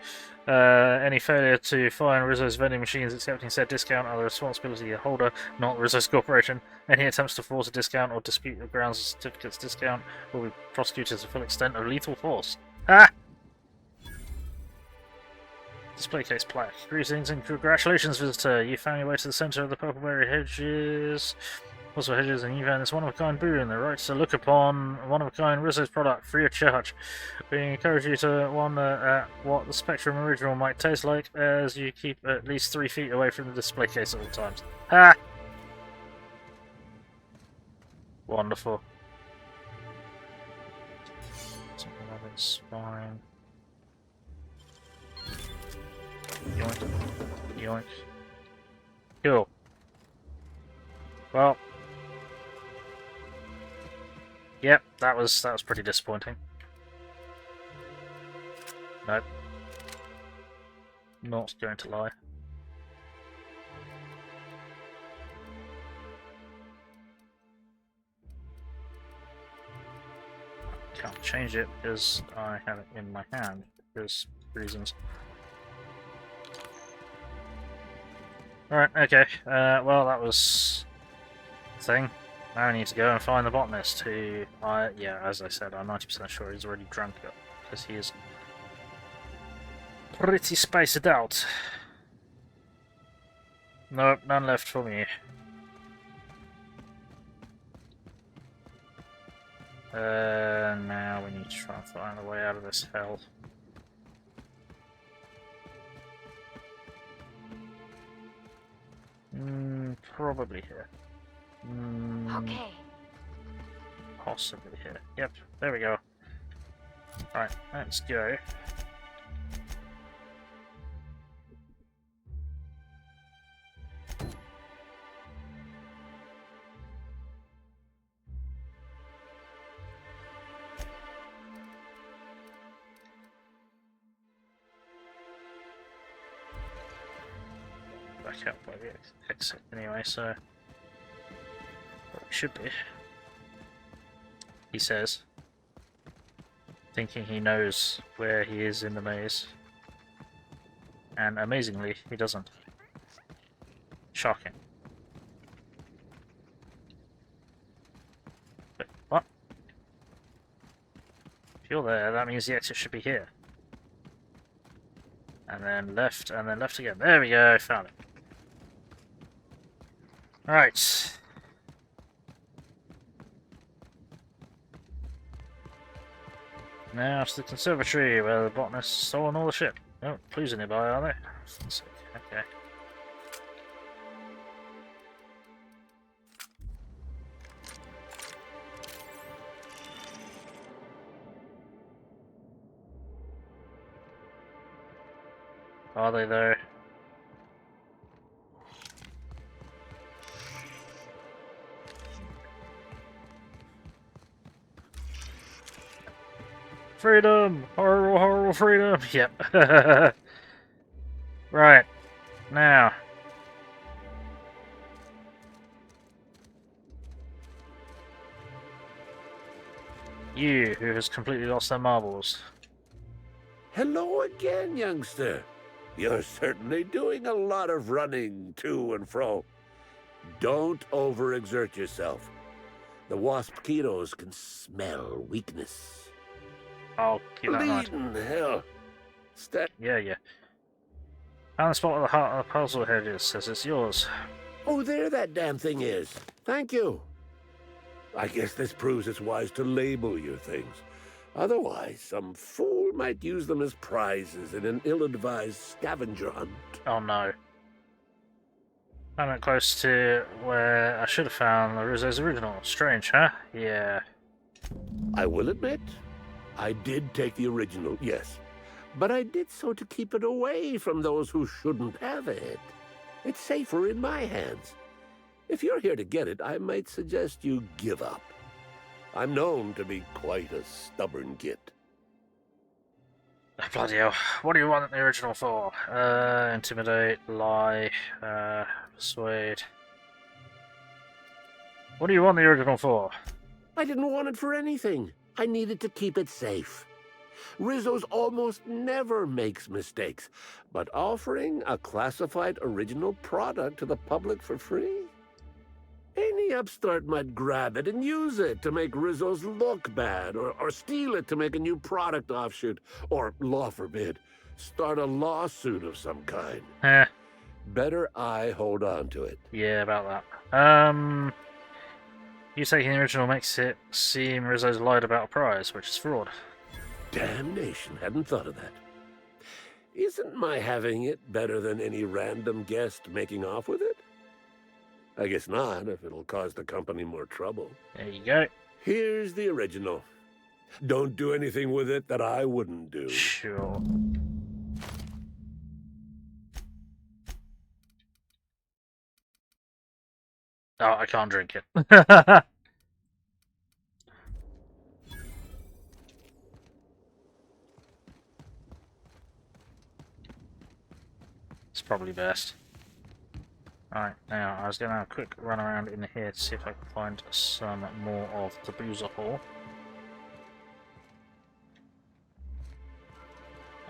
Any failure to find Rizzo's vending machines accepting said discount are the responsibility of the holder, not Rizzo's Corporation. Any attempts to force a discount or dispute the grounds of certificate's discount will be prosecuted to the full extent of lethal force. Ah! Display case plaque. Greetings and congratulations, visitor. You found your way to the center of the Purpleberry hedges. Also hedges, and you found this one-of-a-kind boon, the right to look upon one-of-a-kind Rizzo's product free of charge. We encourage you to wonder at what the Spectrum original might taste like, as you keep at least 3 feet away from the display case at all times. Ha! Wonderful. Something like this, fine. Yoink. Yoink. Cool. Well. Yep, that was pretty disappointing. Nope. Not going to lie. Can't change it because I have it in my hand because reasons. Alright, okay. Well, that was the thing. Now I need to go and find the botanist who, yeah, as I said, I'm 90% sure he's already drunk it, because he is pretty spaced out. Nope, none left for me. Now we need to try and find a way out of this hell. Probably here. Okay. Possibly here. Yep, there we go. Alright, let's go. Back up by the exit anyway, so it should be. He says, thinking he knows where he is in the maze, and amazingly, he doesn't. Shocking. Wait, what? If you're there, that means the exit should be here. And then left again. There we go, found it. Right. Now to the conservatory where the botanists stolen all the shit. Oh, clues are nearby, are they? Okay. Are they though? Freedom! Horrible, horrible freedom! Yep. Right. Now. You, who has completely lost their marbles. Hello again, youngster. You're certainly doing a lot of running to and fro. Don't overexert yourself. The waspquitoes can smell weakness. I'll keep that in mind. Bleeding hell. Yeah. Found the spot where the heart of the puzzle head is. Says it's yours. Oh, there that damn thing is. Thank you. I guess this proves it's wise to label your things. Otherwise, some fool might use them as prizes in an ill-advised scavenger hunt. Oh no. I went close to where I should have found the Rizzo's original. Strange, huh? Yeah. I will admit, I did take the original, yes. But I did so to keep it away from those who shouldn't have it. It's safer in my hands. If you're here to get it, I might suggest you give up. I'm known to be quite a stubborn git. Bloody hell. What do you want the original for? Intimidate, lie, persuade. What do you want the original for? I didn't want it for anything. I needed to keep it safe. Rizzo's almost never makes mistakes, but offering a classified original product to the public for free? Any upstart might grab it and use it to make Rizzo's look bad, or steal it to make a new product offshoot, or, law forbid, start a lawsuit of some kind. Better I hold on to it. Yeah, about that. You taking the original makes it seem Rizzo's lied about a prize, which is fraud. Damnation, hadn't thought of that. Isn't my having it better than any random guest making off with it? I guess not, if it'll cause the company more trouble. There you go. Here's the original. Don't do anything with it that I wouldn't do. Sure. Oh, I can't drink it. It's probably best. Alright, now I was going to have a quick run around in here to see if I can find some more of the boozer hole.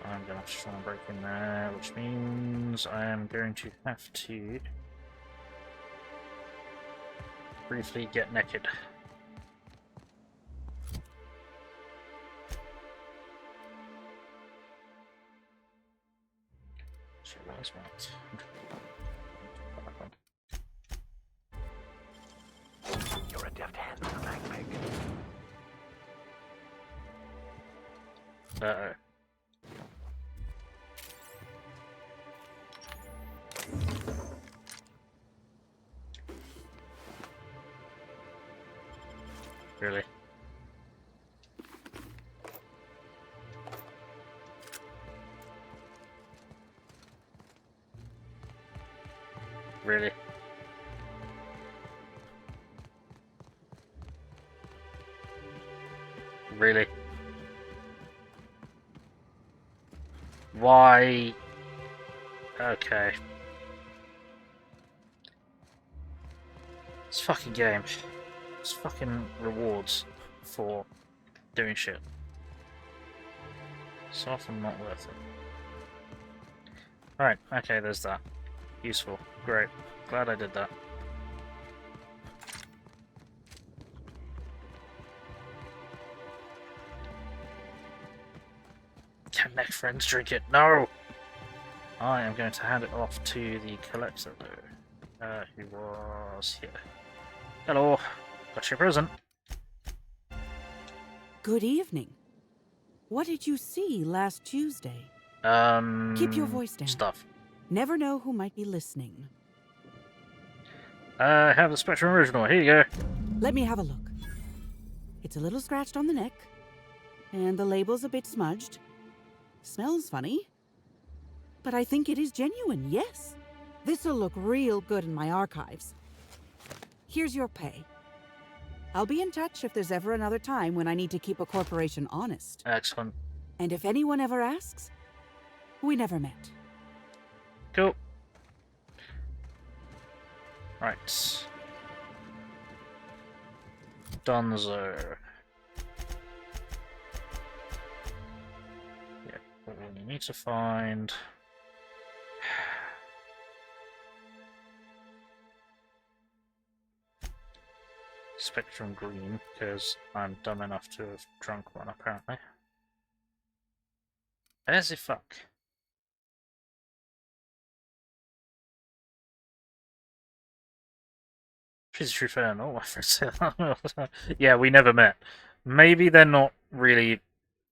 I'm going to have to try and break in there, which means I am going to have to briefly get naked. So where's that? You're a deft hand with a backpack. Uh-oh. Really? Really? Really? Why? Okay. This fucking game. It's fucking rewards for doing shit. It's often not worth it. Alright, okay, there's that. Useful. Great. Glad I did that. Can neck friends drink it? No! I am going to hand it off to the collector, though, who was here. Hello, got your present. Good evening. What did you see last Tuesday? Keep your voice down. Stuff. Never know who might be listening. I have the Spectrum original. Here you go. Let me have a look. It's a little scratched on the neck, and the label's a bit smudged. Smells funny, but I think it is genuine, yes. This'll look real good in my archives. Here's your pay. I'll be in touch if there's ever another time when I need to keep a corporation honest. Excellent. And if anyone ever asks, we never met. Cool. Right. Dunzo. Yeah, what we need to find... Spectrum Green, because I'm dumb enough to have drunk one, apparently. As the fuck? She's a true fan. All my friends say that. Yeah, we never met. Maybe they're not really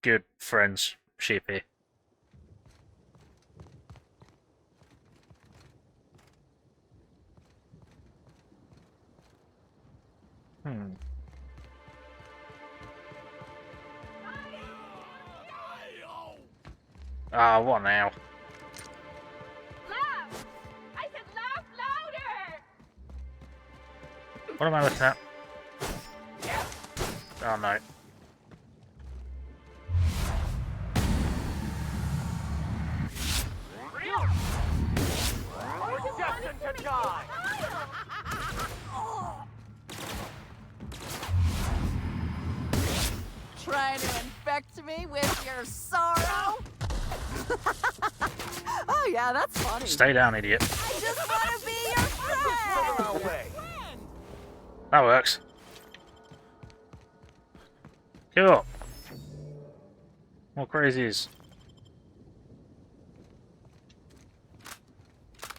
good friends, Sheepy. Ah, what now? Laugh! I said laugh louder! What am I looking at? Oh no. Destined to die! Trying to infect me with your sorrow? Oh yeah, that's funny. Stay down, idiot. I just want to be your friend! That works. Cool. More crazies.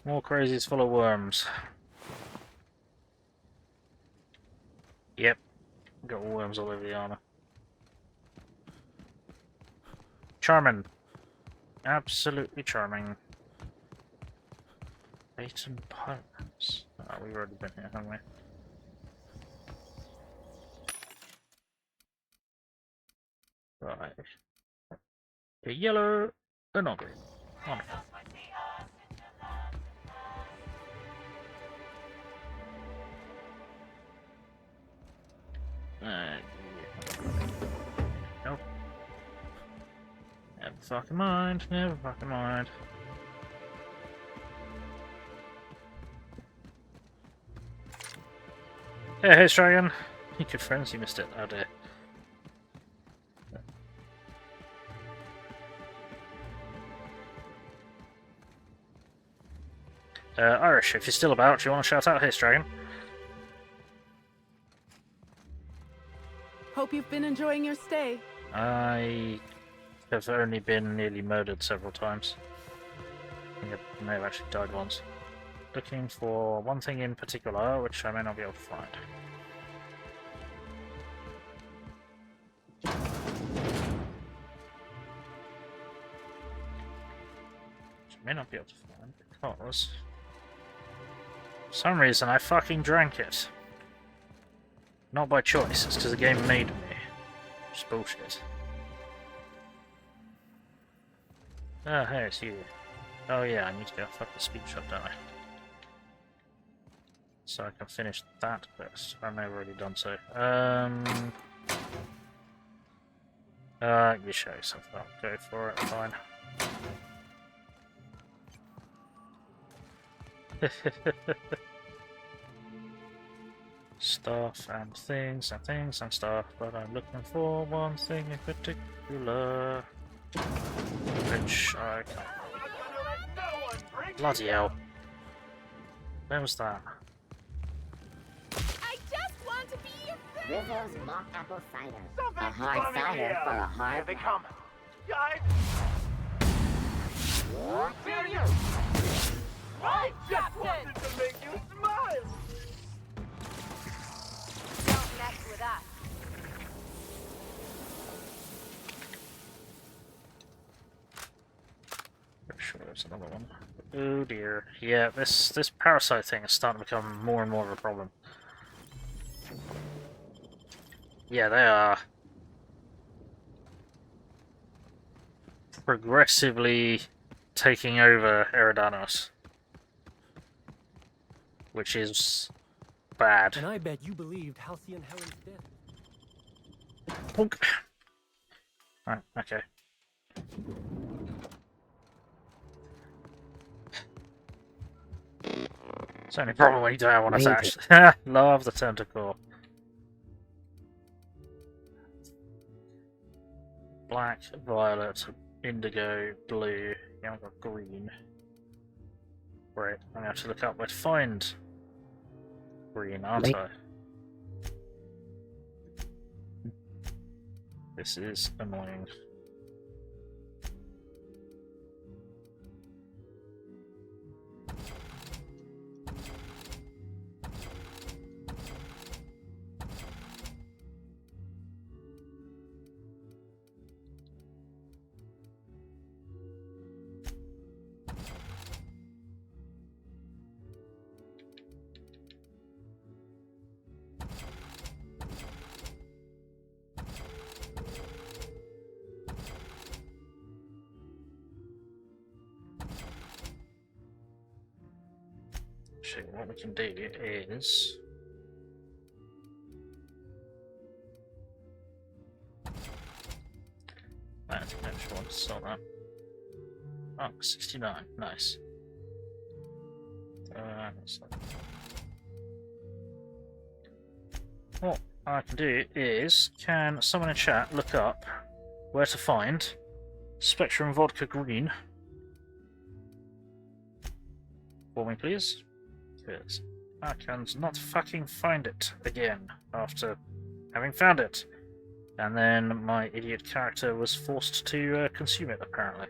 More crazies full of worms. Yep. Got worms all over the armor. Charming. Absolutely charming. Baton Pirates. Oh, we've already been here, haven't we? Right. A yellow, a not green. Wonderful. Nope. Never fucking mind, never fucking mind. Hey, Stragon. You good friends, you missed it. Oh dear. Irish, if you're still about, do you want to shout out? Hey, Stragon. Hope you've been enjoying your stay. I have only been nearly murdered several times. I think I may have actually died once. Looking for one thing in particular, which I may not be able to find. Which I may not be able to find because... for some reason I fucking drank it. Not by choice, it's because the game made me. Just bullshit. Ah, hey, it's you. Oh yeah, I need to go fuck the speed shop, don't I? So I can finish that first. I may have already done so. You show yourself up. Go for it, fine. Stuff and things and things and stuff, but I'm looking for one thing in particular, which I can't. Bloody hell. Where was that? I just want to be your friend! Rizzo's mock apple cider. A hard cider for a hard... Here they come. Guys! I just wanted to make you smile! Don't mess with us. Pretty sure there's another one. Oh dear. Yeah, this parasite thing is starting to become more and more of a problem. Yeah, they are progressively taking over Eridanos, which is bad. And I bet you believed Halcyon Helen's death. Punk. Right, okay. It's only problem when you don't have one attached. Love the tentacle. Black, violet, indigo, blue, yeah, I've got green. Right, I'm gonna have to look up where to find green, aren't I? This is annoying. So what we can do is I think I actually want to sell that. Oh, 69, nice. What I can do is, can someone in chat look up where to find Spectrum Vodka Green for me, please? Because I can not fucking find it again after having found it. And then my idiot character was forced to consume it, apparently.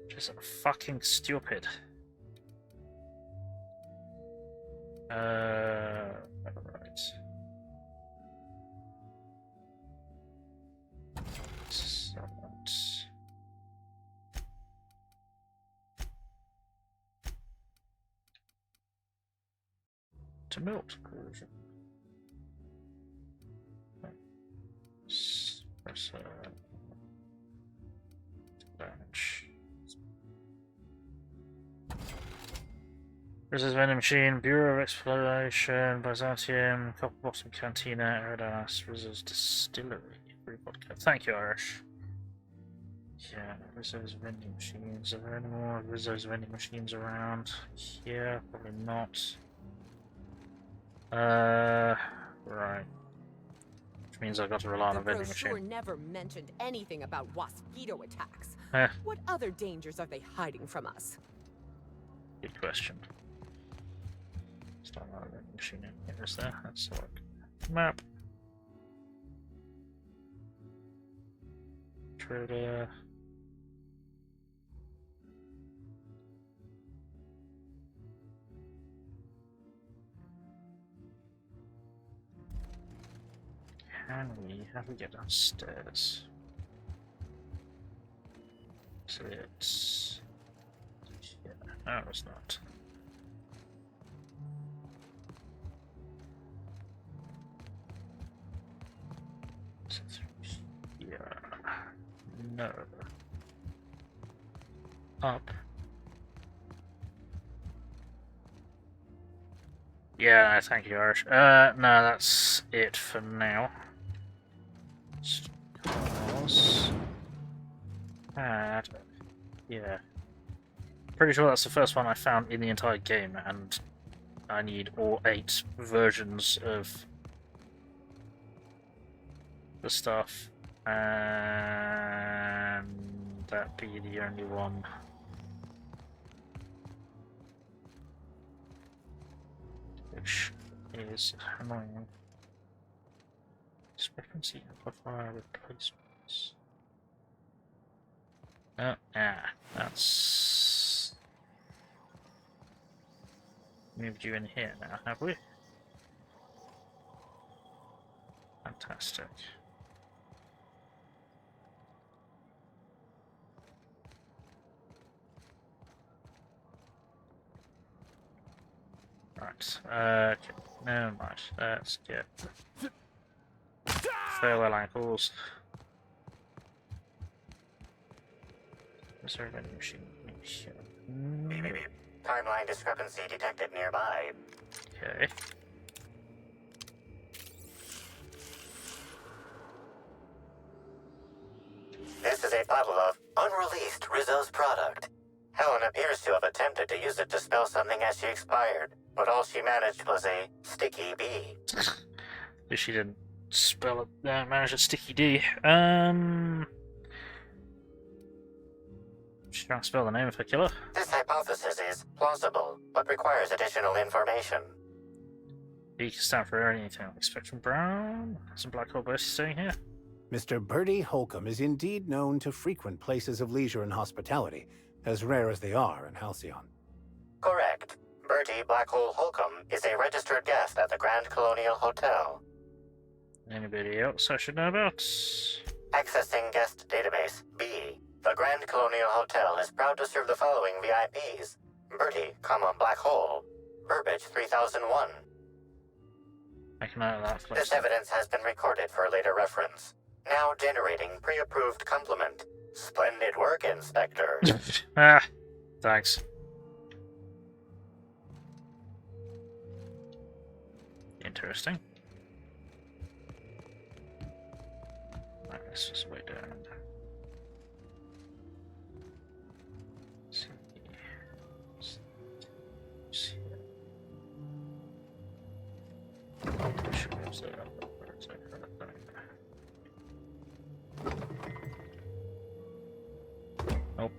Which is fucking stupid. Right. To melt corrosion. Damage. Reserve vending machine, Bureau of Exploration, Byzantium, Copper Bottom Cantina, Eridanos, Reserve's Distillery, Free Vodka. Thank you, Irish. Yeah, Reserve's vending machines. Are there any more Reserve's vending machines around? Yeah, probably not. Right. Which means I've got to rely on a vending machine. The brochure never mentioned anything about waspquito attacks. Eh. What other dangers are they hiding from us? Good question. Start our vending machine in here, is there? Let's look. Map. Trader. How do we get downstairs? So it's... yeah, no, it's not. So yeah, no. Up. Yeah, thank you, Irish. No, that's it for now. Yeah. Pretty sure that's the first one I found in the entire game, and I need all 8 versions of the stuff, and that be the only one. Which is annoying. Discrepancy amplifier replacements. Oh, yeah, that's... Moved you in here now, have we? Fantastic. Right, okay, never mind. Let's get farewell ankles. Is there a vending machine? Timeline discrepancy detected nearby. Okay. This is a bottle of unreleased Rizzo's product. Helen appears to have attempted to use it to spell something as she expired, but all she managed was a sticky B. If she didn't spell it, manage a sticky D. She can't spell the name of her killer. This hypothesis is plausible, but requires additional information. B can stand for anything like Spectrum Brown. Some black hole burst staying here. Mr. Bertie Holcomb is indeed known to frequent places of leisure and hospitality, as rare as they are in Halcyon. Correct. Bertie Black Hole Holcomb is a registered guest at the Grand Colonial Hotel. Anybody else I should know about? Accessing guest database B. The Grand Colonial Hotel is proud to serve the following VIPs. Bertie, Black Hole. Burbage 3001. I can add that. This evidence has been recorded for later reference. Now generating pre-approved compliment. Splendid work, Inspector. Thanks. Interesting. Right, let's just wait down. Nope.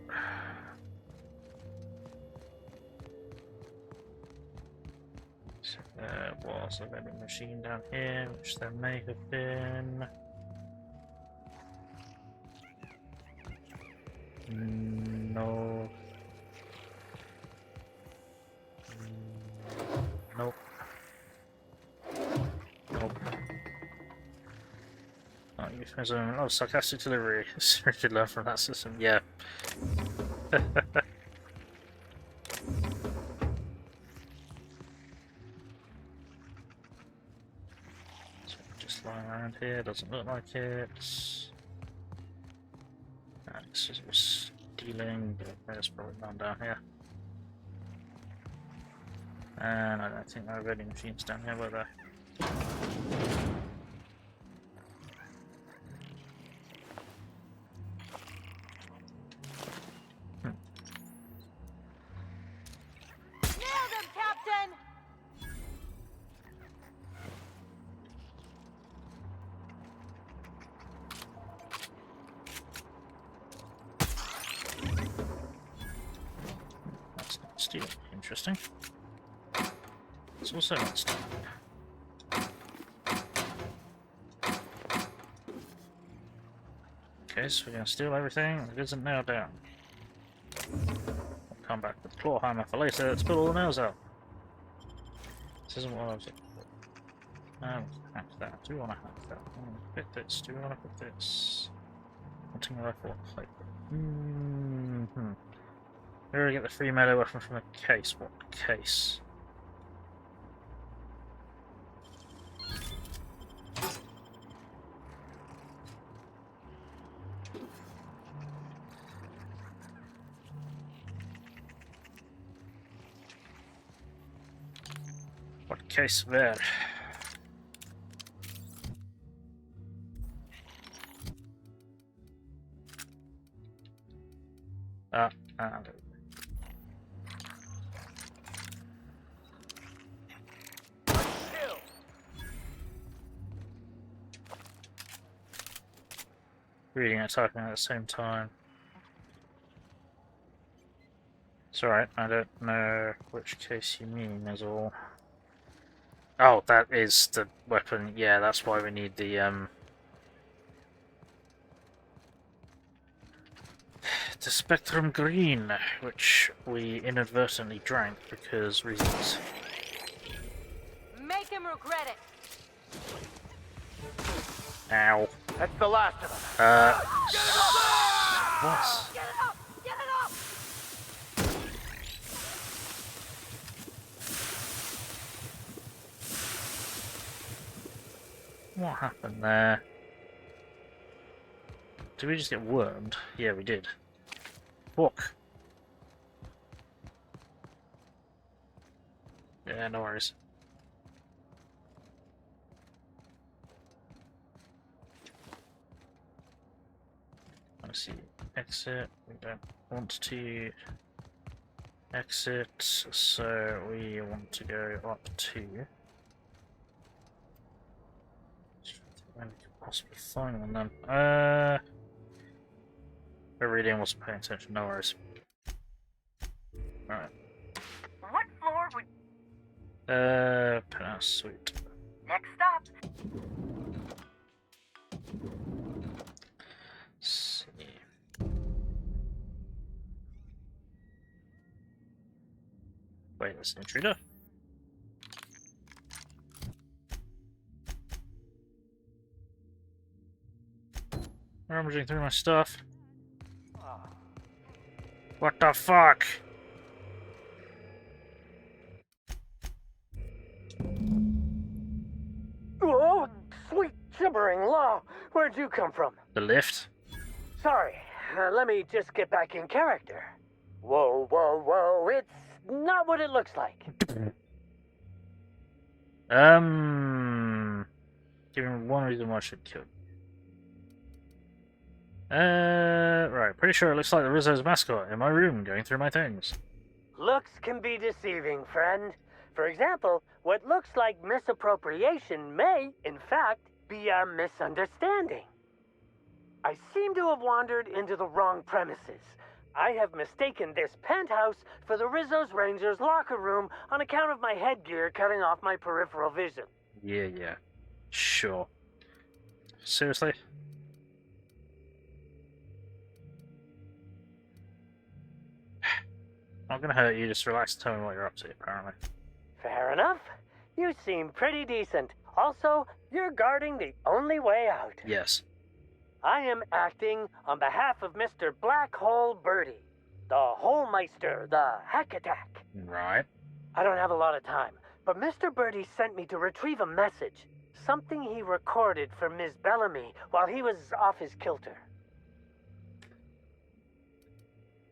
So there was a vending machine down here, which there may have been. No. Nope. Nope. Oh, euphemism. Oh, sarcastic delivery. Sorry to learn from that system. Yeah. So just lying around here. Doesn't look like it. This is stealing, but there's probably none down here. And I don't think there are vending machines down here, were there? Nailed him, Captain! That's not stealing. Interesting. It's also not stealing. Okay, so we're going to steal everything that isn't nailed down. I'll come back with the claw hammer for later. Let's put all the nails out. This isn't what I was looking for. Hack that. Do we want to hack that? I want to fit this. Do we want to fit this? Hunting rifle plate. Where do we get the free melee weapon from a case? What case? What case there? Reading and typing at the same time. It's alright, I don't know which case you mean is all. Oh, that is the weapon. Yeah, that's why we need the the Spectrum Green, which we inadvertently drank because reasons. Make him regret it. Ow. That's the last of them. What? Get it up! Get it up! What happened there? Did we just get wormed? Yeah, we did. Fuck. Yeah, no worries. Let's see. Exit. We don't want to exit, so we want to go up to. When we could possibly find one then. I really wasn't paying attention, no worries. Alright. What floor would... Penthouse suite. Next stop. Let's see. Wait, there's an intruder? Rummaging through my stuff. What the fuck? Oh, sweet gibbering law. Where'd you come from? The lift? Sorry, let me just get back in character. Whoa, whoa, whoa, it's not what it looks like. Give me one reason why I should kill you. Right, pretty sure it looks like the Rizzo's mascot in my room going through my things. Looks can be deceiving, friend. For example, what looks like misappropriation may, in fact, be a misunderstanding. I seem to have wandered into the wrong premises. I have mistaken this penthouse for the Rizzo's Rangers locker room on account of my headgear cutting off my peripheral vision. Yeah. Sure. Seriously? I'm gonna hurt you, just relax and tell me what you're up to, apparently. Fair enough. You seem pretty decent. Also, you're guarding the only way out. Yes. I am acting on behalf of Mr. Black Hole Birdie, the Holmeister, the Hack Attack. Right. I don't have a lot of time, but Mr. Birdie sent me to retrieve a message. Something he recorded for Ms. Bellamy while he was off his kilter.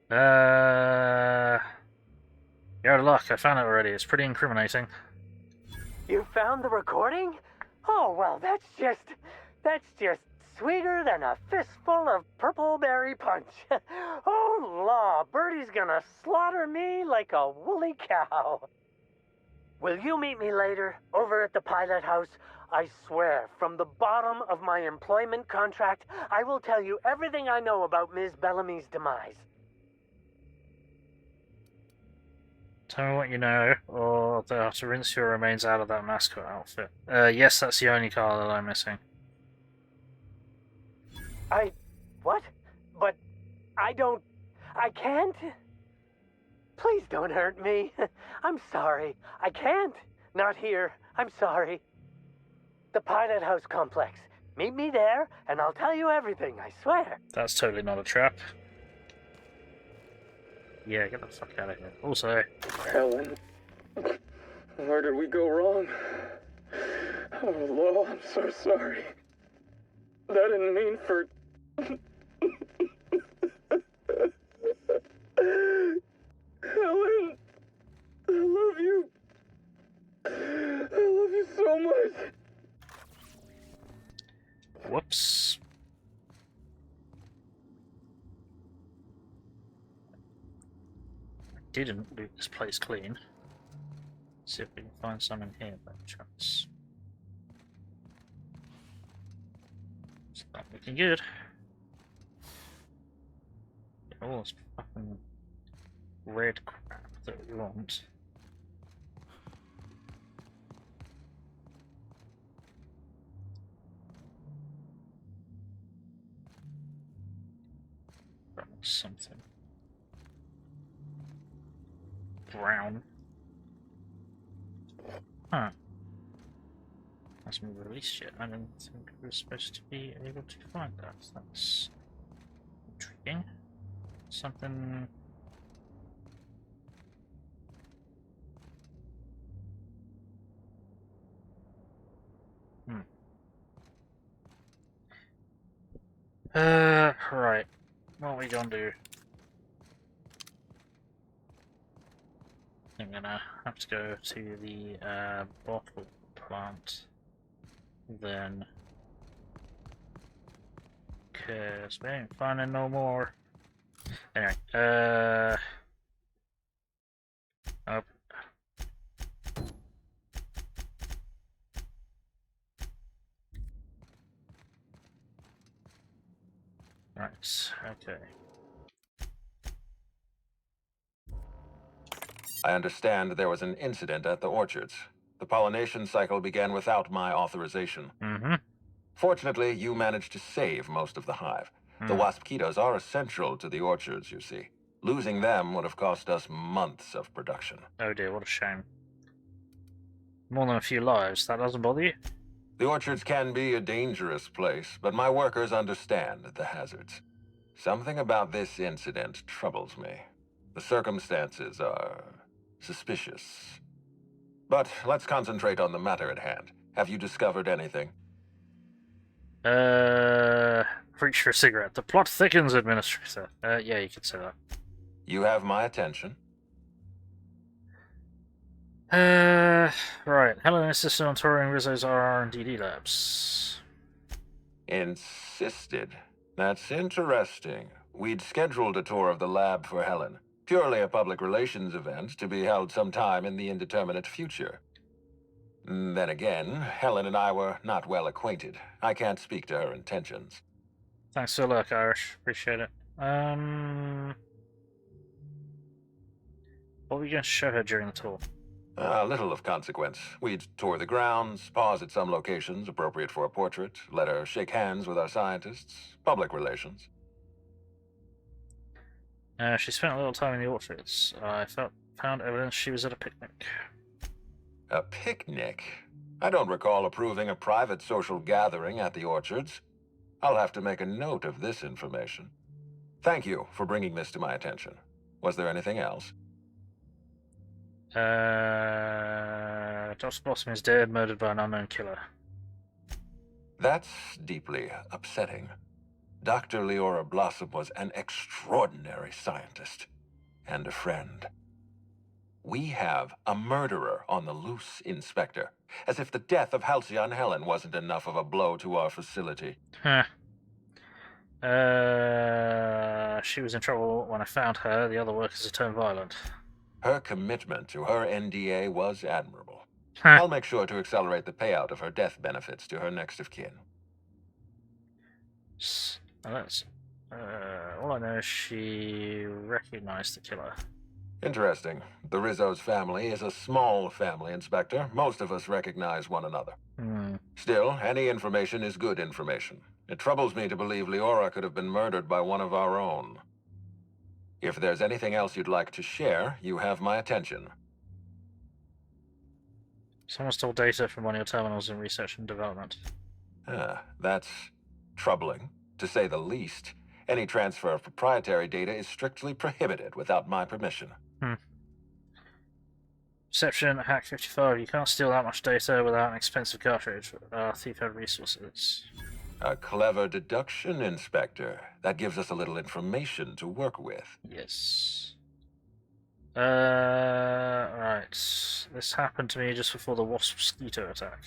You're out of luck. I found it already. It's pretty incriminating. You found the recording? Oh, well, that's just sweeter than a fistful of purple berry punch. Oh, law, Birdie's gonna slaughter me like a woolly cow. Will you meet me later, over at the pilot house? I swear, from the bottom of my employment contract, I will tell you everything I know about Ms. Bellamy's demise. Tell me what you know, or they'll have to rinse your remains out of that mascot outfit. Yes, that's the only car that I'm missing. What? But I can't? Please don't hurt me. I'm sorry. I can't. Not here. I'm sorry. The Pilot House complex. Meet me there, and I'll tell you everything, I swear. That's totally not a trap. Yeah, get the fuck out of here. Also... Helen, where did we go wrong? Oh, Lo, I'm so sorry. I didn't mean for... Helen, I love you. I love you so much. Whoops. I didn't loot this place clean. Let's see if we can find some in here by chance. It's not looking good. Get all this fucking red crap that we want. something. Brown. Huh. Hasn't been released yet. I didn't think we were supposed to be able to find that. That's intriguing. Something. Right. What are we gonna do? I'm gonna have to go to the bottle plant. Then. Cause we ain't finding no more. Anyway, up. Right, okay. I understand there was an incident at the orchards. The pollination cycle began without my authorization. Mm-hmm. Fortunately, you managed to save most of the hive. The waspquitoes are essential to the orchards, you see. Losing them would have cost us months of production. Oh dear, what a shame. More than a few lives, that doesn't bother you? The orchards can be a dangerous place, but my workers understand the hazards. Something about this incident troubles me. The circumstances are suspicious. But let's concentrate on the matter at hand. Have you discovered anything? Reach for a cigarette. The plot thickens, Administrator. Yeah, you could say that. You have my attention. Right. Helen insisted on touring Rizzo's RR&DD labs. Insisted? That's interesting. We'd scheduled a tour of the lab for Helen. Purely a public relations event to be held sometime in the indeterminate future. Then again, Helen and I were not well acquainted. I can't speak to her intentions. Thanks for the look, Irish. Appreciate it. What were you going to show her during the tour? Little of consequence. We'd tour the grounds, pause at some locations appropriate for a portrait, let her shake hands with our scientists. Public relations. She spent a little time in the orchards. I found evidence she was at a picnic. A picnic? I don't recall approving a private social gathering at the orchards. I'll have to make a note of this information. Thank you for bringing this to my attention. Was there anything else? Dr. Blossom is dead, murdered by an unknown killer. That's deeply upsetting. Dr. Leora Blossom was an extraordinary scientist and a friend. We have a murderer on the loose, Inspector. As if the death of Halcyon Helen wasn't enough of a blow to our facility. Huh. She was in trouble when I found her. The other workers had turned violent. Her commitment to her NDA was admirable. I'll make sure to accelerate the payout of her death benefits to her next of kin. That's all I know is she recognized the killer. Interesting. The Rizzo's family is a small family, Inspector. Most of us recognize one another. Still, any information is good information. It troubles me to believe Leora could have been murdered by one of our own. If there's anything else you'd like to share, you have my attention. Someone stole data from one of your terminals in research and development. That's troubling, to say the least. Any transfer of proprietary data is strictly prohibited without my permission. Perception, hack 55. You can't steal that much data without an expensive cartridge. Thief had resources. A clever deduction, Inspector. That gives us a little information to work with. Yes. Right. This happened to me just before the wasp-mosquito attack.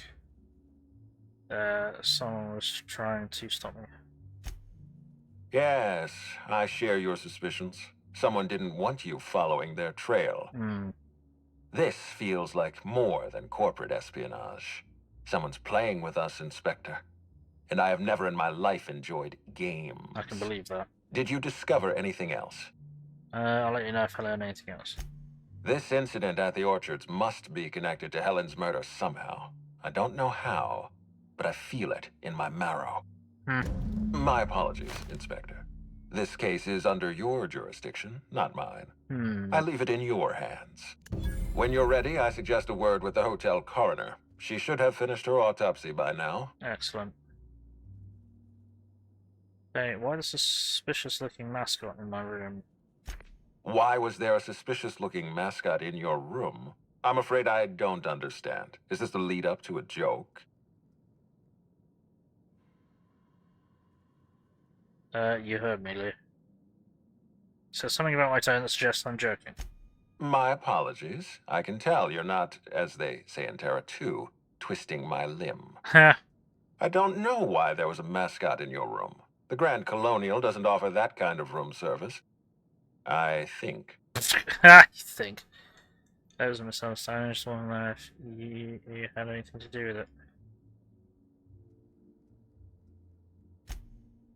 Someone was trying to stop me. Yes, I share your suspicions. Someone didn't want you following their trail. This feels like more than corporate espionage. Someone's playing with us, Inspector. And I have never in my life enjoyed games. I can believe that. Did you discover anything else? I'll let you know if I learn anything else. This incident at the orchards must be connected to Helen's murder somehow. I don't know how, but I feel it in my marrow. My apologies, Inspector. This case is under your jurisdiction, not mine. I leave it in your hands. When you're ready, I suggest a word with the hotel coroner. She should have finished her autopsy by now. Excellent. Hey, why the suspicious-looking mascot in my room? Why was there a suspicious-looking mascot in your room? I'm afraid I don't understand. Is this the lead-up to a joke? You heard me, Lee. So something about my tone that suggests I'm joking. My apologies. I can tell you're not, as they say in Terra 2, twisting my limb. I don't know why there was a mascot in your room. The Grand Colonial doesn't offer that kind of room service. I think. I think. That was a misunderstanding. I just want to know if you had anything to do with it.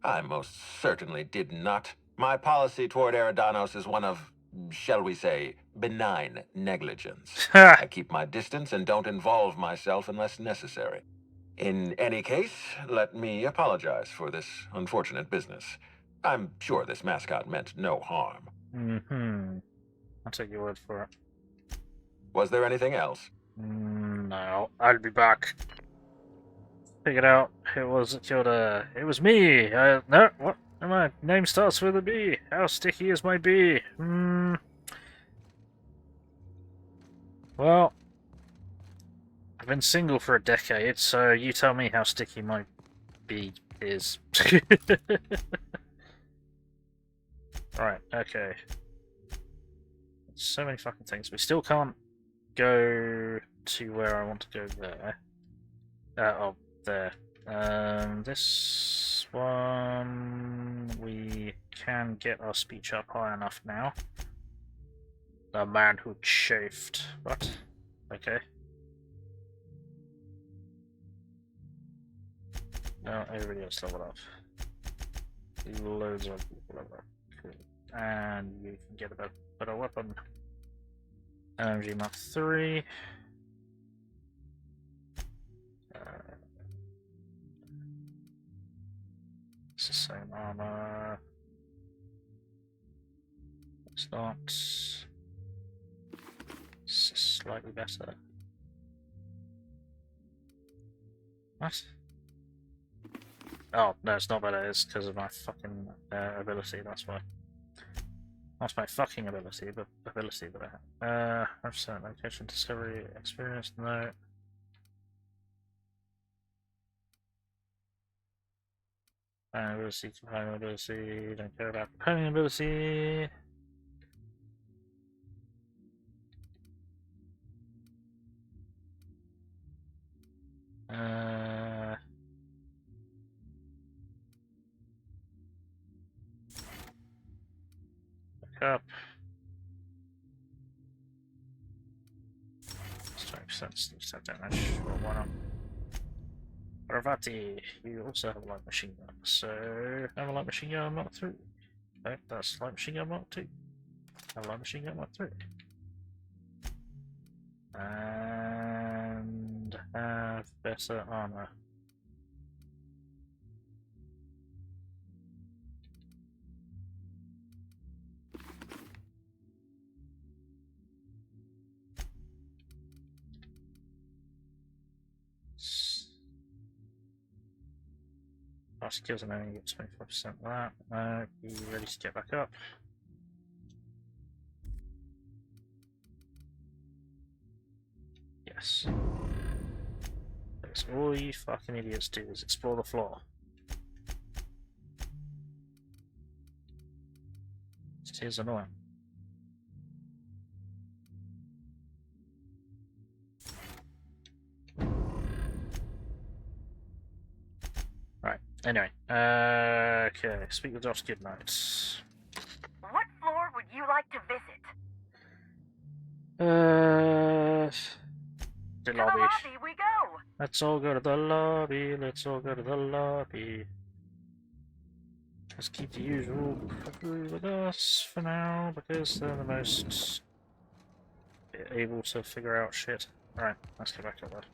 I most certainly did not. My policy toward Eridanos is one of, shall we say, benign negligence. I keep my distance and don't involve myself unless necessary. In any case, let me apologize for this unfortunate business. I'm sure this mascot meant no harm. I'll take your word for it. Was there anything else? No, I'll be back. Figured out who was that killed her. It was me. No, what? My name starts with a B. How sticky is my B? Well, I've been single for a decade, so you tell me how sticky my B is. Right, okay. So many fucking things. We still can't go to where I want to go there. Oh, there. This one... we can get our speech up high enough now. The man who chafed. What? Okay. No, everybody else leveled up. Loads of people leveled up. Cool. And you can get a better weapon. MG Mark 3. It's the same armor. It's not. It's slightly better. What? Oh, no, it's not better. It's because of my fucking ability, that's why. That's my fucking ability, but I have. 100% location discovery experience, no. Ability, component ability, don't care about component ability. Back up. 20% step damage, well, why not? Ravati, you also have a light machine gun, so have a light machine gun Mark 3. No, that's light machine gun Mark 2. Have a light machine gun Mark 3. And have better armor. Last kills and only get 25% of that. Be ready to get back up. Yes. That's all you fucking idiots do is explore the floor. It is annoying. Right, anyway. Okay, speak with Josh Goodnight. What floor would you like to visit? The to lobby. The lobby we go! Let's all go to the lobby, let's all go to the lobby. Let's keep the usual crew with us for now, because they're the most able to figure out shit. Right, let's get back to that.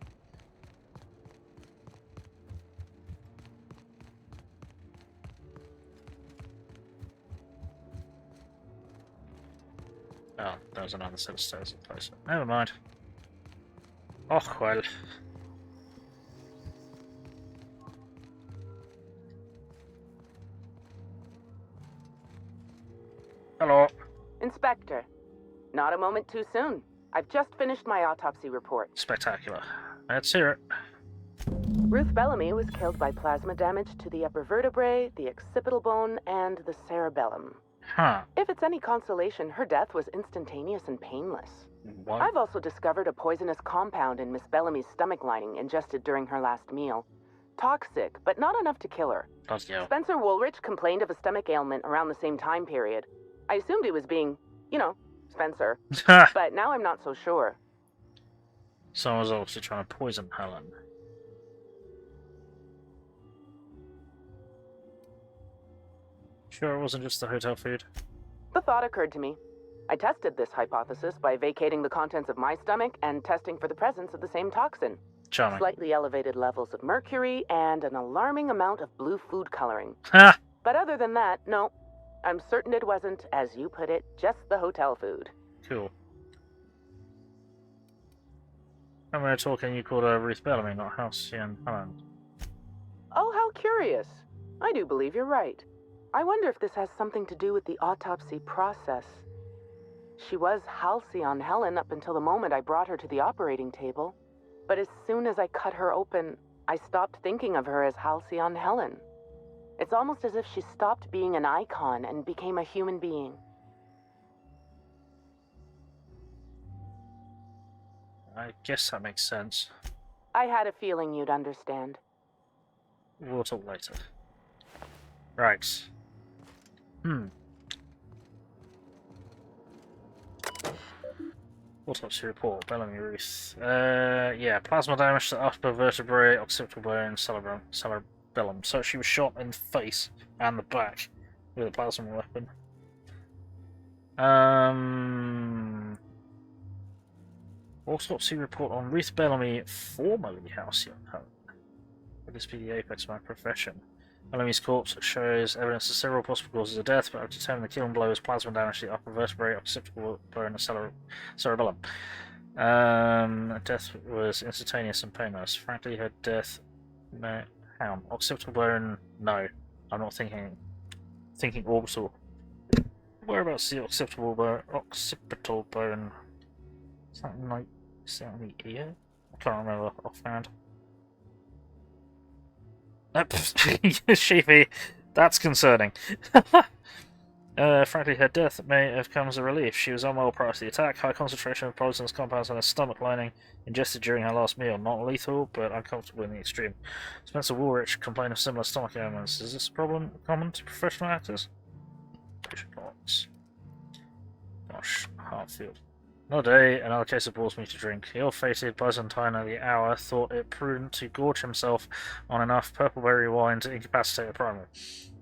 Oh, there was another set of stairs closer. Never mind. Oh, well. Hello. Inspector, not a moment too soon. I've just finished my autopsy report. Spectacular. Let's hear it. Ruth Bellamy was killed by plasma damage to the upper vertebrae, the occipital bone, and the cerebellum. Huh. If it's any consolation, her death was instantaneous and painless. What? I've also discovered a poisonous compound in Miss Bellamy's stomach lining ingested during her last meal. Toxic, but not enough to kill her. Spencer Woolrich complained of a stomach ailment around the same time period. I assumed he was being, Spencer. But now I'm not so sure. Someone's obviously trying to poison Helen. Sure it wasn't just the hotel food? The thought occurred to me. I tested this hypothesis by vacating the contents of my stomach and testing for the presence of the same toxin. Charming. Slightly elevated levels of mercury and an alarming amount of blue food coloring. Ha! But other than that, no. I'm certain it wasn't, as you put it, just the hotel food. Cool. When we were talking, you called her Ruth Bellamy, not Halcyon Helen. Oh, how curious. I do believe you're right. I wonder if this has something to do with the autopsy process. She was Halcyon Helen up until the moment I brought her to the operating table. But as soon as I cut her open, I stopped thinking of her as Halcyon Helen. It's almost as if she stopped being an icon and became a human being. I guess that makes sense. I had a feeling you'd understand. We'll talk later. Right. Autopsy report, Bellamy Ruth. Yeah, plasma damage to the upper vertebrae, occipital bone, cerebellum. So she was shot in the face and the back with a plasma weapon. Autopsy report on Ruth Bellamy, formerly Halcyon Helen. Would this be the apex of my profession? Bellamy's corpse shows evidence of several possible causes of death, but I've determined the killing blow was plasma damage to the upper vertebrae, occipital bone, and cerebellum. Death was instantaneous and painless. Frankly, her death... Occipital bone? No. I'm not thinking orbital. Whereabouts the occipital bone? Something like... Is that on the ear? I can't remember offhand. Sheepy, that's concerning. Frankly, her death may have come as a relief. She was unwell prior to the attack. High concentration of poisonous compounds in her stomach lining, ingested during her last meal. Not lethal, but uncomfortable in the extreme. Spencer Woolrich complained of similar stomach ailments. Is this a problem common to professional actors? Gosh, Hartfield. Another day, another case of balls me to drink. The ill-fated Byzantine of the hour thought it prudent to gorge himself on enough purple-berry wine to incapacitate the primal.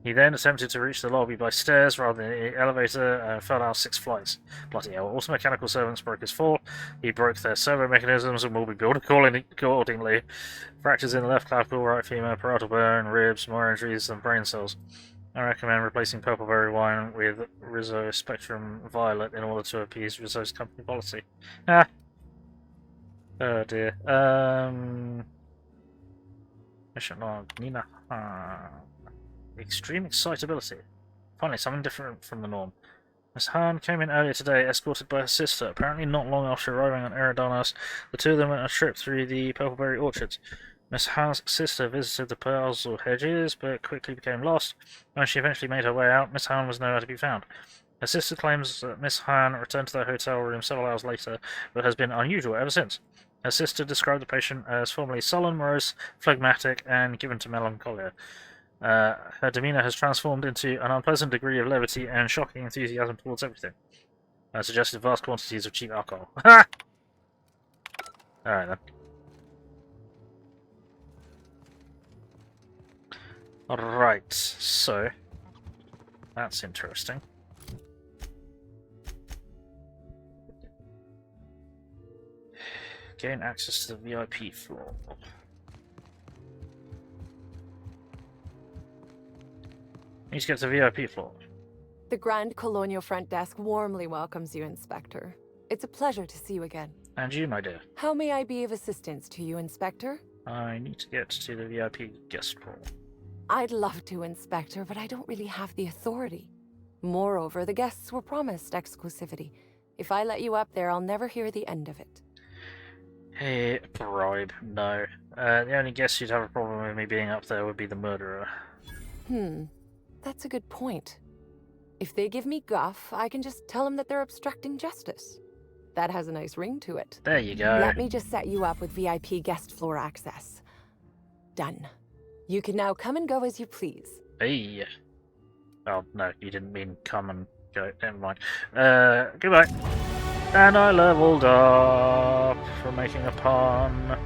He then attempted to reach the lobby by stairs rather than the elevator and fell down 6 flights. Bloody hell. Automechanical servants broke his fall. He broke their servo mechanisms and will be billed accordingly. Fractures in the left clavicle, right femur, parietal bone, ribs, more injuries than brain cells. I recommend replacing purple-berry wine with Rizzo Spectrum Violet in order to appease Rizzo's company policy. Ah! Oh dear. Mission log. Nina. Extreme excitability. Finally, something different from the norm. Miss Hahn came in earlier today, escorted by her sister. Apparently not long after arriving on RR&DD, the two of them went on a trip through the purple-berry orchards. Miss Hahn's sister visited the puzzle hedges, but quickly became lost. When she eventually made her way out, Miss Hahn was nowhere to be found. Her sister claims that Miss Hahn returned to their hotel room several hours later, but has been unusual ever since. Her sister described the patient as formerly sullen, morose, phlegmatic, and given to melancholia. Her demeanour has transformed into an unpleasant degree of levity and shocking enthusiasm towards everything. Suggested vast quantities of cheap alcohol. Ha! Alright then. Right, so that's interesting. Gain access to the VIP floor. Need to get to the VIP floor. The Grand Colonial Front Desk warmly welcomes you, Inspector. It's a pleasure to see you again. And you, my dear. How may I be of assistance to you, Inspector? I need to get to the VIP guest hall. I'd love to, Inspector, but I don't really have the authority. Moreover, the guests were promised exclusivity. If I let you up there, I'll never hear the end of it. Hey, bribe. No. The only guess you'd have a problem with me being up there would be the murderer. That's a good point. If they give me guff, I can just tell them that they're obstructing justice. That has a nice ring to it. There you go. Let me just set you up with VIP guest floor access. Done. You can now come and go as you please. Hey. Oh, no, you didn't mean come and go. Never mind. Goodbye. And I leveled up for making a pun.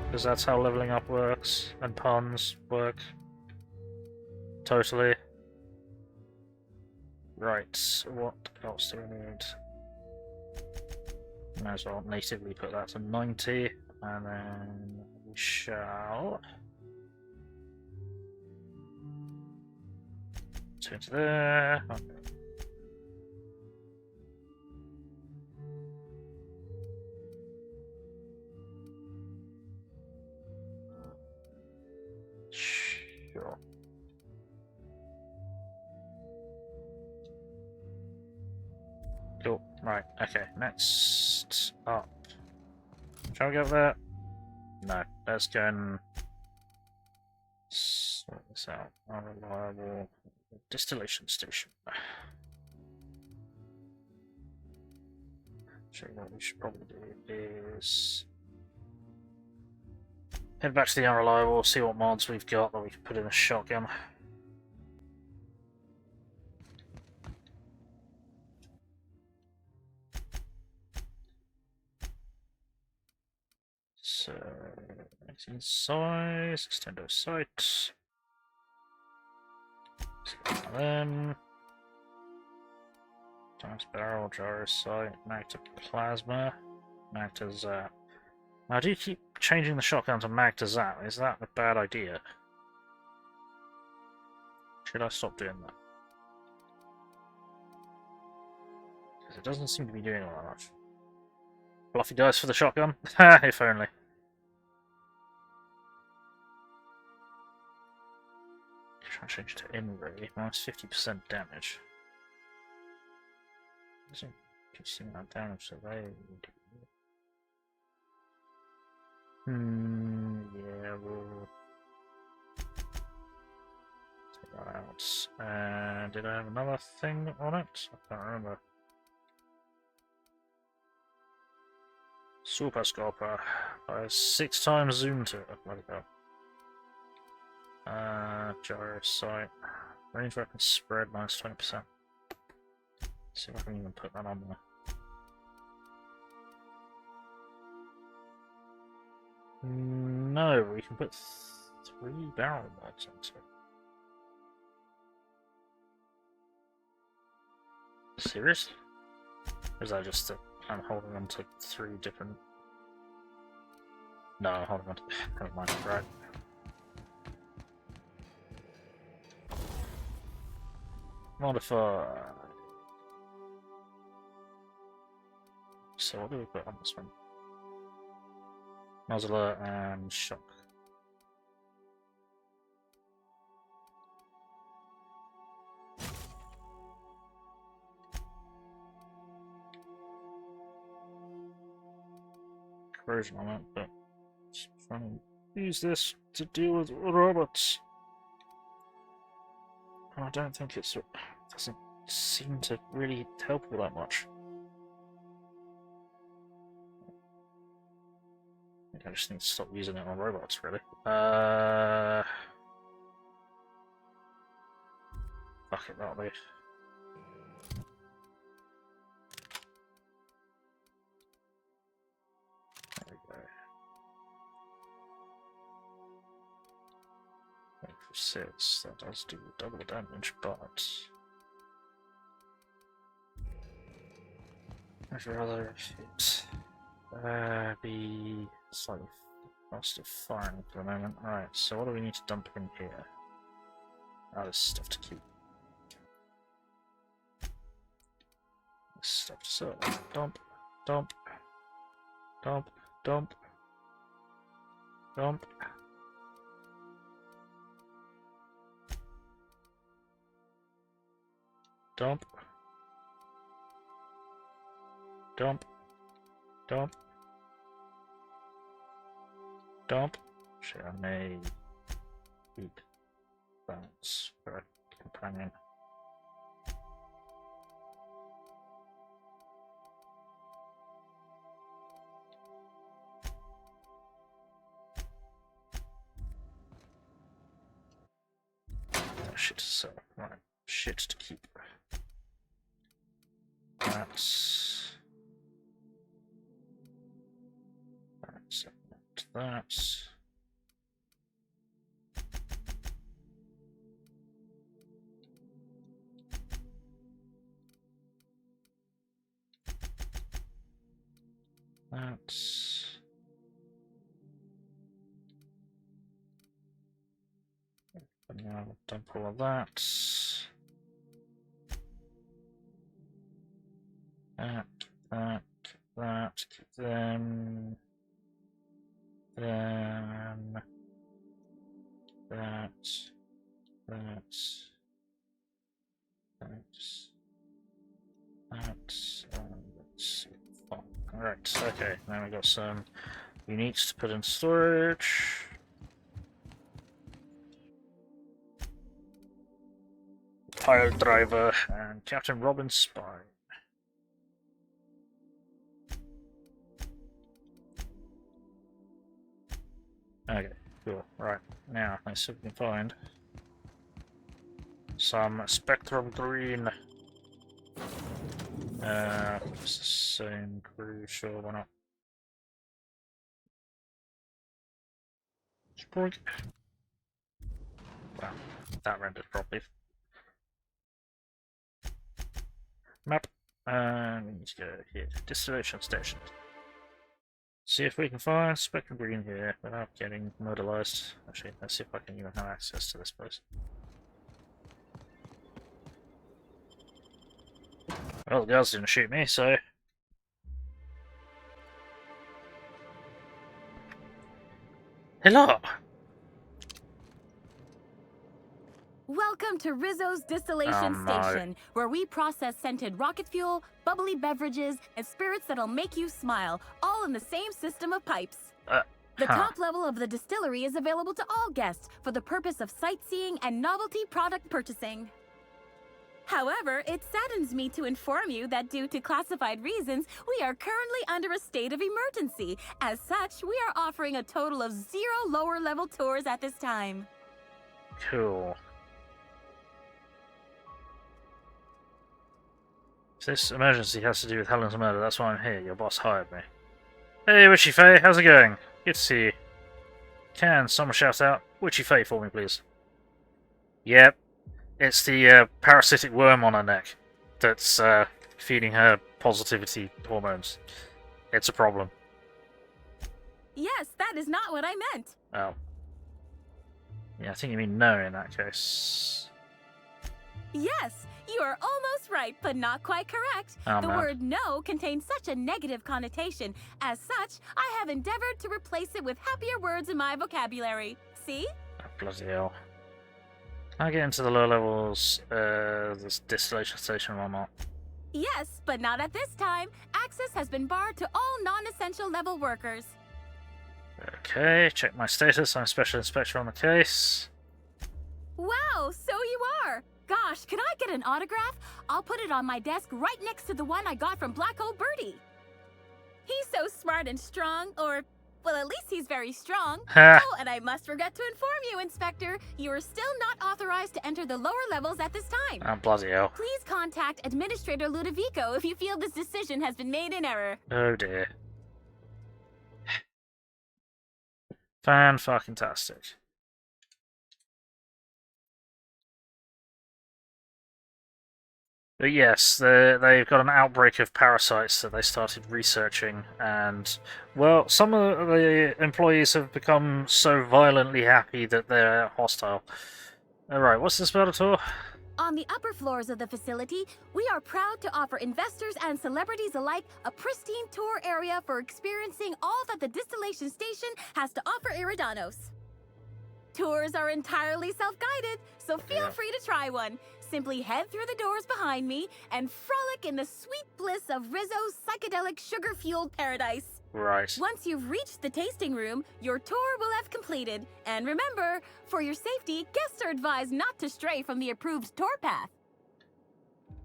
Because that's how leveling up works. And puns work. Totally. Right, what else do we need? Might as well natively put that to 90, and then we shall turn to there. Okay. Sure. Cool. Right, okay, next up. Shall we go there? No, let's go and sort this out. Unreliable distillation station. So what we should probably do is head back to the unreliable, see what mods we've got that we can put in a shotgun. So, 19 size, extend our sight. Then, times barrel, jar sight, mag to plasma, mag to zap. Now, do you keep changing the shotgun to mag to zap? Is that a bad idea? Should I stop doing that? Because it doesn't seem to be doing all that much. Fluffy dice for the shotgun? Ha, if only. Try and change it to injury, minus 50% damage. Doesn't consume that damage, so they do. Yeah, we'll take that out. And did I have another thing on it? I can't remember. Super Scoper. 6 times zoom to it. Let it go. Gyro sight. Range weapon spread minus 20%. See if I can even put that on there. No, we can put 3 barrel mods into it. Seriously? Or is that just that I'm holding on to 3 different... No, I'm holding on to... Never mind, right. Modify. So what do we put on this one? Muzzler and shock. Corrosion on it, but just trying to use this to deal with robots. And I don't think it doesn't seem to really help all that much. I think I just need to stop using it on robots, really. Fuck it, that'll be. There we go. 6, that does do double damage, but I'd rather it be slightly faster firing for the moment. Alright, so what do we need to dump in here? Oh, there's stuff to keep. Stuff so dump, dump, dump, dump, dump. Dump. Dump. Dump. Dump. Shit, I may keep balance for a companion. Shit, so right. Shit to keep. That's that. That's and now I'll dump all of that. That, them, Alright, okay, now we got some uniques to put in storage. Pile driver and Captain Robin's spine. Okay, cool. Right, now let's see if we can find some Spectrum green. It's the same crew, sure, why not? Sprig. Wow, that rendered properly. Map. And we need to go here. Distillation station. See if we can find Spectrum green here without getting murderized. Actually, let's see if I can even have access to this place. Well, the guards didn't shoot me, so... Hello! Welcome to Rizzo's Distillation Station, where we process scented rocket fuel, bubbly beverages, and spirits that'll make you smile, all in the same system of pipes. The top level of the distillery is available to all guests for the purpose of sightseeing and novelty product purchasing. However, it saddens me to inform you that due to classified reasons, we are currently under a state of emergency. As such, we are offering a total of 0 lower-level tours at this time. Cool. If this emergency has to do with Helen's murder, that's why I'm here. Your boss hired me. Hey, Witchy Faye, how's it going? Good to see you. Can someone shout out Witchy Faye for me, please? Yep. It's the parasitic worm on her neck that's feeding her positivity hormones. It's a problem. Yes, that is not what I meant. Oh. Yeah, I think you mean no in that case. Yes, you are almost right, but not quite correct. The word no contains such a negative connotation. As such, I have endeavored to replace it with happier words in my vocabulary. See? Oh, bloody hell. Can I get into the lower levels, this distillation station or not? Yes, but not at this time. Access has been barred to all non-essential level workers. Okay, check my status. I'm Special Inspector on the case. Wow, so you are! Gosh, can I get an autograph? I'll put it on my desk right next to the one I got from Black Hole Birdie. He's so smart and strong, or... well, at least he's very strong. Oh, and I must regret to inform you, Inspector, you are still not authorized to enter the lower levels at this time. Oh, bloody hell. Please contact Administrator Ludovico if you feel this decision has been made in error. Oh dear. Fan-fucking-tastic. But yes, they've got an outbreak of parasites that they started researching, and, well, some of the employees have become so violently happy that they're hostile. Alright, what's this Venator? On the upper floors of the facility, we are proud to offer investors and celebrities alike a pristine tour area for experiencing all that the distillation station has to offer Iridanos. Tours are entirely self-guided, so feel free to try one. Simply head through the doors behind me and frolic in the sweet bliss of Rizzo's psychedelic sugar-fueled paradise. Right. Once you've reached the tasting room, your tour will have completed. And remember, for your safety, guests are advised not to stray from the approved tour path.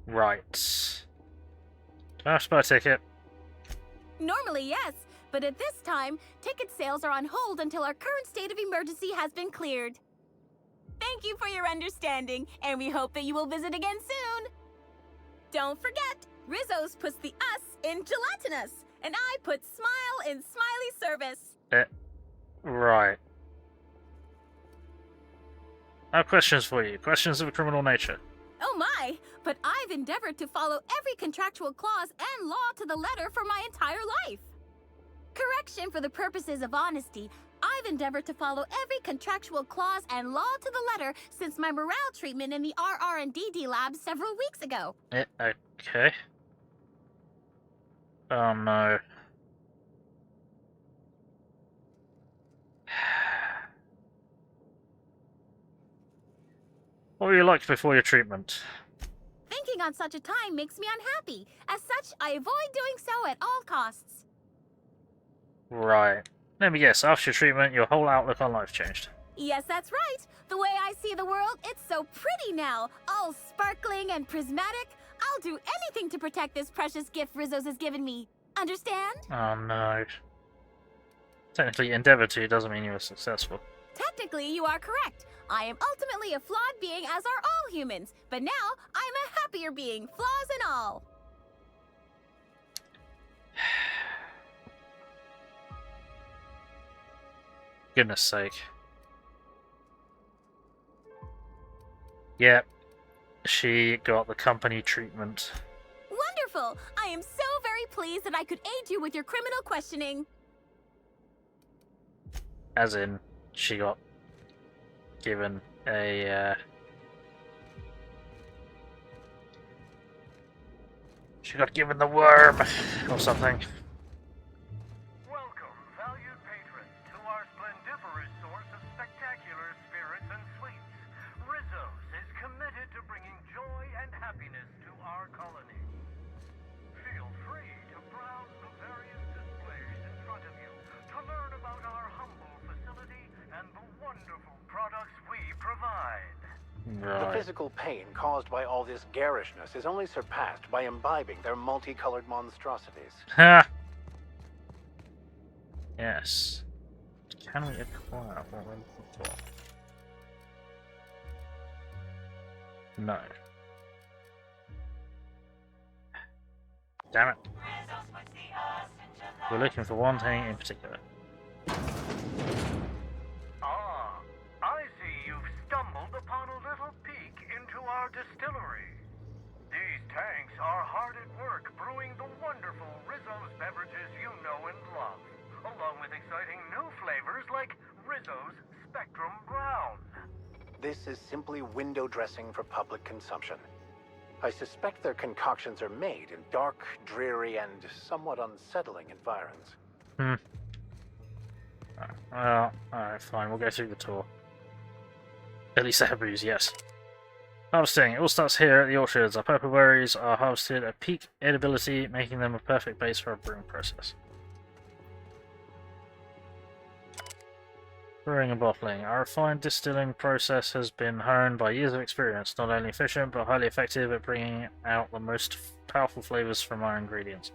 Right. Do I have to buy a ticket? Normally, yes. But at this time, ticket sales are on hold until our current state of emergency has been cleared. Thank you for your understanding, and we hope that you will visit again soon. Don't forget, Rizzo's puts the us in gelatinous, and I put smile in smiley service. Right. I have questions for you. Questions of a criminal nature. Oh my, but I've endeavored to follow every contractual clause and law to the letter for my entire life. Correction for the purposes of honesty, I've endeavored to follow every contractual clause and law to the letter since my morale treatment in the RR&DD lab several weeks ago. Okay. Oh no. What were you like before your treatment? Thinking on such a time makes me unhappy. As such, I avoid doing so at all costs. Right. Let me guess, after your treatment, your whole outlook on life changed. Yes, that's right. The way I see the world, it's so pretty now. All sparkling and prismatic. I'll do anything to protect this precious gift Rizzo's has given me. Understand? Oh no. Technically, endeavor to doesn't mean you were successful. Technically, you are correct. I am ultimately a flawed being, as are all humans. But now, I'm a happier being, flaws and all. Goodness sake. Yep. She got the company treatment. Wonderful! I am so very pleased that I could aid you with your criminal questioning. As in, she got given a, she got given the worm, or something. Welcome, valued patrons, to our splendiferous source of spectacular spirits and sweets. Rizzo's is committed to bringing joy and happiness to our colony. Feel free to browse the various displays in front of you to learn about our humble facility and the wonderful products we provide. The physical pain caused by all this garishness is only surpassed by imbibing their multicolored monstrosities. Ha! Yes. Can we acquire what we're looking for? No. Damn it. We're looking for one thing in particular. Ah, I see you've stumbled upon a little peek into our distillery. These tanks are hard at work brewing the wonderful Rizzo's beverages you know and love, along with exciting new flavors like Rizzo's Spectrum Brown. This is simply window dressing for public consumption. I suspect their concoctions are made in dark, dreary, and somewhat unsettling environs. Well, alright, fine, we'll go through the tour. At least they have booze, yes. Harvesting. It all starts here at the orchards. Our purple berries are harvested at peak edibility, making them a perfect base for a brewing process. Brewing and bottling. Our refined distilling process has been honed by years of experience, not only efficient but highly effective at bringing out the most powerful flavors from our ingredients.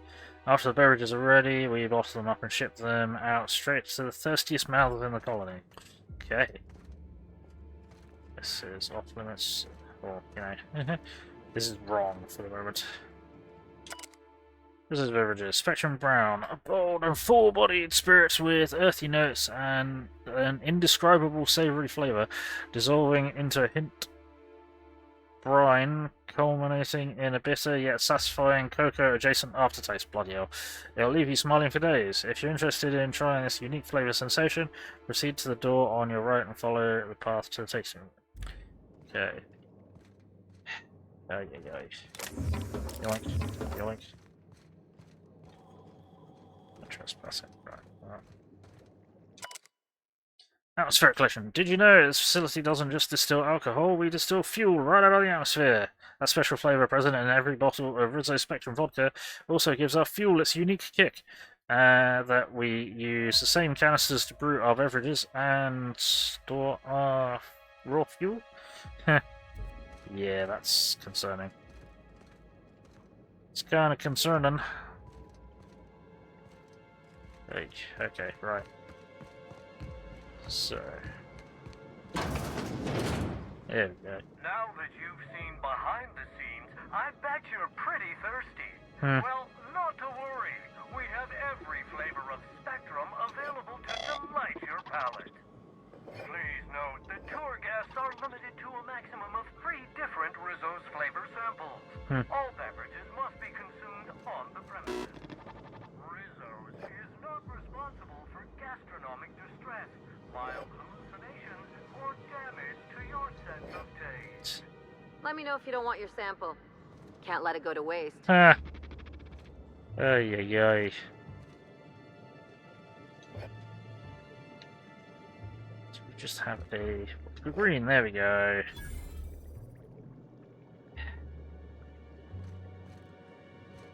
After the beverages are ready, we bottle them up and ship them out straight to the thirstiest mouths in the colony. Okay. This is off limits, or, you know, this is wrong for the moment. This is beverages. Spectrum Brown, a bold and full-bodied spirit with earthy notes and an indescribable savoury flavour, dissolving into a hint brine, culminating in a bitter yet satisfying cocoa-adjacent aftertaste. Bloody hell. It'll leave you smiling for days. If you're interested in trying this unique flavour sensation, proceed to the door on your right and follow the path to the tasting room. Okay. Yoink. Yoink. Trespassing. Right. Atmospheric collection. Did you know this facility doesn't just distill alcohol? We distill fuel right out of the atmosphere. That special flavor present in every bottle of Rizzo Spectrum Vodka also gives our fuel its unique kick. That we use the same canisters to brew our beverages and store our raw fuel? Yeah, that's concerning. It's kind of concerning. Okay, right. So... there we go. Now that you've seen behind the scenes, I bet you're pretty thirsty. Well, not to worry. We have every flavor of Spectrum available to delight your palate. Please note that tour guests are limited to a maximum of 3 different Rizzo's flavor samples. All beverages must be consumed on the premises. Rizzo's is not responsible for gastronomic distress, mild hallucinations, or damage to your sense of taste. Let me know if you don't want your sample. Can't let it go to waste. Ay. So we just have a green. There we go.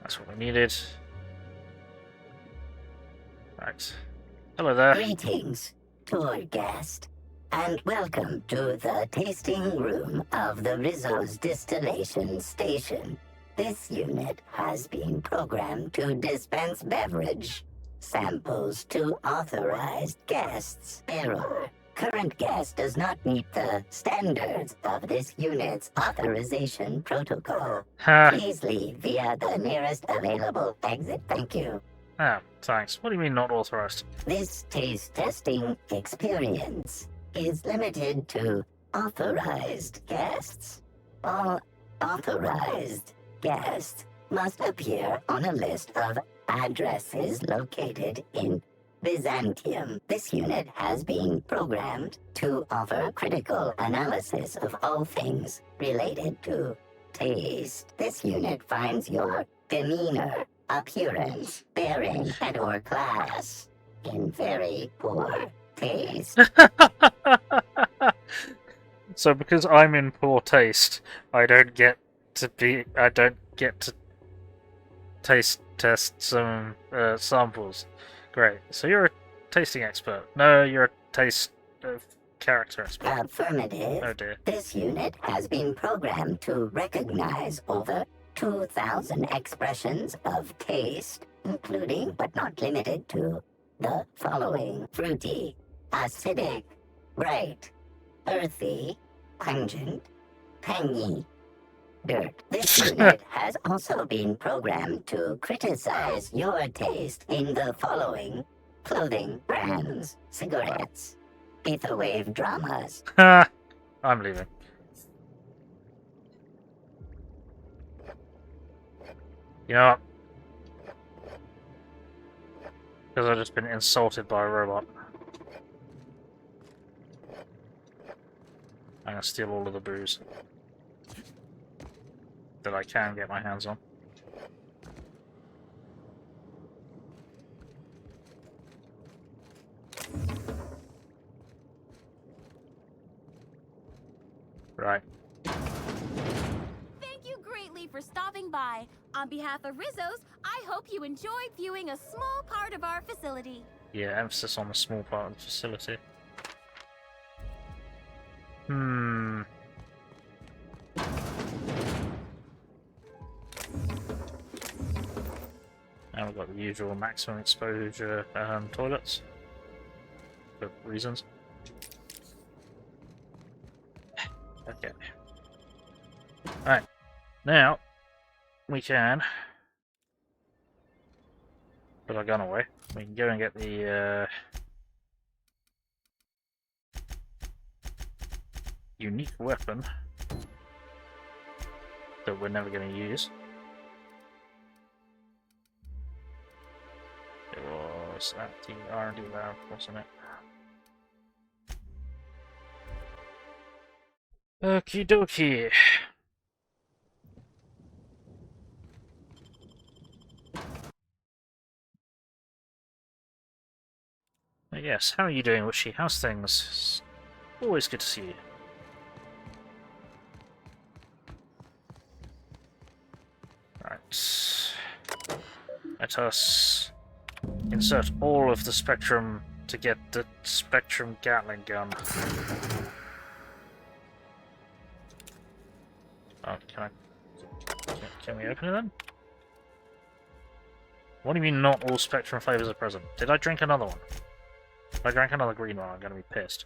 That's what we needed. Right. Hello there. Greetings, tour guest, and welcome to the tasting room of the Rizzo's distillation station. This unit has been programmed to dispense beverage samples to authorized guests. Error. Current guest does not meet the standards of this unit's authorization protocol. Please leave via the nearest available exit. Thank you. Ah, thanks. What do you mean not authorized? This taste testing experience is limited to authorized guests. All authorized guests must appear on a list of addresses located in Byzantium. This unit has been programmed to offer critical analysis of all things related to taste. This unit finds your demeanor, appearance, bearing, and/or class in very poor taste. So because I'm in poor taste, I don't get to taste test some samples. Great. So you're a tasting expert. No, you're a taste character expert. Affirmative. Oh dear. This unit has been programmed to recognize over 2,000 expressions of taste, including but not limited to the following: fruity, acidic, bright, earthy, pungent, tangy, dirt. This unit has also been programmed to criticize your taste in the following: clothing brands, cigarettes, etherwave dramas. I'm leaving. You know what? Because I've just been insulted by a robot. I'm gonna steal all of the booze that I can get my hands on. Right. Thank you greatly for stopping by. On behalf of Rizzo's, I hope you enjoyed viewing a small part of our facility. Yeah, emphasis on the small part of the facility. Now we've got the usual maximum exposure toilets for reasons. Okay. Alright. Now we can put our gun away. We can go and get the unique weapon that we're never going to use. It was at the R&D lab, wasn't it? Okie dokie. Yes, how are you doing, Wishy? How's things? Always good to see you. Right. Let us insert all of the Spectrum to get the Spectrum Gatling gun. Oh, can we open it then? What do you mean not all Spectrum flavors are present? Did I drink another one? If I drank another green one, I'm going to be pissed.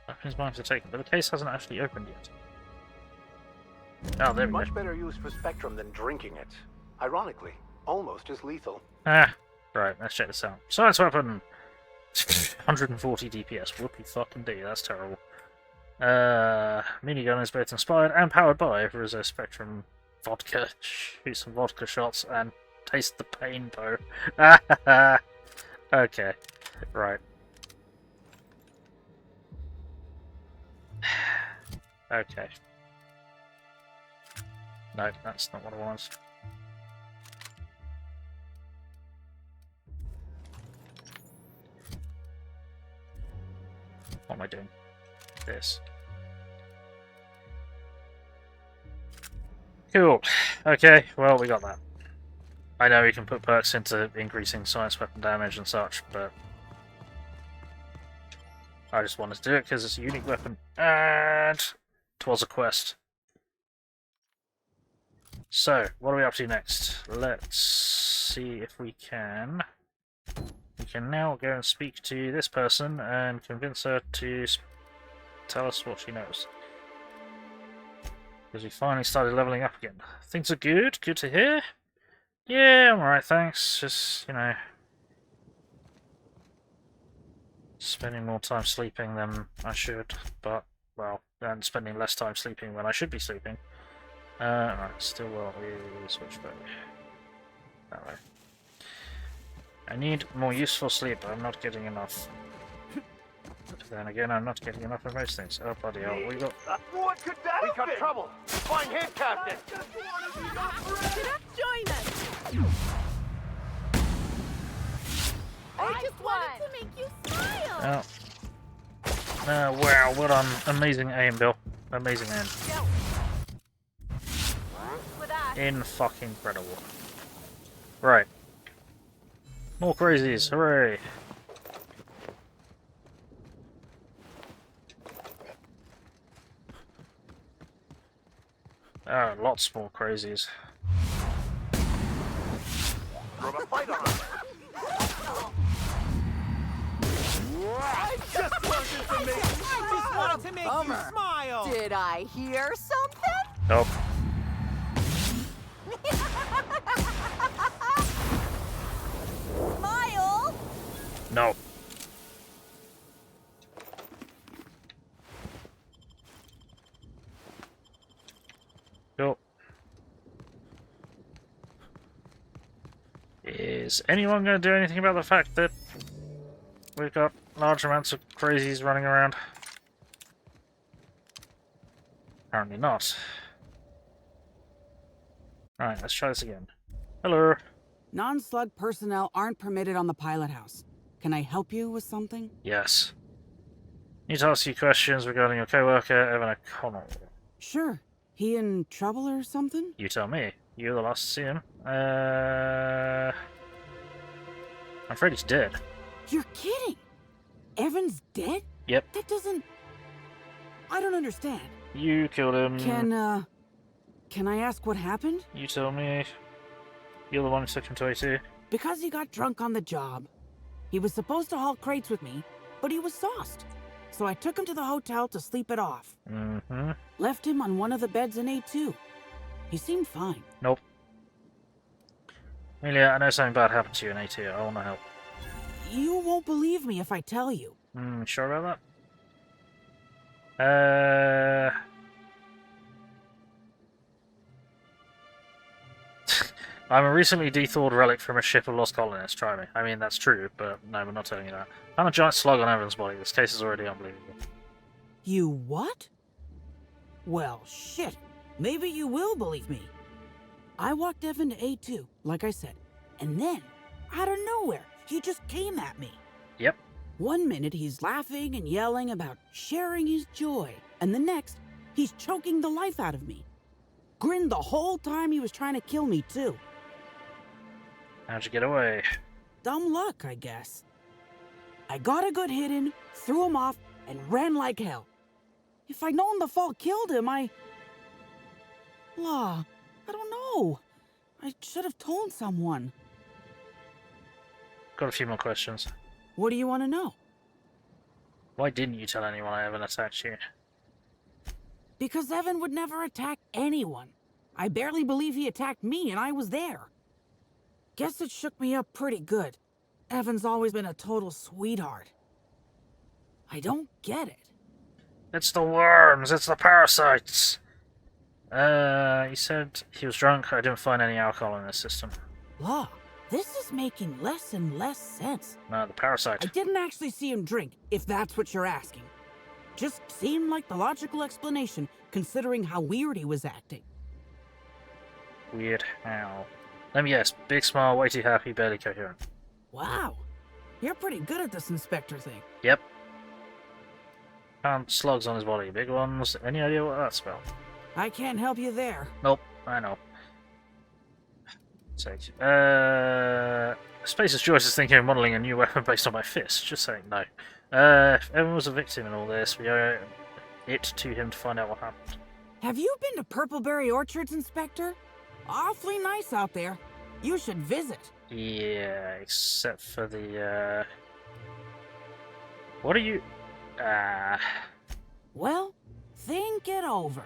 Opens mine to take it, but the case hasn't actually opened yet. Oh, there we go. Much better use for Spectrum than drinking it. Ironically, almost as lethal. Ah, right, let's check this out. Science weapon! 140 DPS. Whoopie fucking D, that's terrible. Minigun is both inspired and powered by Rizzo Spectrum Vodka. Shoot some vodka shots and taste the pain, though. Okay, right. Okay. No, that's not what I want. What am I doing? This. Cool. Okay, well, we got that. I know we can put perks into increasing science weapon damage and such, but I just wanted to do it because it's a unique weapon, and it was a quest. So, what are we up to next? Let's see if we can. We can now go and speak to this person and convince her to tell us what she knows. Because we finally started leveling up again. Things are good. Good to hear. Yeah, I'm alright, thanks. Just, you know, spending more time sleeping than I should, but, well, and spending less time sleeping when I should be sleeping. Right, still well, we switch back. That way. I need more useful sleep, I'm not getting enough. But then again, I'm not getting enough of most things. Oh, bloody hell, we got... What could that have been? We got trouble! Find him, Captain! Join us! I just wanted to make you smile! Oh. Wow, well done. Amazing aim, Bill. Amazing aim. In-fucking incredible. Right. More crazies, hooray! Oh, lots more crazies. I just wanted to make you smile! Did I hear something? Nope. Smile! No. Cool. Is anyone going to do anything about the fact that we've got large amounts of crazies running around? Apparently not. Alright, let's try this again. Hello. Non-slug personnel aren't permitted on the pilot house. Can I help you with something? Yes. Need to ask you questions regarding your co-worker, Evan O'Connell. Sure. He in trouble or something? You tell me. You're the last to see him. I'm afraid he's dead. You're kidding! Evan's dead? Yep. That doesn't... I don't understand. You killed him. Can I ask what happened? You tell me. You're the one who took him to A2. Because he got drunk on the job. He was supposed to haul crates with me, but he was sauced. So I took him to the hotel to sleep it off. Mm-hmm. Left him on one of the beds in A2. He seemed fine. Nope. Amelia, I know something bad happened to you in A2. I want to help. You won't believe me if I tell you. Sure about that? I'm a recently dethawed relic from a ship of lost colonists, try me. I mean, that's true, but no, we're not telling you that. I'm a giant slug on Evan's body. This case is already unbelievable. You what? Well, shit. Maybe you will believe me. I walked Evan to A2, like I said, and then, out of nowhere, he just came at me. Yep. One minute he's laughing and yelling about sharing his joy, and the next, he's choking the life out of me. Grinned the whole time he was trying to kill me, too. How'd you get away? Dumb luck, I guess. I got a good hit in, threw him off, and ran like hell. If I'd known the fall killed him, I don't know. I should have told someone. Got a few more questions. What do you want to know? Why didn't you tell anyone I haven't attacked you? Because Evan would never attack anyone. I barely believe he attacked me, and I was there. Guess it shook me up pretty good. Evan's always been a total sweetheart. I don't get it. It's the worms, it's the parasites. He said he was drunk. I didn't find any alcohol in his system. Law, this is making less and less sense. No, the parasite. I didn't actually see him drink, if that's what you're asking. Just seemed like the logical explanation, considering how weird he was acting. Weird how? Let me guess. Big smile, way too happy, barely coherent. Wow. You're pretty good at this inspector thing. Yep. Found slugs on his body. Big ones. Any idea what that spelled? I can't help you there. Nope. I know. Sage. Space's Joyce is thinking of modelling a new weapon based on my fist. Just saying no. If Evan was a victim in all this, we owe it to him to find out what happened. Have you been to Purpleberry Orchards, Inspector? Awfully nice out there. You should visit. Yeah, except for the, What are you... Well, think it over.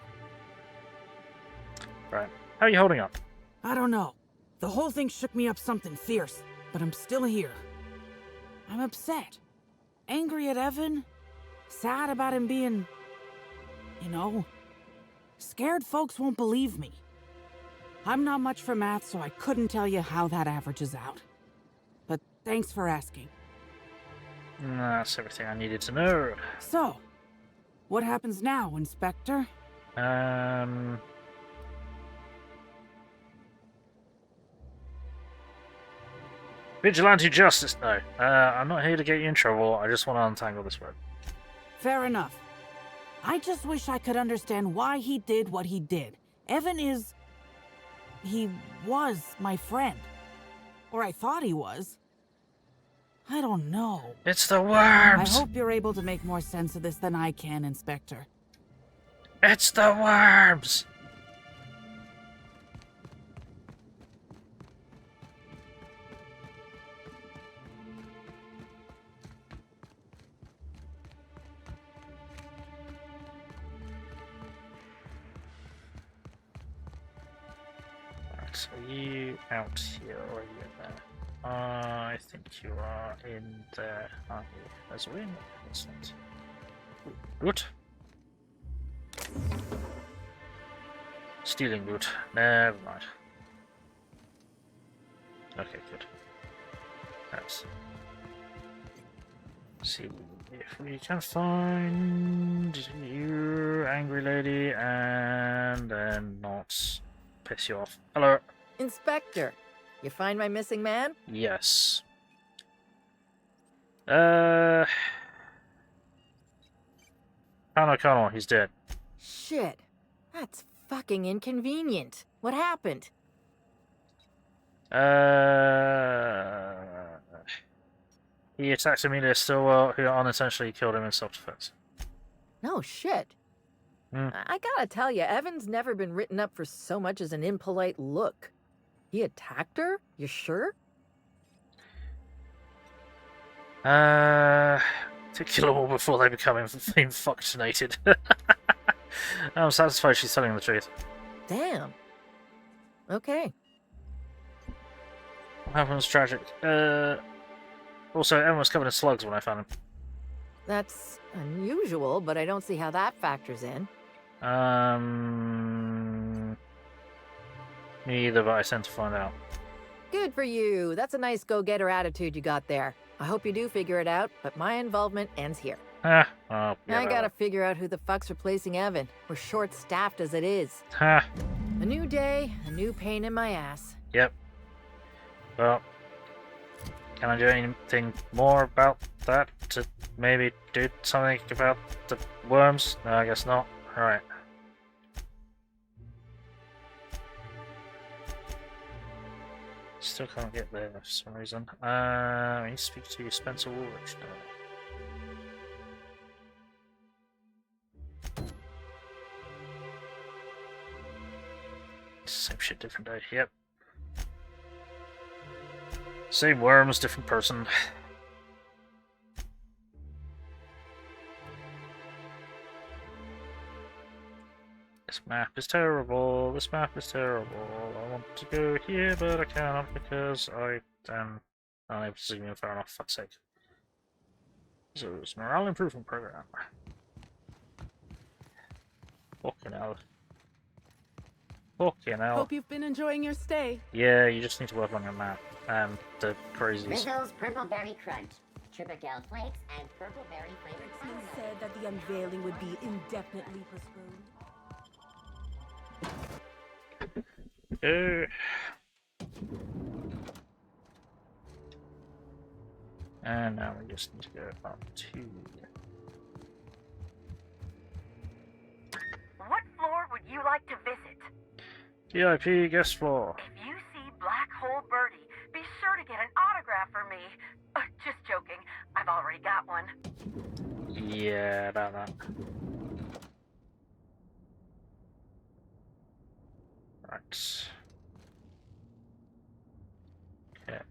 Right. How are you holding up? I don't know. The whole thing shook me up something fierce, but I'm still here. I'm upset. Angry at Evan. Sad about him being... you know... Scared folks won't believe me. I'm not much for math, so I couldn't tell you how that averages out. But thanks for asking. That's everything I needed to know. So, what happens now, Inspector? Vigilante justice, no. I'm not here to get you in trouble. I just want to untangle this rope. Fair enough. I just wish I could understand why he did what he did. Evan is... he was my friend. Or I thought he was. I don't know. It's the worms! I hope you're able to make more sense of this than I can, Inspector. It's the worms! So you out here or are you in there? I think you are in there, aren't you? There's a win. Excellent. Good. Stealing good. Never mind. Okay, good. Let's see if we can find you, angry lady, and then not piss you off. Hello. Inspector, you find my missing man? Yes. Connell, he's dead. Shit. That's fucking inconvenient. What happened? He attacked Amelia Stillwell, who unintentionally killed him in self-defense. No shit. I gotta tell you, Evan's never been written up for so much as an impolite look. He attacked her? You sure? To kill them all before they become infected. I'm satisfied she's telling the truth. Damn. Okay. What happened was tragic. Also, Evan was covered in slugs when I found him. That's unusual, but I don't see how that factors in. Me either, but I sent to find out. Good for you. That's a nice go-getter attitude you got there. I hope you do figure it out, but my involvement ends here. I gotta figure out who the fuck's replacing Evan. We're short-staffed as it is. A new day, a new pain in my ass. Yep. Well, can I do anything more about that to maybe do something about the worms? No, I guess not. Alright. Still can't get there for some reason. I need to speak to Spencer Woolrich now. Same shit, different day. Yep. Same worms, different person. This map is terrible. This map is terrible. I want to go here, but I cannot because I am unable to zoom in far enough. For fuck's sake. So it's morale improvement program. Fucking hell. Fucking hell. Hope you've been enjoying your stay. Yeah, you just need to work on your map and the crazies. Rizzo's Purple Berry Crunch, Triple Flakes, and Purple Berry flavored You said that the unveiling would be indefinitely postponed. And now we just need to go up to... What floor would you like to visit? VIP guest floor. If you see Black Hole Birdie, be sure to get an autograph for me. Just joking. I've already got one. Yeah, about that. Right. Okay.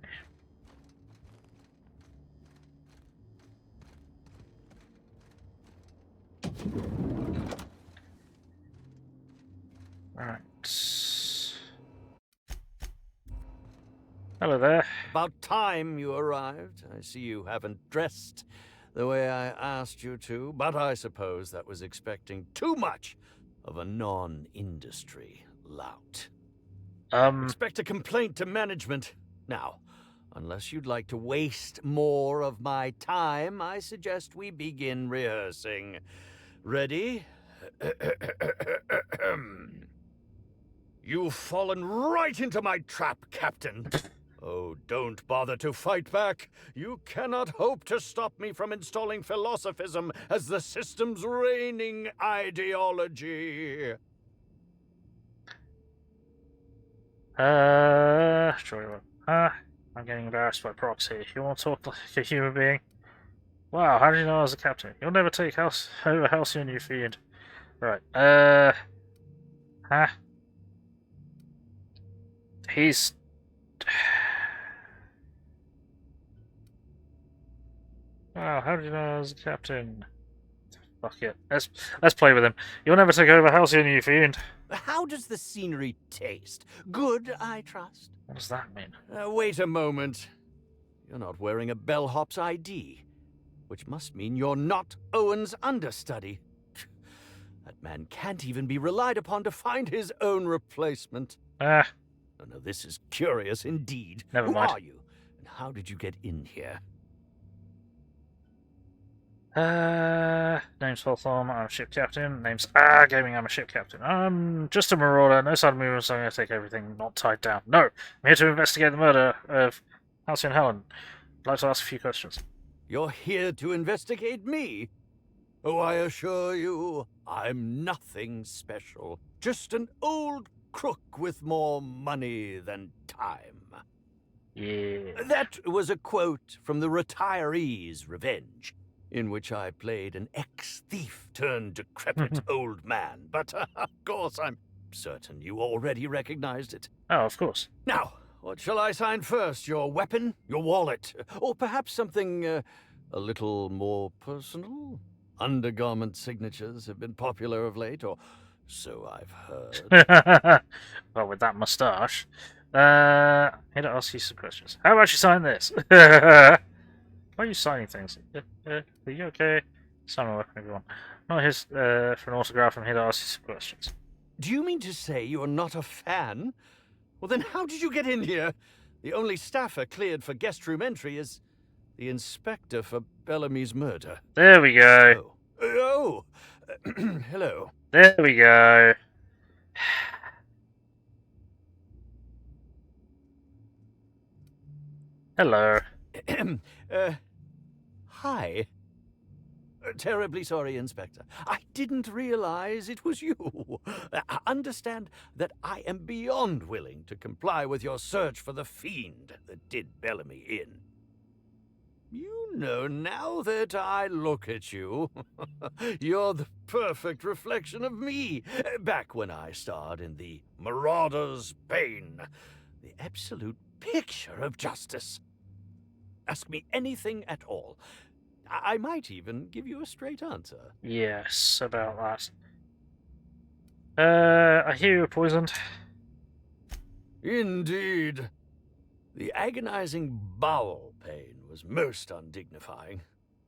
Right. Hello there. About time you arrived. I see you haven't dressed the way I asked you to, but I suppose that was expecting too much of a non-industry lout. Expect a complaint to management. Now, unless you'd like to waste more of my time, I suggest we begin rehearsing. Ready? You've fallen right into my trap, Captain. Oh, don't bother to fight back. You cannot hope to stop me from installing philosophism as the system's reigning ideology. Sure you will. I'm getting embarrassed by proxy. You want to talk like a human being? Wow, how did you know I was a captain? You'll never take over Halcyon, you fiend. Right, huh? He's... Wow, how did you know I was a captain? Fuck it. Let's play with him. You'll never take over Halcyon, you fiend. How does the scenery taste? Good, I trust. What does that mean? Wait a moment. You're not wearing a bellhop's ID, which must mean you're not Owen's understudy. That man can't even be relied upon to find his own replacement. Oh, no, this is curious indeed. Never Who mind. are you, and how did you get in here? Name's Hawthorne, I'm a ship captain. Name's Gaming, I'm a ship captain. I'm just a marauder, no sudden movements, so I'm going to take everything not tied down. No, I'm here to investigate the murder of Halcyon Helen. I'd like to ask a few questions. You're here to investigate me? Oh, I assure you, I'm nothing special. Just an old crook with more money than time. Yeah. That was a quote from The Retiree's Revenge, in which I played an ex-thief turned decrepit old man. But, of course, I'm certain you already recognized it. Oh, of course. Now, what shall I sign first? Your weapon? Your wallet? Or perhaps something a little more personal? Undergarment signatures have been popular of late, or so I've heard. Well, with that moustache. Here to ask you some questions. How about you sign this? Why are you signing things? Are you okay? Sign my weapon, everyone. Not here for an autograph. I'm here to ask you some questions. Do you mean to say you're not a fan? Well, then how did you get in here? The only staffer cleared for guest room entry is the inspector for Bellamy's murder. There we go. Oh. Hello. There we go. Hello. Hi. Terribly sorry, Inspector. I didn't realize it was you. Understand that I am beyond willing to comply with your search for the fiend that did Bellamy in. You know, now that I look at you, you're the perfect reflection of me, back when I starred in the Marauder's Bane, the absolute picture of justice. Ask me anything at all. I might even give you a straight answer. Yes, about that. I hear you were poisoned. Indeed. The agonizing bowel pain was most undignifying.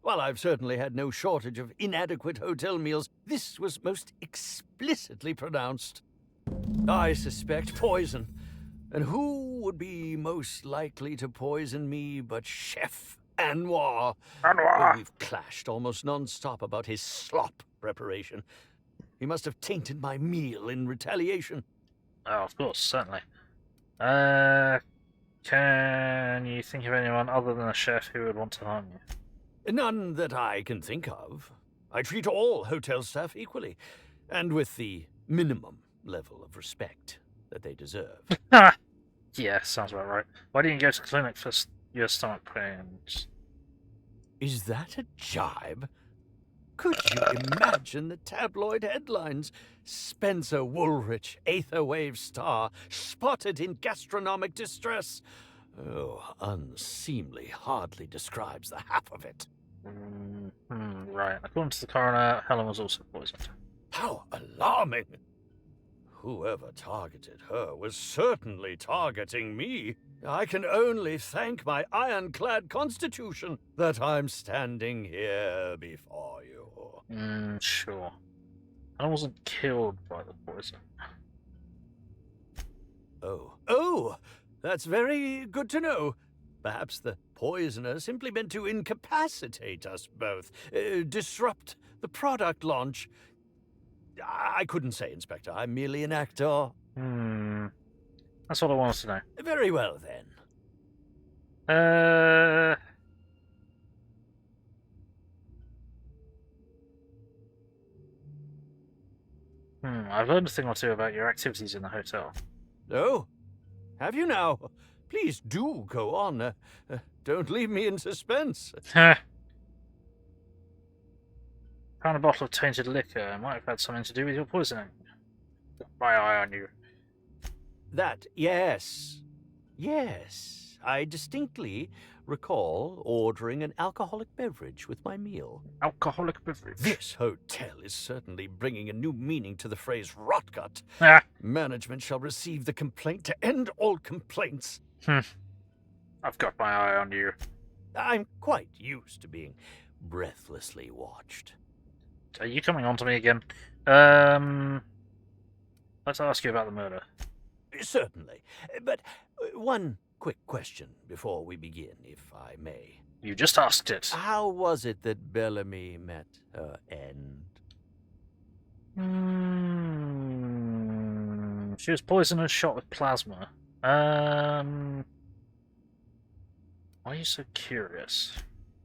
While I've certainly had no shortage of inadequate hotel meals, this was most explicitly pronounced. I suspect poison. And who would be most likely to poison me but Chef Anwar? Oh, we've clashed almost non-stop about his slop preparation. He must have tainted my meal in retaliation. Oh, of course, certainly. Can you think of anyone other than a chef who would want to harm you? None that I can think of. I treat all hotel staff equally, and with the minimum level of respect that they deserve. Yeah, sounds about right. Why didn't you go to clinic for your stomach pains? Is that a jibe? Could you imagine the tabloid headlines? Spencer Woolrich, Aetherwave star, spotted in gastronomic distress. Oh, unseemly hardly describes the half of it. Right. According to the coroner, Helen was also poisoned. How alarming! Whoever targeted her was certainly targeting me. I can only thank my ironclad constitution that I'm standing here before you. Sure. I wasn't killed by the poison. Oh, that's very good to know. Perhaps the poisoner simply meant to incapacitate us both, disrupt the product launch. I couldn't say, Inspector. I'm merely an actor. That's all I wanted to know. Very well, then. I've learned a thing or two about your activities in the hotel. Oh? Have you now? Please do go on. Don't leave me in suspense. Found a bottle of tainted liquor. It might have had something to do with your poisoning. My eye on you. That, yes. Yes. I distinctly recall ordering an alcoholic beverage with my meal. Alcoholic beverage? This hotel is certainly bringing a new meaning to the phrase rotgut. Management shall receive the complaint to end all complaints. I've got my eye on you. I'm quite used to being breathlessly watched. Are you coming on to me again? Let's ask you about the murder. Certainly. But one quick question before we begin, if I may. You just asked it. How was it that Bellamy met her end? She was poisoned and shot with plasma. Why are you so curious?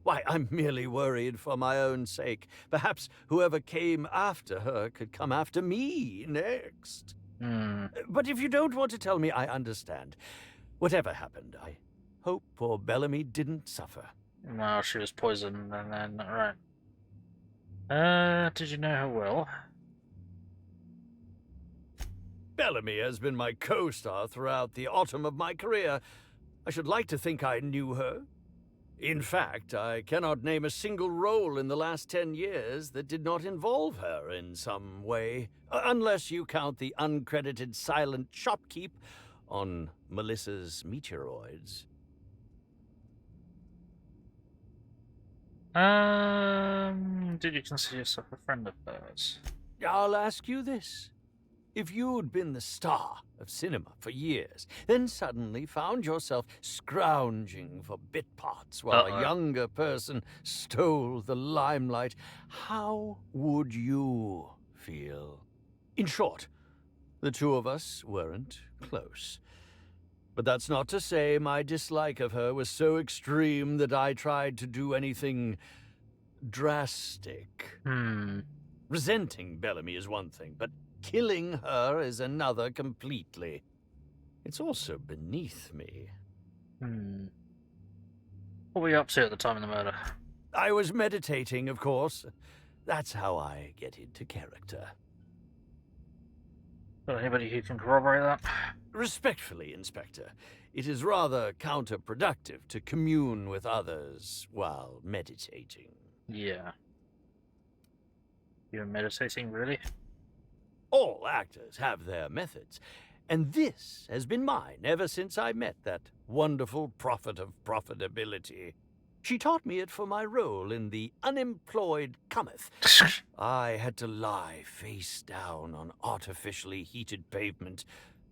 Why, I'm merely worried for my own sake. Perhaps whoever came after her could come after me next. But if you don't want to tell me, I understand. Whatever happened, I hope poor Bellamy didn't suffer. No, she was poisoned and then, right. Did you know her well? Bellamy has been my co-star throughout the autumn of my career. I should like to think I knew her. In fact, I cannot name a single role in the last 10 years that did not involve her in some way, unless you count the uncredited silent shopkeep on Melissa's meteoroids. Did you consider yourself a friend of hers? I'll ask you this. If you'd been the star of cinema for years, then suddenly found yourself scrounging for bit parts while a younger person stole the limelight, how would you feel? In short, the two of us weren't close. But that's not to say my dislike of her was so extreme that I tried to do anything drastic. Resenting Bellamy is one thing, but killing her is another completely. It's also beneath me. What were you up to at the time of the murder? I was meditating, of course. That's how I get into character. Got anybody who can corroborate that? Respectfully, Inspector, it is rather counterproductive to commune with others while meditating. Yeah. You're meditating, really? All actors have their methods, and this has been mine ever since I met that wonderful prophet of profitability. She taught me it for my role in The Unemployed Cometh. I had to lie face down on artificially heated pavement.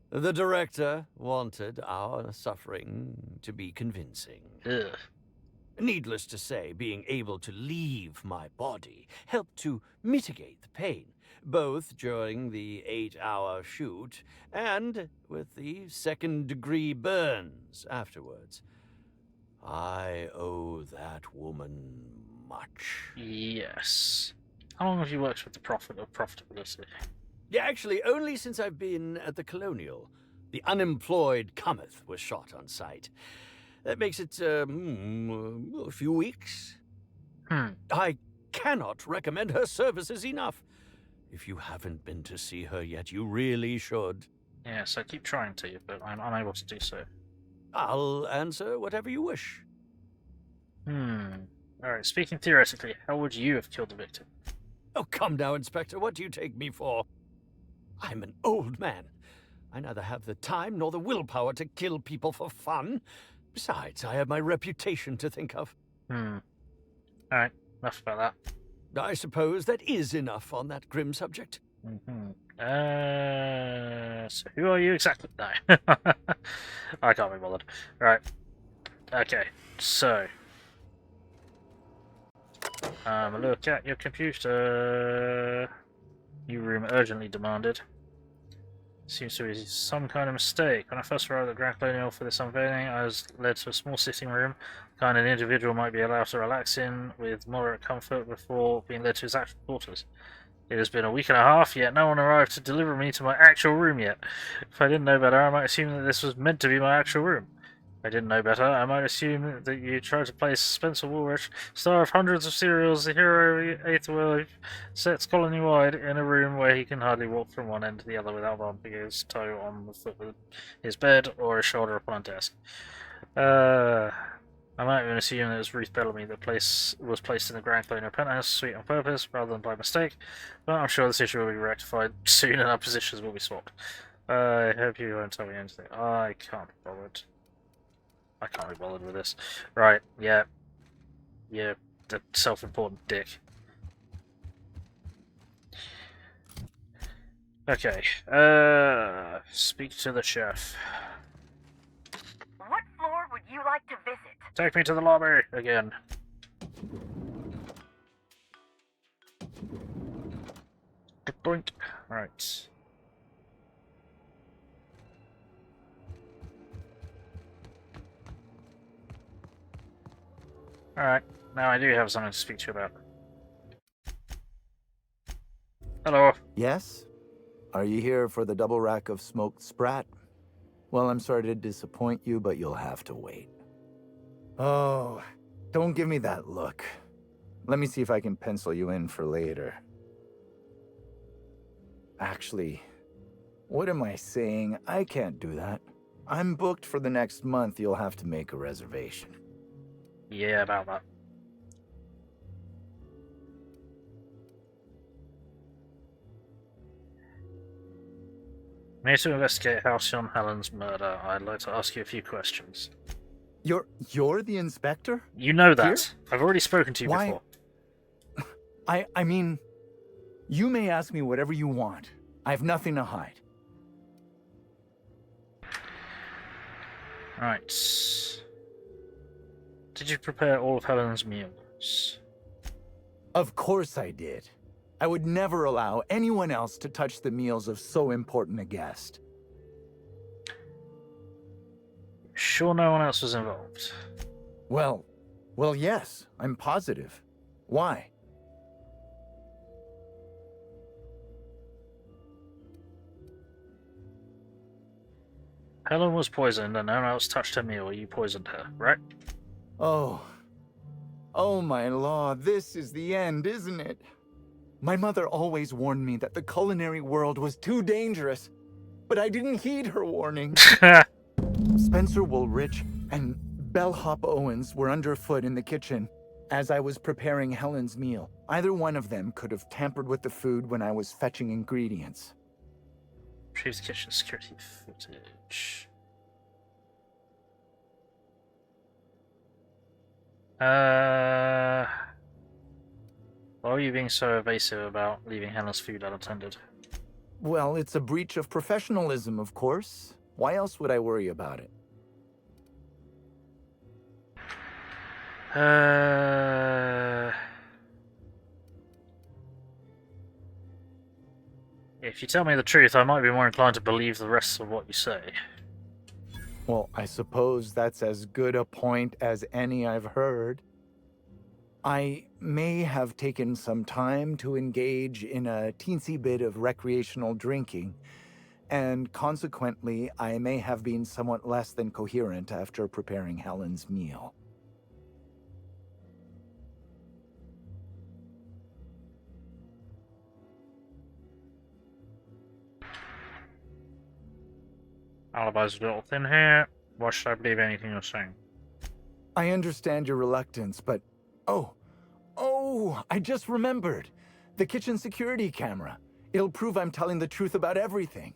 The director wanted our suffering to be convincing. Ugh. Needless to say, being able to leave my body helped to mitigate the pain, both during the 8-hour shoot and with the second-degree burns afterwards. I owe that woman much. Yes. How long have you worked with the prophet of profitability? Yeah, actually, only since I've been at the Colonial. The Unemployed Cometh was shot on site. That makes it, a few weeks. I cannot recommend her services enough. If you haven't been to see her yet, you really should. Yes, I keep trying to, but I'm unable to do so. I'll answer whatever you wish. Alright, speaking theoretically, how would you have killed the victim? Oh, come now, Inspector. What do you take me for? I'm an old man. I neither have the time nor the willpower to kill people for fun. Besides, I have my reputation to think of. Alright, enough about that. I suppose that is enough on that grim subject. So who are you exactly? No. I can't be bothered. Right. Okay, so a look at your computer. New room urgently demanded. Seems to be some kind of mistake. When I first arrived at Grand Colonial for this unveiling, I was led to a small sitting room, the kind an individual might be allowed to relax in with moderate comfort before being led to his actual quarters. It has been a week and a half, yet no one arrived to deliver me to my actual room yet. If I didn't know better, I might assume that this was meant to be my actual room. If I didn't know better, I might assume that you tried to place Spencer Woolrich, star of hundreds of serials, the hero of the 8th wave, sets colony-wide in a room where he can hardly walk from one end to the other without bumping his toe on the foot of his bed or his shoulder upon a desk. I might even assume that it was Ruth Bellamy that was placed in the Grand Colonial Penthouse suite on purpose rather than by mistake, but I'm sure this issue will be rectified soon and our positions will be swapped. I hope you won't tell me anything. I can't be bothered. I can't be bothered with this. Right, yeah. Yeah, the self-important dick. Okay, speak to the chef. What floor would you like to visit? Take me to the lobby again. Boink. Right. Alright, now I do have something to speak to you about. Hello. Yes? Are you here for the double rack of smoked sprat? Well, I'm sorry to disappoint you, but you'll have to wait. Oh, don't give me that look. Let me see if I can pencil you in for later. Actually, what am I saying? I can't do that. I'm booked for the next month. You'll have to make a reservation. Yeah, about that. Me to investigate Halcyon Helen's murder, I'd like to ask you a few questions. You're the inspector? You know that. Here? I've already spoken to you before. I mean, you may ask me whatever you want. I have nothing to hide. Right. Did you prepare all of Helen's meals? Of course I did. I would never allow anyone else to touch the meals of so important a guest. sure no one else was involved? Well, yes, I'm positive. Why? Helen was poisoned and no one else touched her meal. You poisoned her, right? Oh my lord, this is the end, isn't it? My mother always warned me that the culinary world was too dangerous, but I didn't heed her warning. Spencer Woolrich and Bellhop Owens were underfoot in the kitchen as I was preparing Helen's meal. Either one of them could have tampered with the food when I was fetching ingredients. Retrieve the kitchen security footage. Why are you being so evasive about leaving Helen's food unattended? Well, it's a breach of professionalism, of course. Why else would I worry about it? If you tell me the truth, I might be more inclined to believe the rest of what you say. Well, I suppose that's as good a point as any I've heard. I may have taken some time to engage in a teensy bit of recreational drinking, and consequently, I may have been somewhat less than coherent after preparing Helen's meal. Alibi's a little thin here. Why should I believe anything you're saying? I understand your reluctance, but... Oh, I just remembered. The kitchen security camera. It'll prove I'm telling the truth about everything.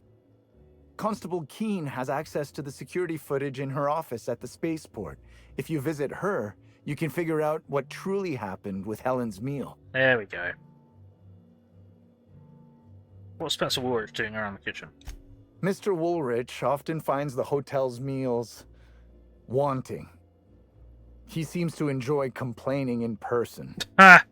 Constable Keene has access to the security footage in her office at the spaceport. If you visit her, you can figure out what truly happened with Helen's meal. There we go. What's Spencer Woolrich doing around the kitchen? Mr. Woolrich often finds the hotel's meals wanting. He seems to enjoy complaining in person.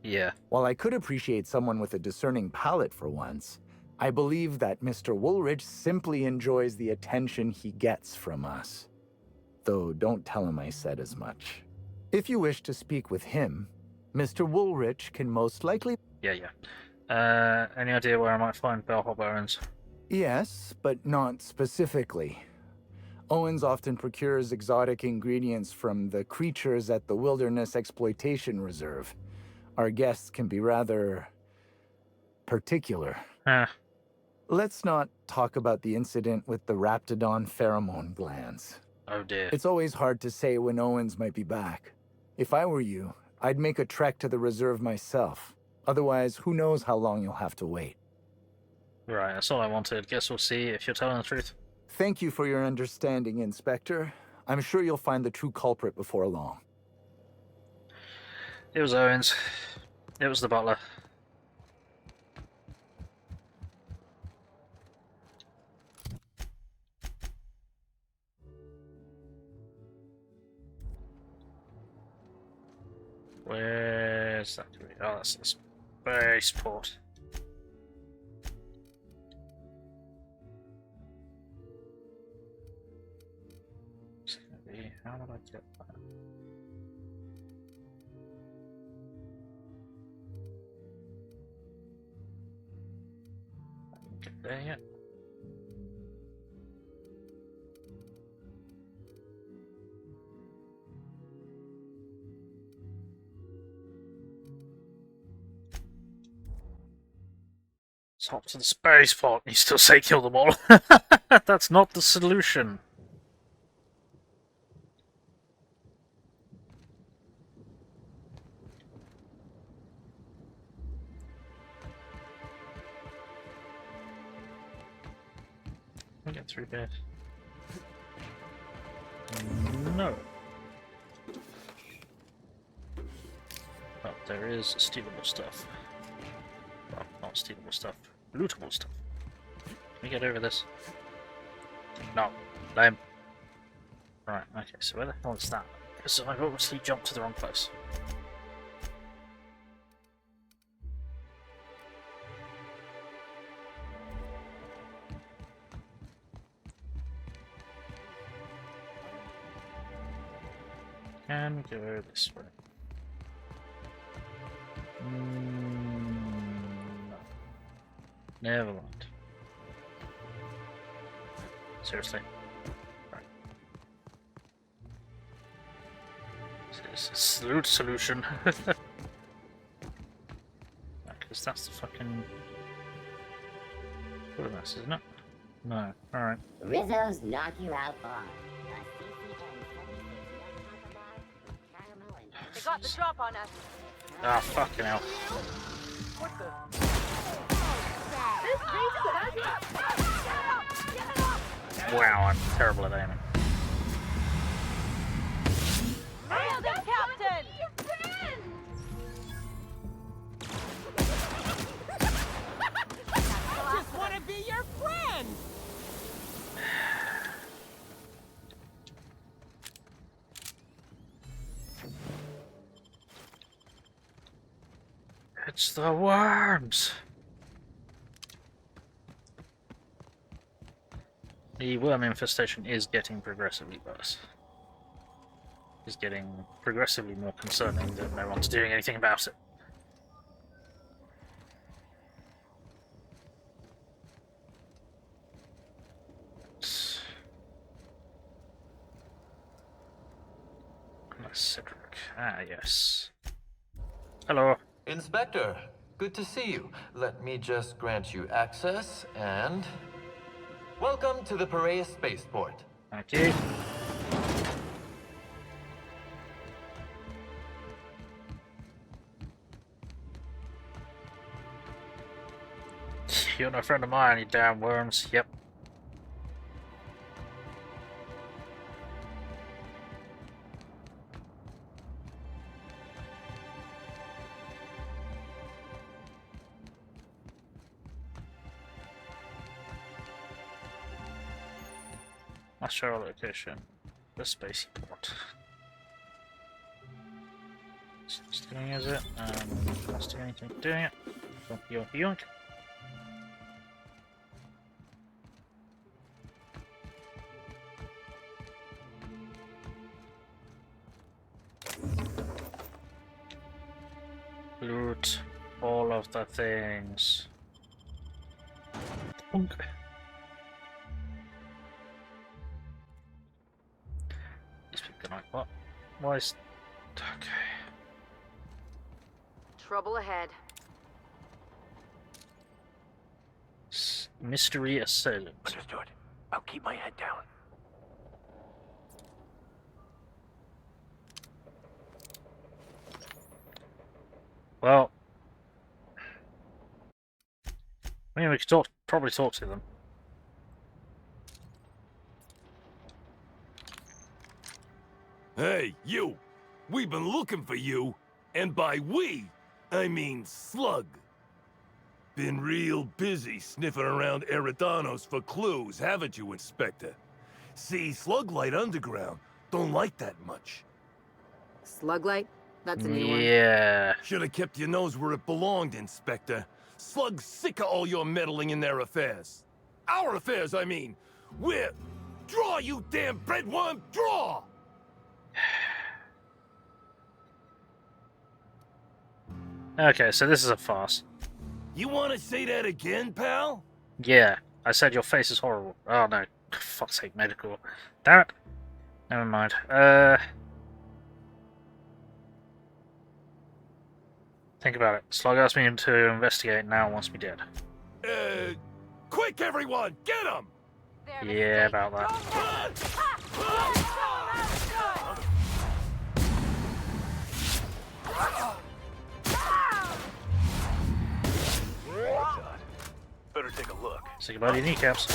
Yeah. While I could appreciate someone with a discerning palate for once, I believe that Mr. Woolrich simply enjoys the attention he gets from us. Though don't tell him I said as much. If you wish to speak with him, Mr. Woolrich can most likely... Yeah. Any idea where I might find Bellhop Owens? Yes, but not specifically. Owens often procures exotic ingredients from the creatures at the Wilderness Exploitation Reserve. Our guests can be rather... particular. Let's not talk about the incident with the Raptidon pheromone glands. Oh dear. It's always hard to say when Owens might be back. If I were you, I'd make a trek to the reserve myself. Otherwise, who knows how long you'll have to wait. Right, that's all I wanted. Guess we'll see if you're telling the truth. Thank you for your understanding, Inspector. I'm sure you'll find the true culprit before long. It was Owens. It was the butler. Where's that? Oh, that's the spaceport. How would I get that? I didn't get there yet. Let's hop to the spaceport. You still say kill them all. That's not the solution. Get through here. No. But there is stealable stuff. Well, not stealable stuff. Lootable stuff. Can we get over this? No. Lame. Right, okay, so where the hell is that? Because I've obviously jumped to the wrong place. can go this way. No. Never mind. Seriously. Right. This is the root solution. Because that's the fucking... Puzzlemaze, isn't it? No. Alright. Rizzo's knock you out bar. They got the drop on us. Ah, fucking hell. What the? Wow, I'm terrible at aiming. Nailed him, Captain! Just want to be your friend! It's the worms! The worm infestation is getting progressively worse. It's getting progressively more concerning that no one's doing anything about it. Cedric. Ah, yes. Hello. Inspector, good to see you. Let me just grant you access and... Welcome to the Pteroray spaceport. Thank you. You're no friend of mine, you damn worms. Yep. Let's show our location. The spaceport. It's doing is it? That's doing anything doing it. Yoink, yoink, yoink. Loot all of the things. Okay. What? Why is... Okay. Trouble ahead. Mystery assailant. Understood. I'll keep my head down. Well... I mean, we could probably talk to them. Hey, you! We've been looking for you, and by we, I mean Slug. Been real busy sniffing around Eridanos for clues, haven't you, Inspector? See, Sluglight Underground don't like that much. Sluglight? That's a new one. Yeah. Should have kept your nose where it belonged, Inspector. Slug's sick of all your meddling in their affairs. Our affairs, I mean. We're... Draw, you damn breadworm, draw! Okay, so this is a farce. You want to say that again, pal? Yeah, I said your face is horrible. Oh no, for fuck's sake, medical. Damn it. Never mind. Think about it. Slug asked me to investigate, now wants me dead. Quick everyone, get him! Yeah, about that. Better take a look. Say goodbye to your kneecaps.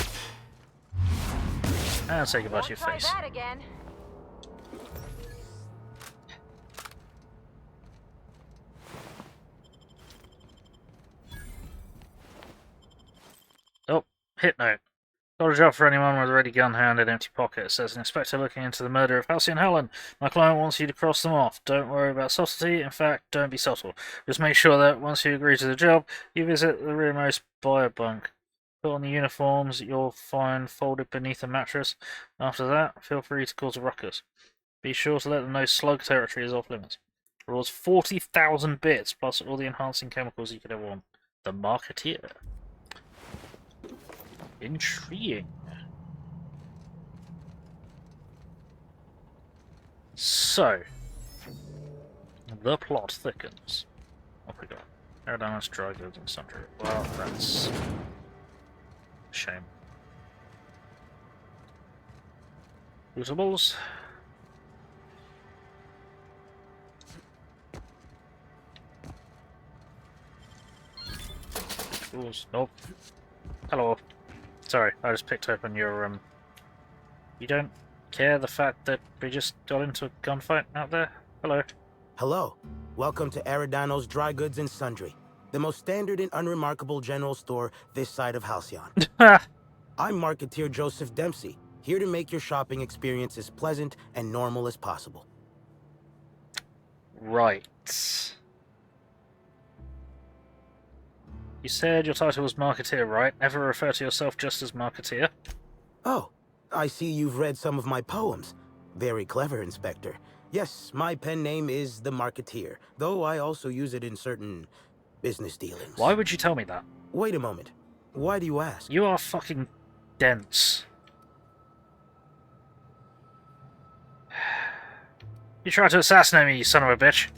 And say goodbye to your Try face. that again. Oh, hit note. Got a job for anyone with a ready gun hand and empty pocket. It says an inspector looking into the murder of Halcyon Helen. My client wants you to cross them off. Don't worry about subtlety. In fact, don't be subtle. Just make sure that once you agree to the job, you visit the rearmost biobunk. Put on the uniforms you'll find folded beneath a mattress. After that, feel free to cause a ruckus. Be sure to let them know slug territory is off limits. Rewards 40,000 bits plus all the enhancing chemicals you could ever want. The Marketeer. Intriguing. So, the plot thickens. What we got? Aerodynamics, dry goods, and sundry. Well, that's a shame. Usables. Nope. Hello. Sorry, I just picked open your, You don't care the fact that we just got into a gunfight out there? Hello. Hello. Welcome to Aerodino's Dry Goods and Sundry, the most standard and unremarkable general store this side of Halcyon. I'm Marketeer Joseph Dempsey, here to make your shopping experience as pleasant and normal as possible. Right. You said your title was Marketeer, right? Never refer to yourself just as Marketeer. Oh, I see you've read some of my poems. Very clever, Inspector. Yes, my pen name is the Marketeer, though I also use it in certain business dealings. Why would you tell me that? Wait a moment. Why do you ask? You are fucking dense. You tried to assassinate me, you son of a bitch.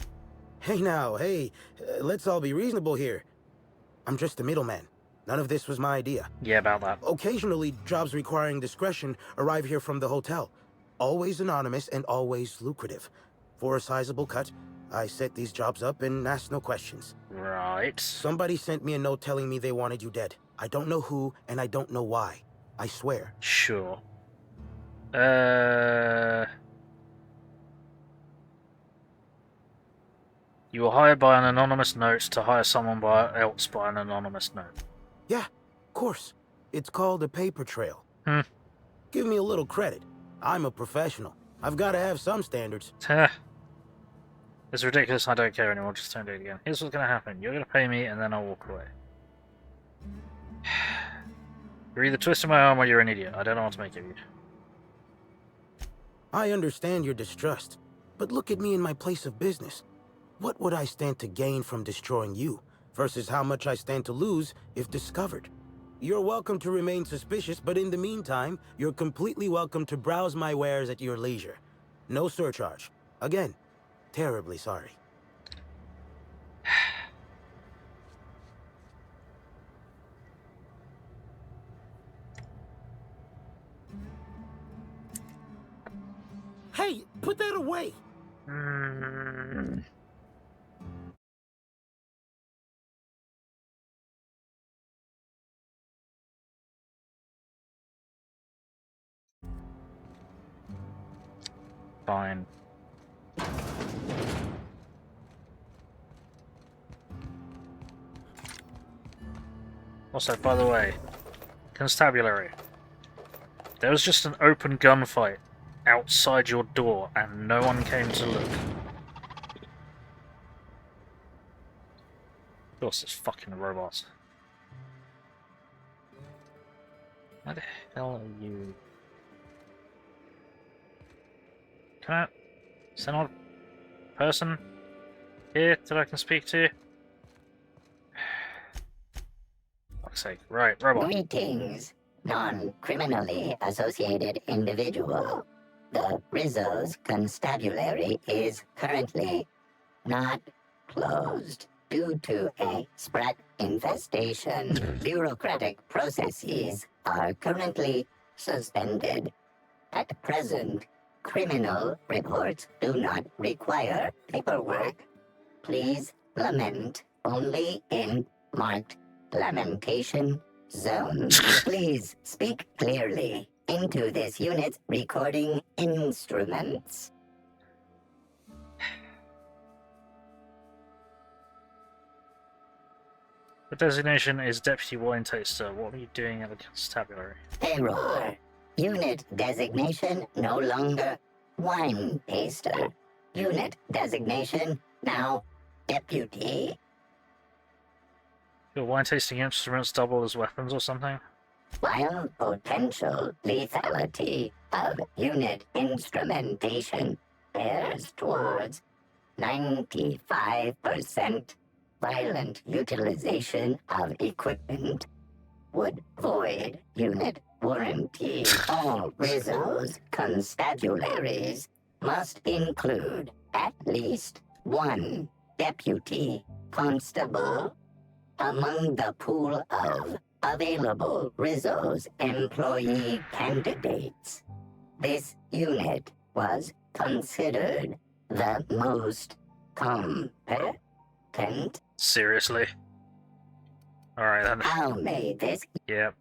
Hey now, hey, let's all be reasonable here. I'm just a middleman. None of this was my idea. Yeah, about that. Occasionally, jobs requiring discretion arrive here from the hotel. Always anonymous and always lucrative. For a sizable cut, I set these jobs up and ask no questions. Right. Somebody sent me a note telling me they wanted you dead. I don't know who, and I don't know why. I swear. Sure. You were hired by an anonymous note to hire someone else by an anonymous note. Yeah, of course. It's called a paper trail. Give me a little credit. I'm a professional. I've got to have some standards. It's ridiculous, I don't care anymore, just don't do it again. Here's what's going to happen. You're going to pay me, and then I'll walk away. You're either twisting my arm or you're an idiot. I don't know what to make of you. I understand your distrust, but look at me in my place of business. What would I stand to gain from destroying you, versus how much I stand to lose if discovered? You're welcome to remain suspicious, but in the meantime, you're completely welcome to browse my wares at your leisure. No surcharge. Again, terribly sorry. Hey, put that away! Fine. Also, by the way, constabulary. There was just an open gunfight outside your door, and no one came to look. Of course, it's fucking robots. Where the hell are you? Can I... Is there not a person here that I can speak to? Fuck's sake. Right, robot. Greetings, non-criminally associated individual. The Rizzo's constabulary is currently not closed due to a sprat infestation. Bureaucratic processes are currently suspended. At present, criminal reports do not require paperwork. Please lament only in marked lamentation zones. Please speak clearly into this unit's recording instruments. The designation is Deputy Wine Taster. What are you doing at the constabulary? Error. Unit designation no longer wine taster. Unit designation now deputy. Your wine tasting instruments double as weapons or something? While potential lethality of unit instrumentation errs towards 95% violent utilization of equipment would void unit warranty. All Rizzo's constabularies must include at least one deputy constable among the pool of available Rizzo's employee candidates. This unit was considered the most competent. Seriously? Alright then. How may this... Yep.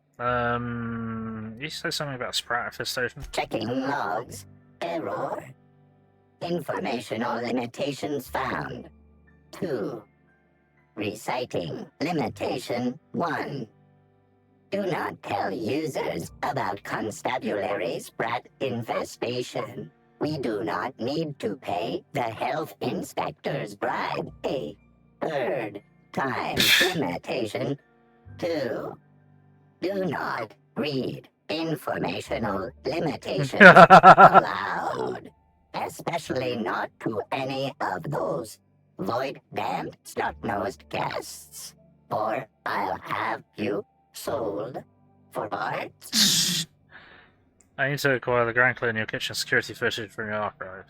You say something about Sprat infestation? Checking logs. Error. Informational limitations found. 2. Reciting limitation 1. Do not tell users about constabulary sprat infestation. We do not need to pay the health inspector's bribe. A third time limitation 2. Do not read informational limitations aloud, especially not to any of those void-damned snot-nosed guests, or I'll have you sold for parts. I need to acquire the ground clear in your kitchen security footage from your archive.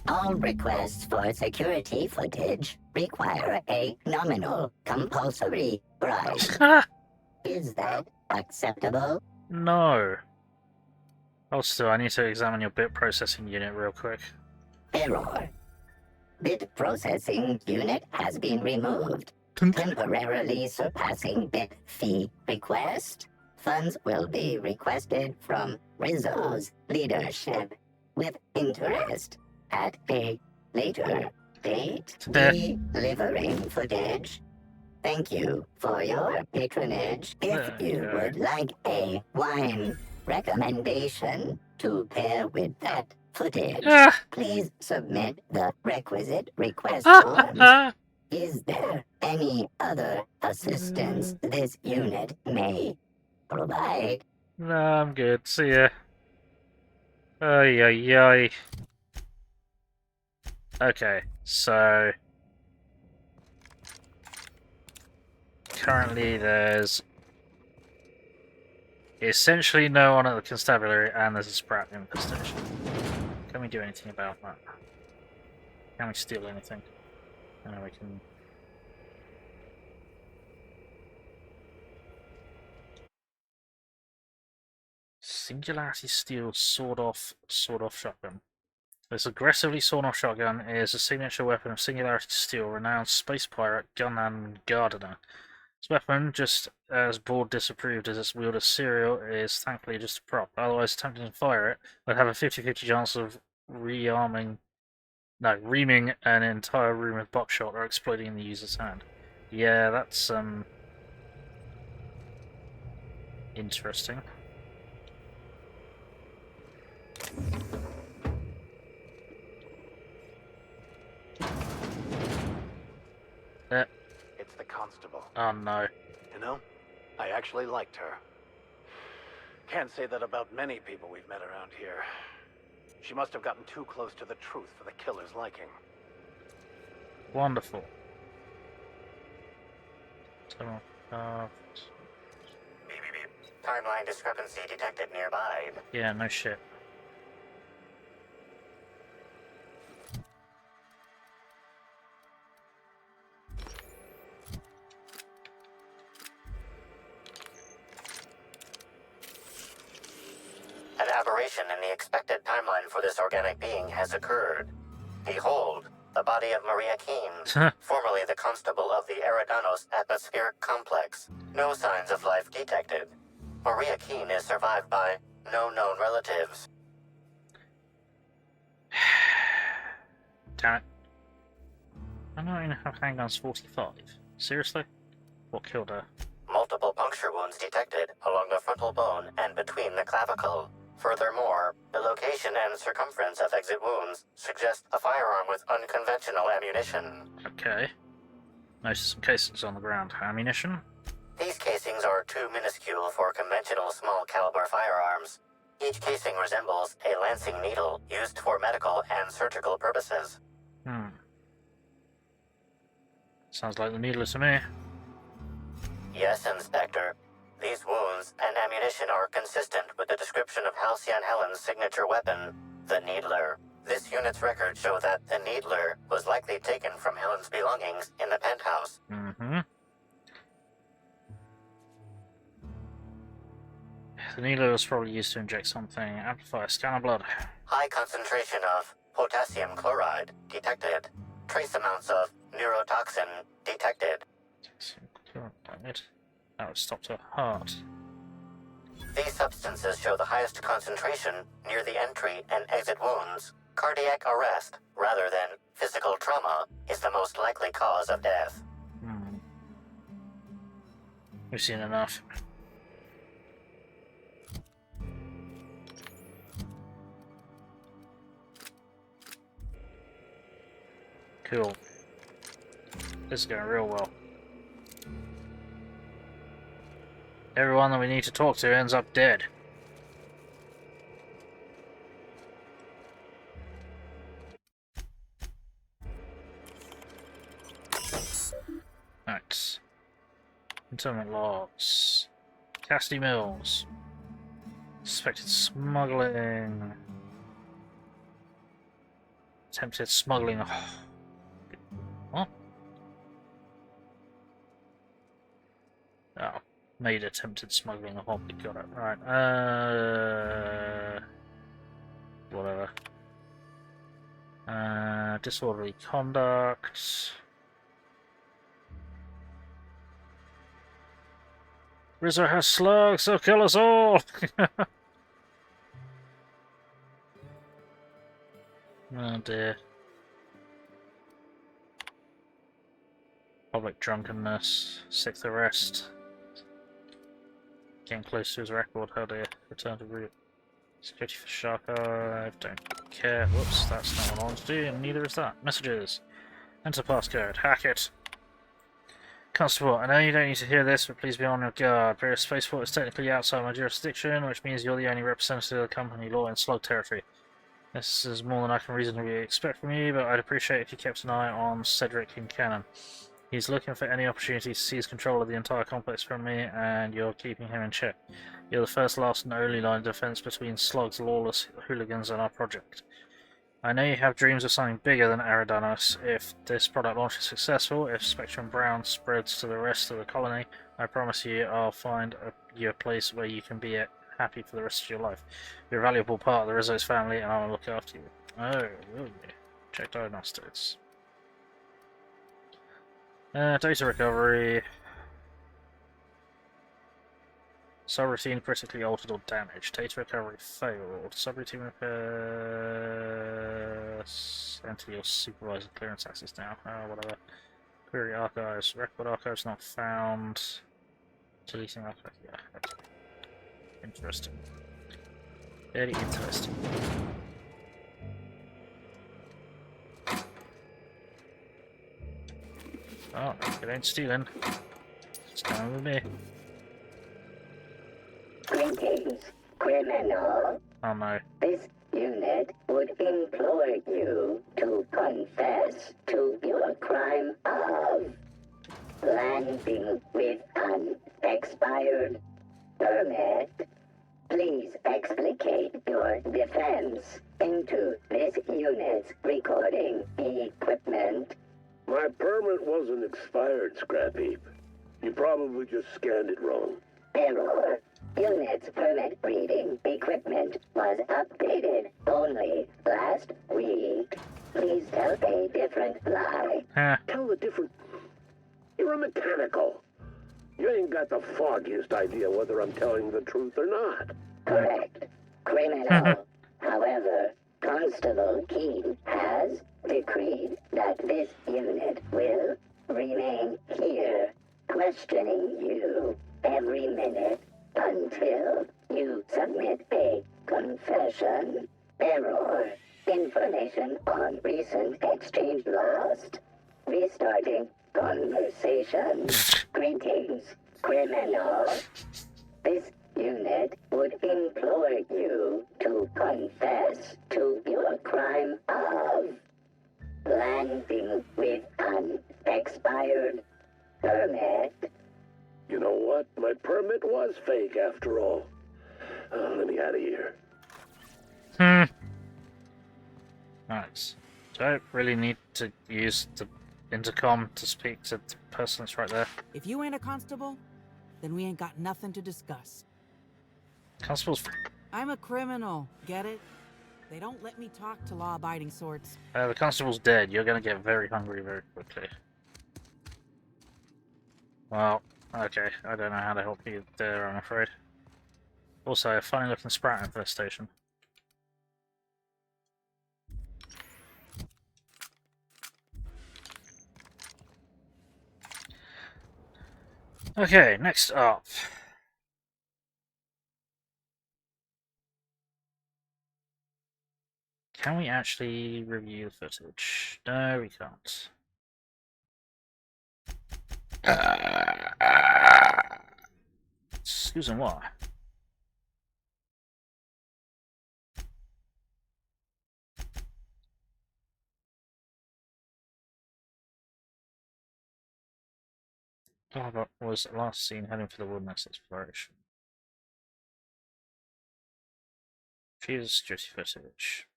All requests for security footage require a nominal compulsory bribe. Is that acceptable? No. Also, I need to examine your bit processing unit real quick. Error. Bit processing unit has been removed. Temporarily surpassing bit fee request. Funds will be requested from Rizzo's leadership with interest at a later date. Delivering footage. Thank you for your patronage. If you would like a wine recommendation to pair with that footage, please submit the requisite request forms. Is there any other assistance this unit may provide? No, I'm good. See ya. Ay, ay, ay. Okay, so... currently there's essentially no one at the constabulary and there's a sprat infestation. Can we do anything about that? Can we steal anything? No, we can... Singularity Steel sawed-off shotgun. This aggressively sawn-off shotgun is a signature weapon of Singularity Steel, renowned space pirate gunman Gardener. This weapon, just as board disapproved as its wielder Serial, is thankfully just a prop. Otherwise, attempting to fire it would have a 50-50 chance of reaming an entire room with buckshot or exploding in the user's hand. Yeah, that's interesting. It's the constable. Oh no. You know, I actually liked her. Can't say that about many people we've met around here. She must have gotten too close to the truth for the killer's liking. Wonderful. So, Timeline discrepancy detected nearby. yeah, no shit. An aberration in the expected timeline for this organic being has occurred. Behold, the body of Maria Keene, formerly the constable of the Eridanos Atmospheric Complex. No signs of life detected. Maria Keene is survived by no known relatives. Damn it. I don't even have handguns 45. Seriously? What killed her? Multiple puncture wounds detected along the frontal bone and between the clavicle. Furthermore, the location and circumference of exit wounds suggest a firearm with unconventional ammunition. Okay. Notice some casings on the ground. Ammunition? These casings are too minuscule for conventional small caliber firearms. Each casing resembles a lancing needle used for medical and surgical purposes. Sounds like the needler to me. Yes, Inspector. These wounds and ammunition are consistent with the description of Halcyon Helen's signature weapon, the Needler. This unit's records show that the Needler was likely taken from Helen's belongings in the penthouse. The needler was probably used to inject something. Amplify scanner blood. High concentration of potassium chloride detected. Trace amounts of neurotoxin detected. Damn it. That would stop her heart. These substances show the highest concentration near the entry and exit wounds. Cardiac arrest, rather than physical trauma, is the most likely cause of death. We've seen enough. Cool. This is going real well. Everyone that we need to talk to ends up dead. Right. Internal logs. Cassidy Mills. Suspected smuggling. Attempted smuggling. What? Oh. Made attempted smuggling of hobby. Got it. Right. Whatever. Disorderly conduct. Rizzo has slugs, so kill us all! Oh dear. Public drunkenness, sixth arrest. Getting close to his record, oh dear. Return to route. Security for Shark Archive, don't care. Whoops, that's not what I want to do, and neither is that. Messages. Enter passcode, hack it. Constable, I know you don't need to hear this, but please be on your guard. Various Spaceport is technically outside my jurisdiction, which means you're the only representative of the company law in slug territory. This is more than I can reasonably expect from you, but I'd appreciate if you kept an eye on Cedric Kincannon. He's looking for any opportunity to seize control of the entire complex from me, and you're keeping him in check. You're the first, last, and only line of defense between slugs, lawless hooligans, and our project. I know you have dreams of something bigger than Eridanos. If this product launch is successful, if Spectrum Brown spreads to the rest of the colony, I promise you I'll find you a place where you can be happy for the rest of your life. You're a valuable part of the Rizzo's family, and I will look after you. Oh, really? Check diagnostics. Data recovery. Subroutine critically altered or damaged. Data recovery failed. Subroutine repair. Enter your supervisor clearance access now. Whatever. Query archives. Record archives not found. Deleting archive. Yeah. Okay. Interesting. Very interesting. Oh, it ain't stealing. It's coming with me. Greetings, criminal. Oh no. This unit would implore you to confess to your crime of landing with an expired permit. Please explicate your defense into this unit's recording equipment. My permit wasn't expired, Scrap Heap. You probably just scanned it wrong. Error. Unit's permit reading equipment was updated only last week. Please tell a different lie. Tell a different... You're a mechanical. You ain't got the foggiest idea whether I'm telling the truth or not. Correct. Criminal. However, Constable Keene has decreed that this unit will remain here, questioning you every minute until you submit a confession. Error. Information on recent exchange lost. Restarting conversation. Greetings, criminal. This unit would implore you to confess to your crime of landing with an expired permit. You know what? My permit was fake after all. Let me out of here. Nice. Don't really need to use the intercom to speak to the person that's right there. If you ain't a constable, then we ain't got nothing to discuss. Constable's... I'm a criminal, get it? They don't let me talk to law-abiding sorts. the constable's dead. You're gonna get very hungry very quickly. Well, okay. I don't know how to help you there, I'm afraid. Also, a funny-looking sprat infestation. Okay, next up. Can we actually review the footage? No, we can't. Excuse me, what? Bellhop was last seen heading for the wilderness exploration. Choose security footage.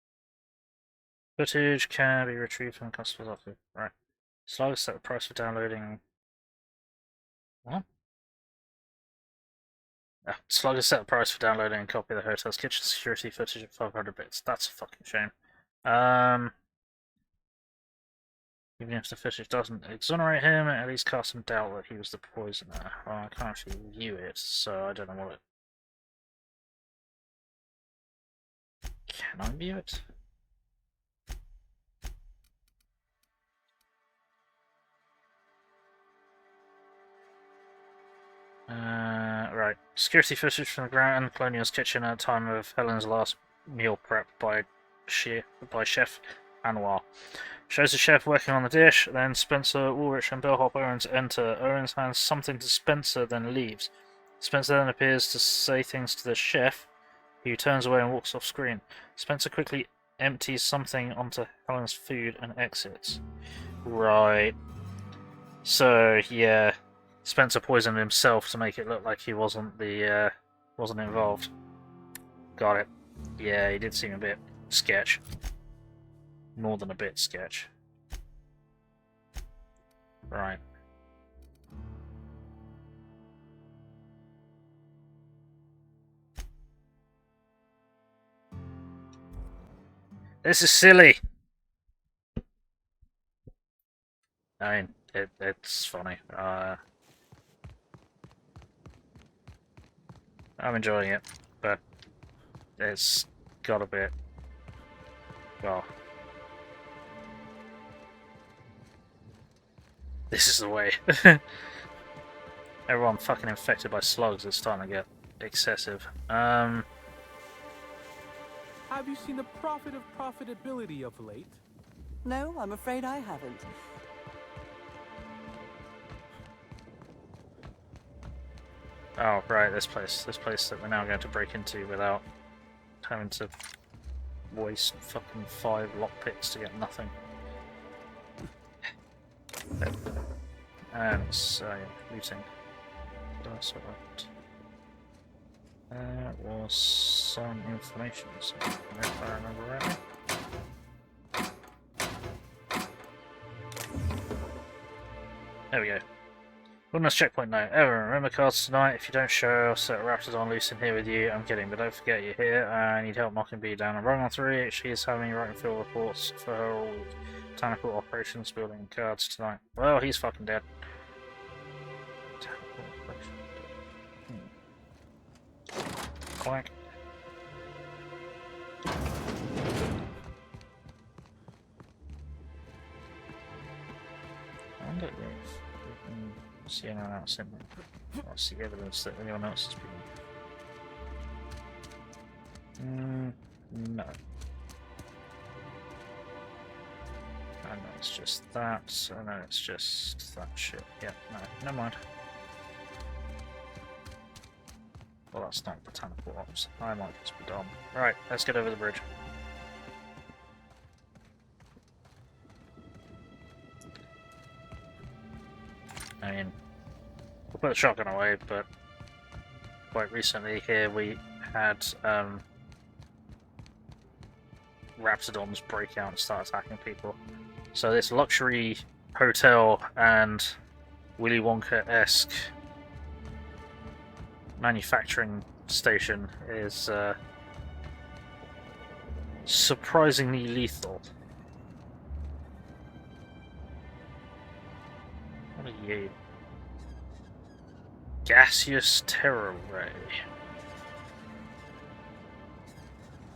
Footage can be retrieved from the constable's office. Right. Slide set the price for downloading. What? Slugger set the price for downloading a copy of the hotel's kitchen security footage at 500 bits. That's a fucking shame. Even if the footage doesn't exonerate him, it at least casts some doubt that he was the poisoner. Well, I can't actually view it, so I don't know what it... Can I view it? Right. Security footage from the Grand Colonial's kitchen at the time of Helen's last meal prep by Chef Anwar. Shows the chef working on the dish, then Spencer, Woolrich, and Bellhop Owens enter. Owens hands something to Spencer, then leaves. Spencer then appears to say things to the chef, who turns away and walks off screen. Spencer quickly empties something onto Helen's food and exits. Right. So, yeah. Spencer poisoned himself to make it look like he wasn't involved. Got it. Yeah, he did seem a bit sketch. More than a bit sketch. Right. This is silly. I mean, it's funny. I'm enjoying it, but it's got a bit... well... This is the way. Everyone fucking infected by slugs is starting to get excessive. Have you seen the profit of profitability of late? No, I'm afraid I haven't. Oh, right, this place that we're now going to break into without having to waste fucking 5 lockpicks to get nothing. And it's looting. That's what that was some information, so if I remember rightly. There we go. Wilderness checkpoint now. Evan, remember cards tonight. If you don't show, I'll set Raptors on loose in here with you. I'm kidding, but don't forget you're here. I need help knocking B down. I'm running on 3. She is having writing field reports for her all botanical operations building cards tonight. Well, he's fucking dead. Clank. I wonder if we can see anyone else in there. Or see evidence that anyone else has been. No. I know it's just that. I know it's just that shit. Yeah, no, never mind. Well, that's not botanical ops. I might just be dumb. Right, let's get over the bridge. I mean, we'll put the shotgun away, but quite recently here we had raptidons break out and start attacking people. So this luxury hotel and Willy Wonka-esque manufacturing station is surprisingly lethal. What are you? Gaseous pteroray.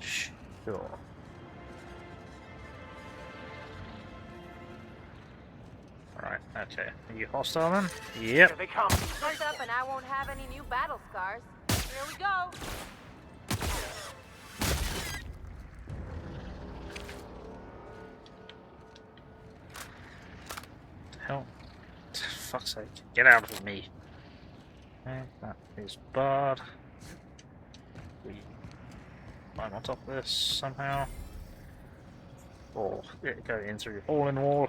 Sure. Right, okay. Are you hostile then? Yep. Here they come. Shut up and I won't have any new battle scars. Here we go. Hell. Fuck's sake. Get out of me. Okay, that is barred. We climb on top of this somehow. Or go in through a hole in the wall.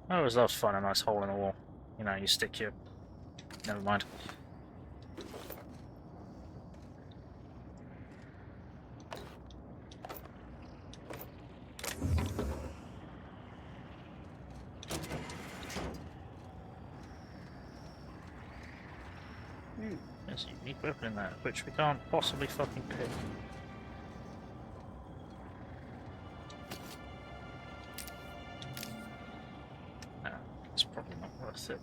I always love finding a nice hole in the wall. You know, you stick your... Never mind. There's a unique weapon in that, which we can't possibly fucking pick. It's probably not worth it.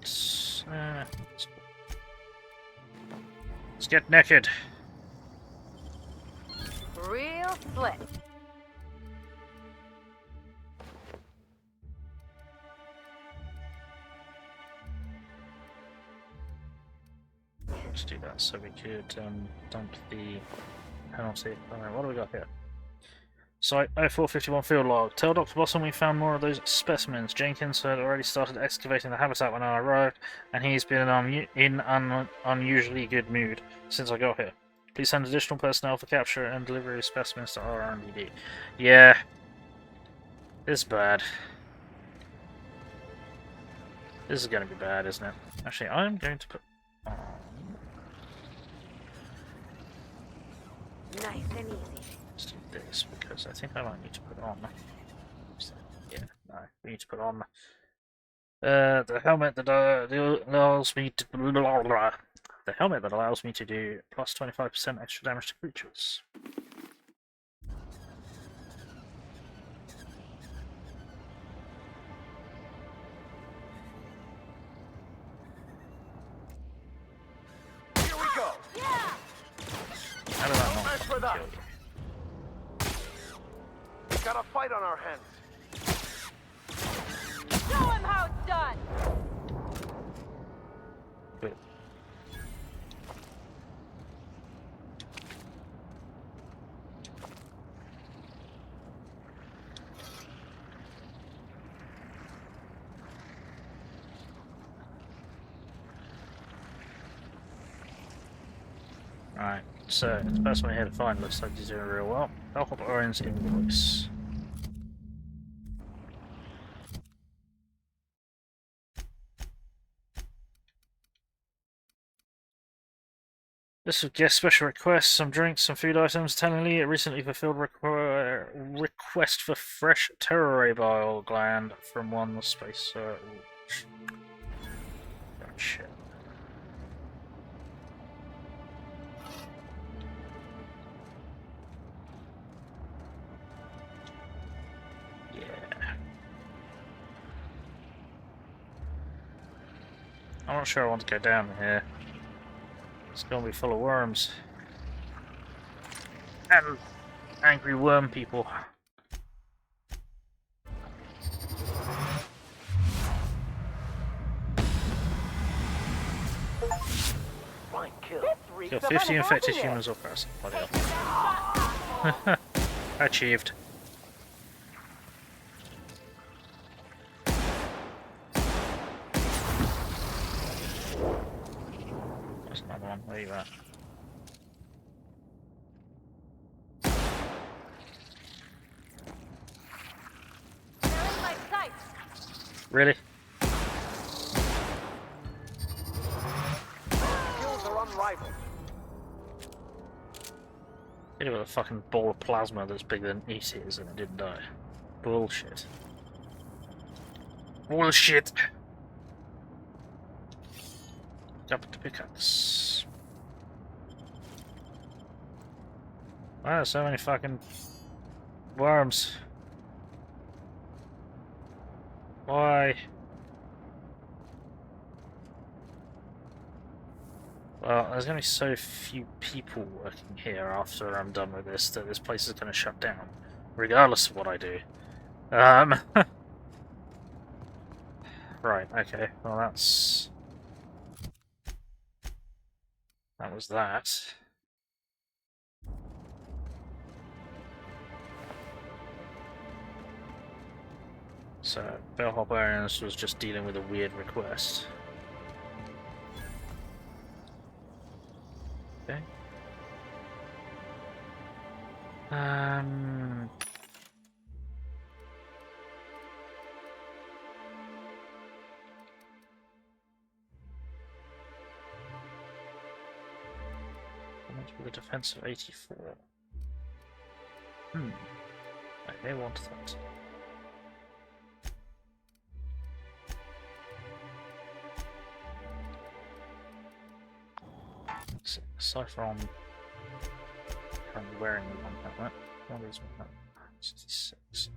Let's get naked. Real slick. Let's do that so we could dump the penalty. Alright, what do we got here? Site 0451 field log. Tell Dr. Blossom we found more of those specimens. Jenkins had already started excavating the habitat when I arrived, and he's been in an unusually good mood since I got here. Please send additional personnel for capture and delivery of specimens to RR&DD. Yeah. This is bad. This is going to be bad, isn't it? Actually, I'm going to put on... Nice and easy. Let's do this, because I think I might need to put on... Yeah, no, we need to put on... the helmet that allows me to... The helmet that allows me to do plus 25% extra damage to creatures. Here we go. Yeah. How did that not Mess with us. kill you? We got a fight on our hands. Show him how it's done. Good. Right, so the person we're here to find looks like he's doing real well. Bellhop Orion's invoice. This will get special requests, some drinks, some food items. Tellingly, it recently fulfilled request for fresh pteroray bile gland from one space. Oh, shit. I'm not sure I want to go down here. It's going to be full of worms. And angry worm people. Fine kill. Kill 50 infected humans or parasites. Bloody hell. Achieved. Come on, where you at? They're in my sight. Really? Skills are unrivaled. Hit it with a fucking ball of plasma that's bigger than it is and it didn't die. Bullshit. Bullshit! Jump to pickaxe. Why are so many fucking worms? Why? Well, there's gonna be so few people working here after I'm done with this that this place is gonna shut down, regardless of what I do. Right, okay, well that was that. So, bellhop Arians was just dealing with a weird request. Okay. With a defense of 84. I may want that. So, Cipher on currently wearing the one helmet. What is one helmet? 66.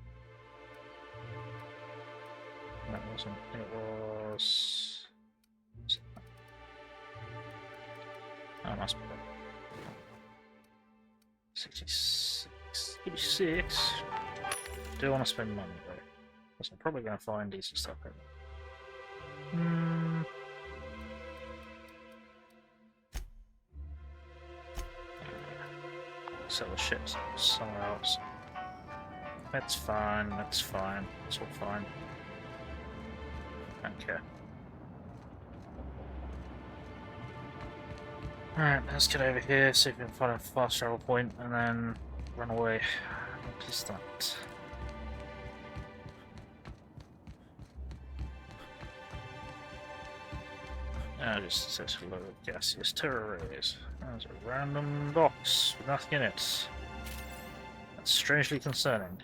That wasn't, it was. Oh, it must be that. 66. 86. Do want to spend money though. Because I'm probably going to find decent stuff in there. Sell the shit somewhere else. That's fine, that's fine. It's all fine. Don't care. Alright, let's get over here, see if we can find a fast travel point, and then run away. What is that? Just says hello, gaseous pterorays. There's a random box with nothing in it. That's strangely concerning.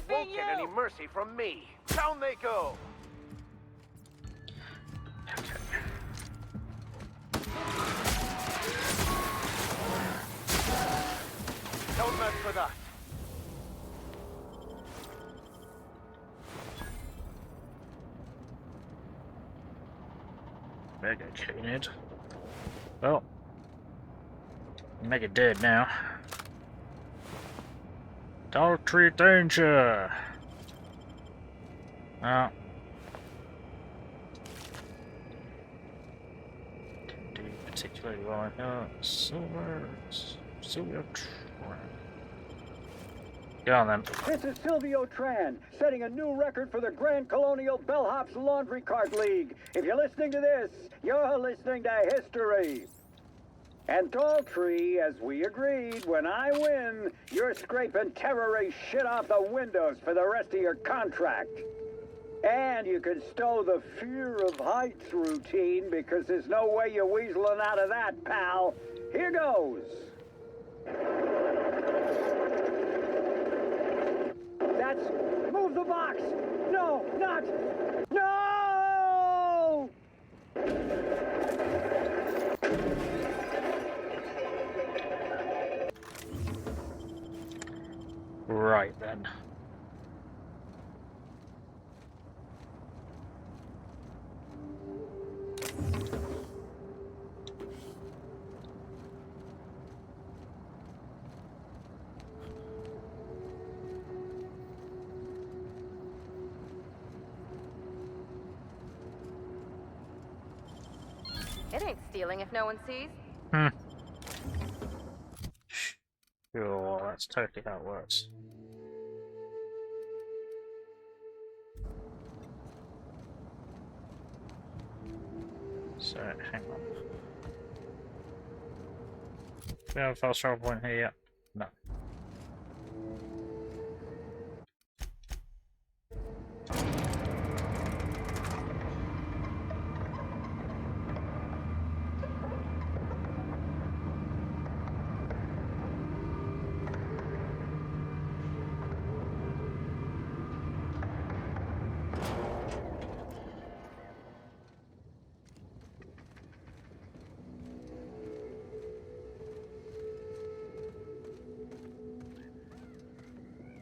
Won't get any mercy from me. Down they go. Don't mess with us. Mega canid. Well, Mega dead now. Daltry danger. Oh. Didn't do particularly well. Silver. Get on then. This is Silvio Tran, setting a new record for the Grand Colonial Bellhop's Laundry Cart League. If you're listening to this, you're listening to history. And Daltrey, as we agreed, when I win, you're scraping pteroray shit off the windows for the rest of your contract. And you can stow the fear of heights routine because there's no way you're weaseling out of that, pal. Here goes. That's... Move the box! No, not... No! Right then. It ain't stealing if no one sees. Hmm. Sure, that's totally how it works. So, hang on. Do we have a fast travel point here yet? No.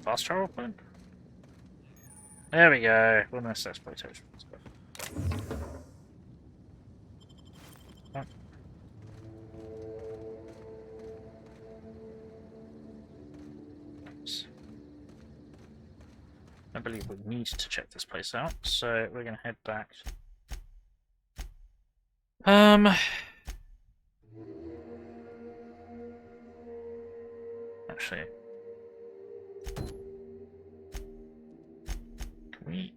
Fast travel point? There we go. Wilderness exploitation. I believe we need to check this place out, so we're going to head back. Actually, can we?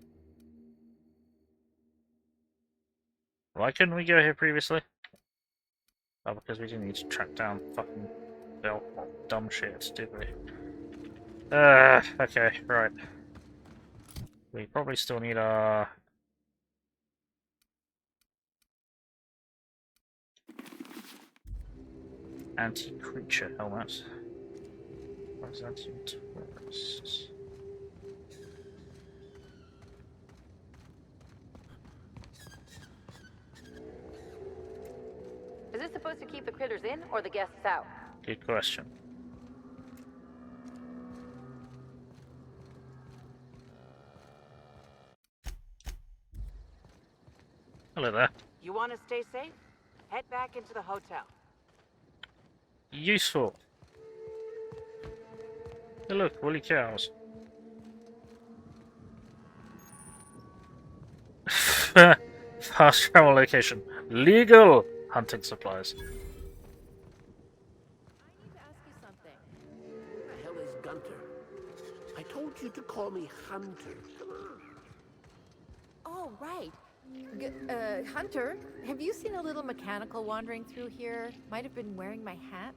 Why couldn't we go here previously? Oh, because we didn't need to track down fucking dumb shit, did we? Okay, right. We probably still need our... anti-creature helmet. What is that? Tourists. Is this supposed to keep the critters in or the guests out? Good question. Hello there. You want to stay safe? Head back into the hotel. Useful. Hey look, woolly cows. Fast travel location. Legal hunting supplies. Who the hell is Gunter? I told you to call me Hunter. Come on. Oh, right. Hunter, have you seen a little mechanical wandering through here? Might have been wearing my hat.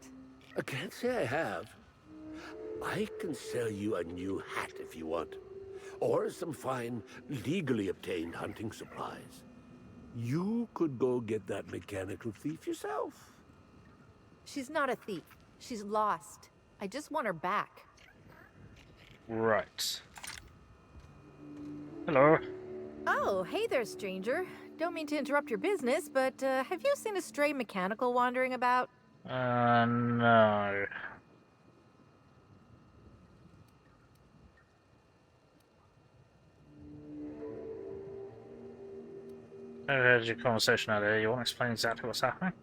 I can't say I have. I can sell you a new hat if you want. Or some fine, legally obtained hunting supplies. You could go get that mechanical thief yourself. She's not a thief. She's lost. I just want her back. Right. Hello. Oh, hey there, stranger. Don't mean to interrupt your business, but have you seen a stray mechanical wandering about? No. I heard your conversation earlier. You want to explain exactly what's happening?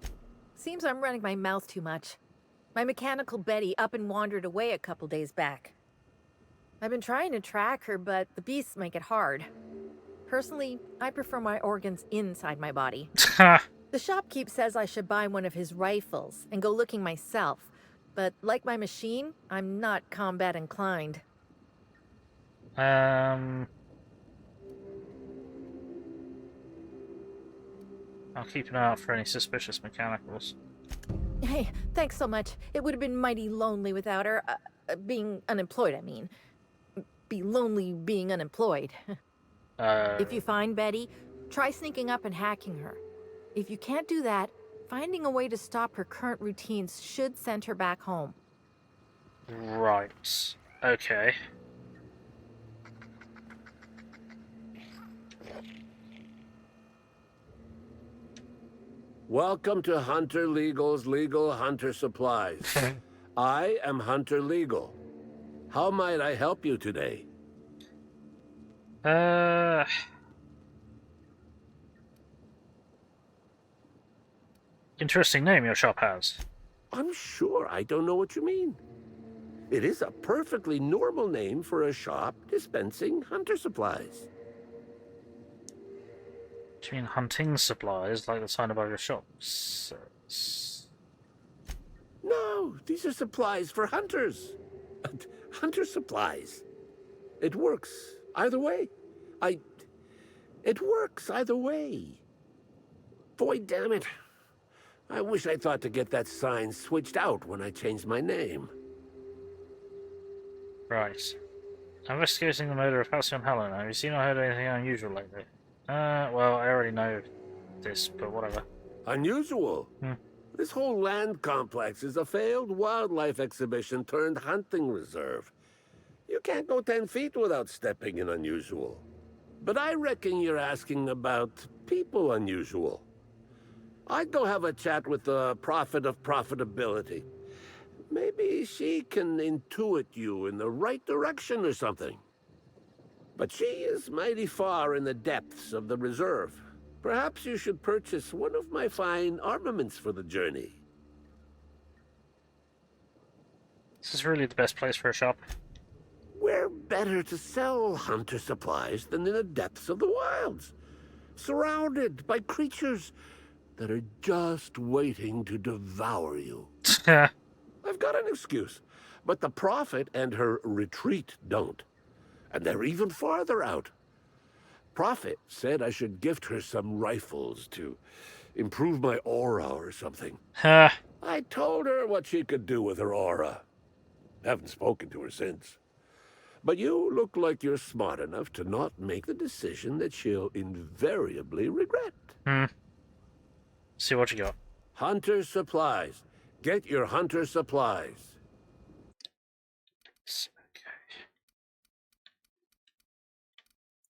Seems I'm running my mouth too much. My mechanical Betty up and wandered away a couple days back. I've been trying to track her, but the beasts make it hard. Personally, I prefer my organs inside my body. The shopkeep says I should buy one of his rifles and go looking myself, but like my machine, I'm not combat inclined. I'll keep an eye out for any suspicious mechanicals. Hey, thanks so much. It would have been mighty lonely without her. Being unemployed, I mean. Be lonely being unemployed. If you find Betty, try sneaking up and hacking her. If you can't do that, finding a way to stop her current routines should send her back home. Right. Okay. Welcome to Hunter Legal's Legal Hunter Supplies. I am Hunter Legal. How might I help you today? Interesting name your shop has. I'm sure I don't know what you mean. It is a perfectly normal name for a shop dispensing hunter supplies. Do you mean hunting supplies, like the sign above your shop? No, these are supplies for hunters. Hunter supplies. It works either way. It works either way. Boy, damn it. I wish I thought to get that sign switched out when I changed my name. Right. Investigating the murder of Halcyon Helen. Have you seen or heard anything unusual lately? Well, I already know this, but whatever. Unusual? This whole land complex is a failed wildlife exhibition turned hunting reserve. You can't go 10 feet without stepping in unusual. But I reckon you're asking about people unusual. I'd go have a chat with the prophet of profitability. Maybe she can intuit you in the right direction or something. But she is mighty far in the depths of the reserve. Perhaps you should purchase one of my fine armaments for the journey. This is really the best place for a shop. Where better to sell hunter supplies than in the depths of the wilds? Surrounded by creatures that are just waiting to devour you. I've got an excuse, but the Prophet and her retreat don't. And they're even farther out. Prophet said I should gift her some rifles to improve my aura or something. I told her what she could do with her aura. Haven't spoken to her since. But you look like you're smart enough to not make the decision that she'll invariably regret. See what you got. Hunter supplies. Get your hunter supplies.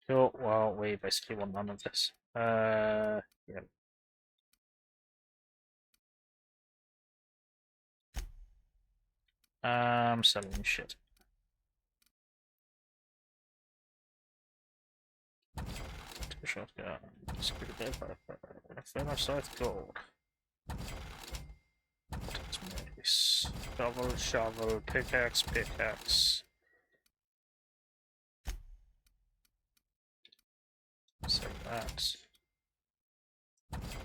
Cool. Well, we basically want none of this. Yeah. I'm selling shit. Shotgun. Parasite gold. Shovel, pickaxe. So that.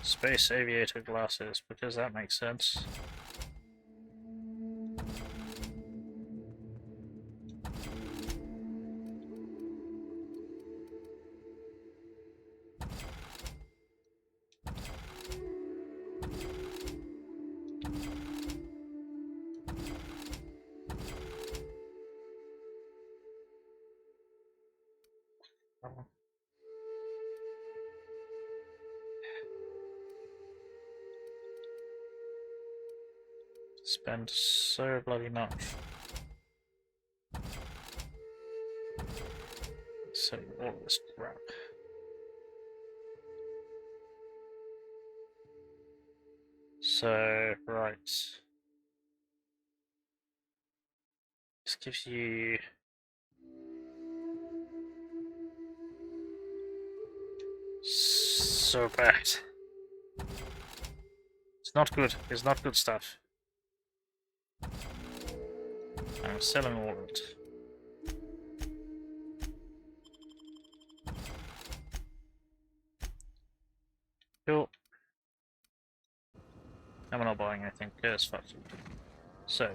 Space aviator glasses, because that makes sense. Spend so bloody much. So all this crap. So right. This gives you so bad. It's not good. It's not good stuff. I'm selling all of it. Cool. I'm not buying anything, because fuck you. So.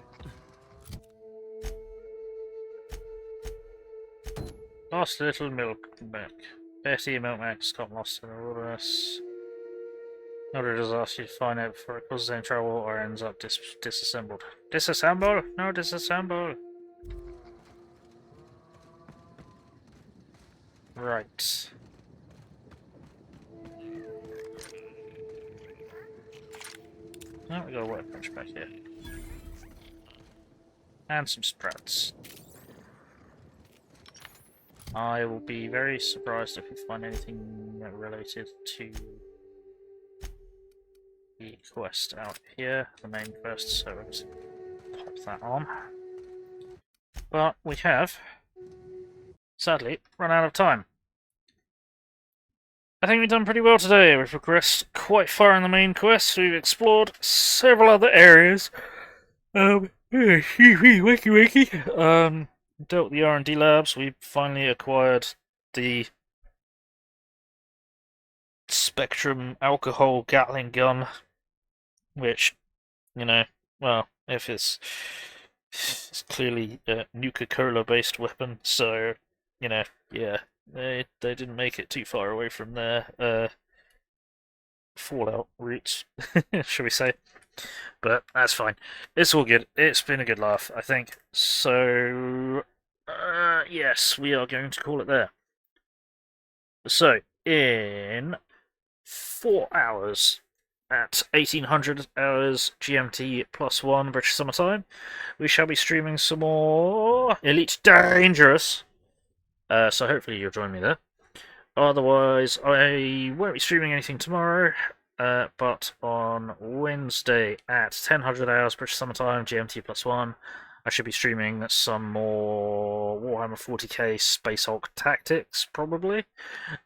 Lost little milk. Betty Milkmax got lost in the wilderness. Another disaster you find out before it causes any trouble or ends up disassembled. Disassemble? No, disassemble! Right. Now we got a workbench back here. And some sprouts. I will be very surprised if we find anything related to the quest out here, the main quest, so we'll just pop that on. But we have, sadly, run out of time. I think we've done pretty well today. We've progressed quite far in the main quest. We've explored several other areas. Excuse me, wakey. Dealt with the R&D labs. We finally acquired the Spectrum alcohol Gatling gun, which, you know, well, if it's clearly a Nuka-Cola based weapon, so, you know, yeah, they didn't make it too far away from their Fallout roots, shall we say. But that's fine. It's all good. It's been a good laugh, I think. So, yes, we are going to call it there. So, in 4 hours, at 1800 hours GMT +1 British Summer Time, we shall be streaming some more Elite Dangerous. So hopefully you'll join me there. Otherwise, I won't be streaming anything tomorrow, but on Wednesday at 1000 hours British Summer Time GMT +1, I should be streaming some more Warhammer 40k Space Hulk Tactics, probably.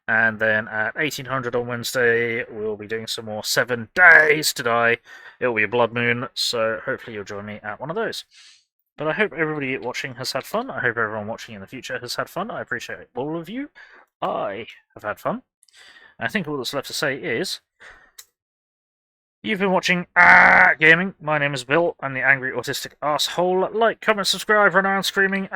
And then at 1800 on Wednesday, we'll be doing some more 7 Days to Die. It'll be a blood moon, so hopefully you'll join me at one of those. But I hope everybody watching has had fun. I hope everyone watching in the future has had fun. I appreciate all of you. I have had fun. I think all that's left to say is, you've been watching Gaming. My name is Bill. I'm the angry autistic asshole. Like, comment, subscribe, run around screaming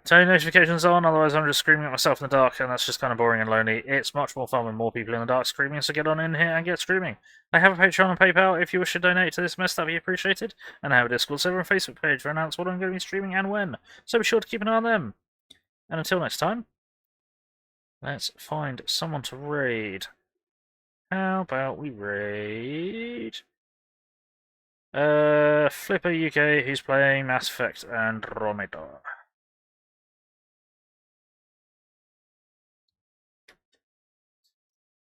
turn notifications on, otherwise I'm just screaming at myself in the dark, and that's just kind of boring and lonely. It's much more fun with more people in the dark screaming, so get on in here and get screaming. I have a Patreon and PayPal. If you wish to donate to this mess, that'd be appreciated. And I have a Discord server and Facebook page to announce what I'm going to be streaming and when. So be sure to keep an eye on them. And until next time, let's find someone to raid. How about we raid Flipper UK, who's playing Mass Effect Andromeda.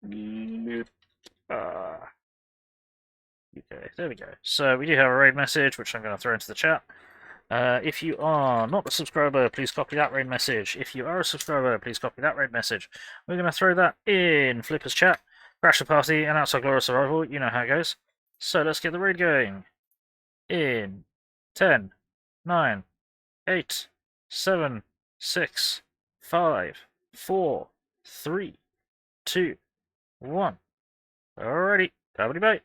Okay, there we go. So we do have a raid message, which I'm going to throw into the chat. If you are not a subscriber, please copy that raid message. If you are a subscriber, please copy that raid message. We're going to throw that in Flipper's chat. Crash the party and outside glorious survival. You know how it goes. So let's get the raid going. In 10, 9, 8, 7, 6, 5, 4, 3, 2, 1. Alrighty. Bye bye.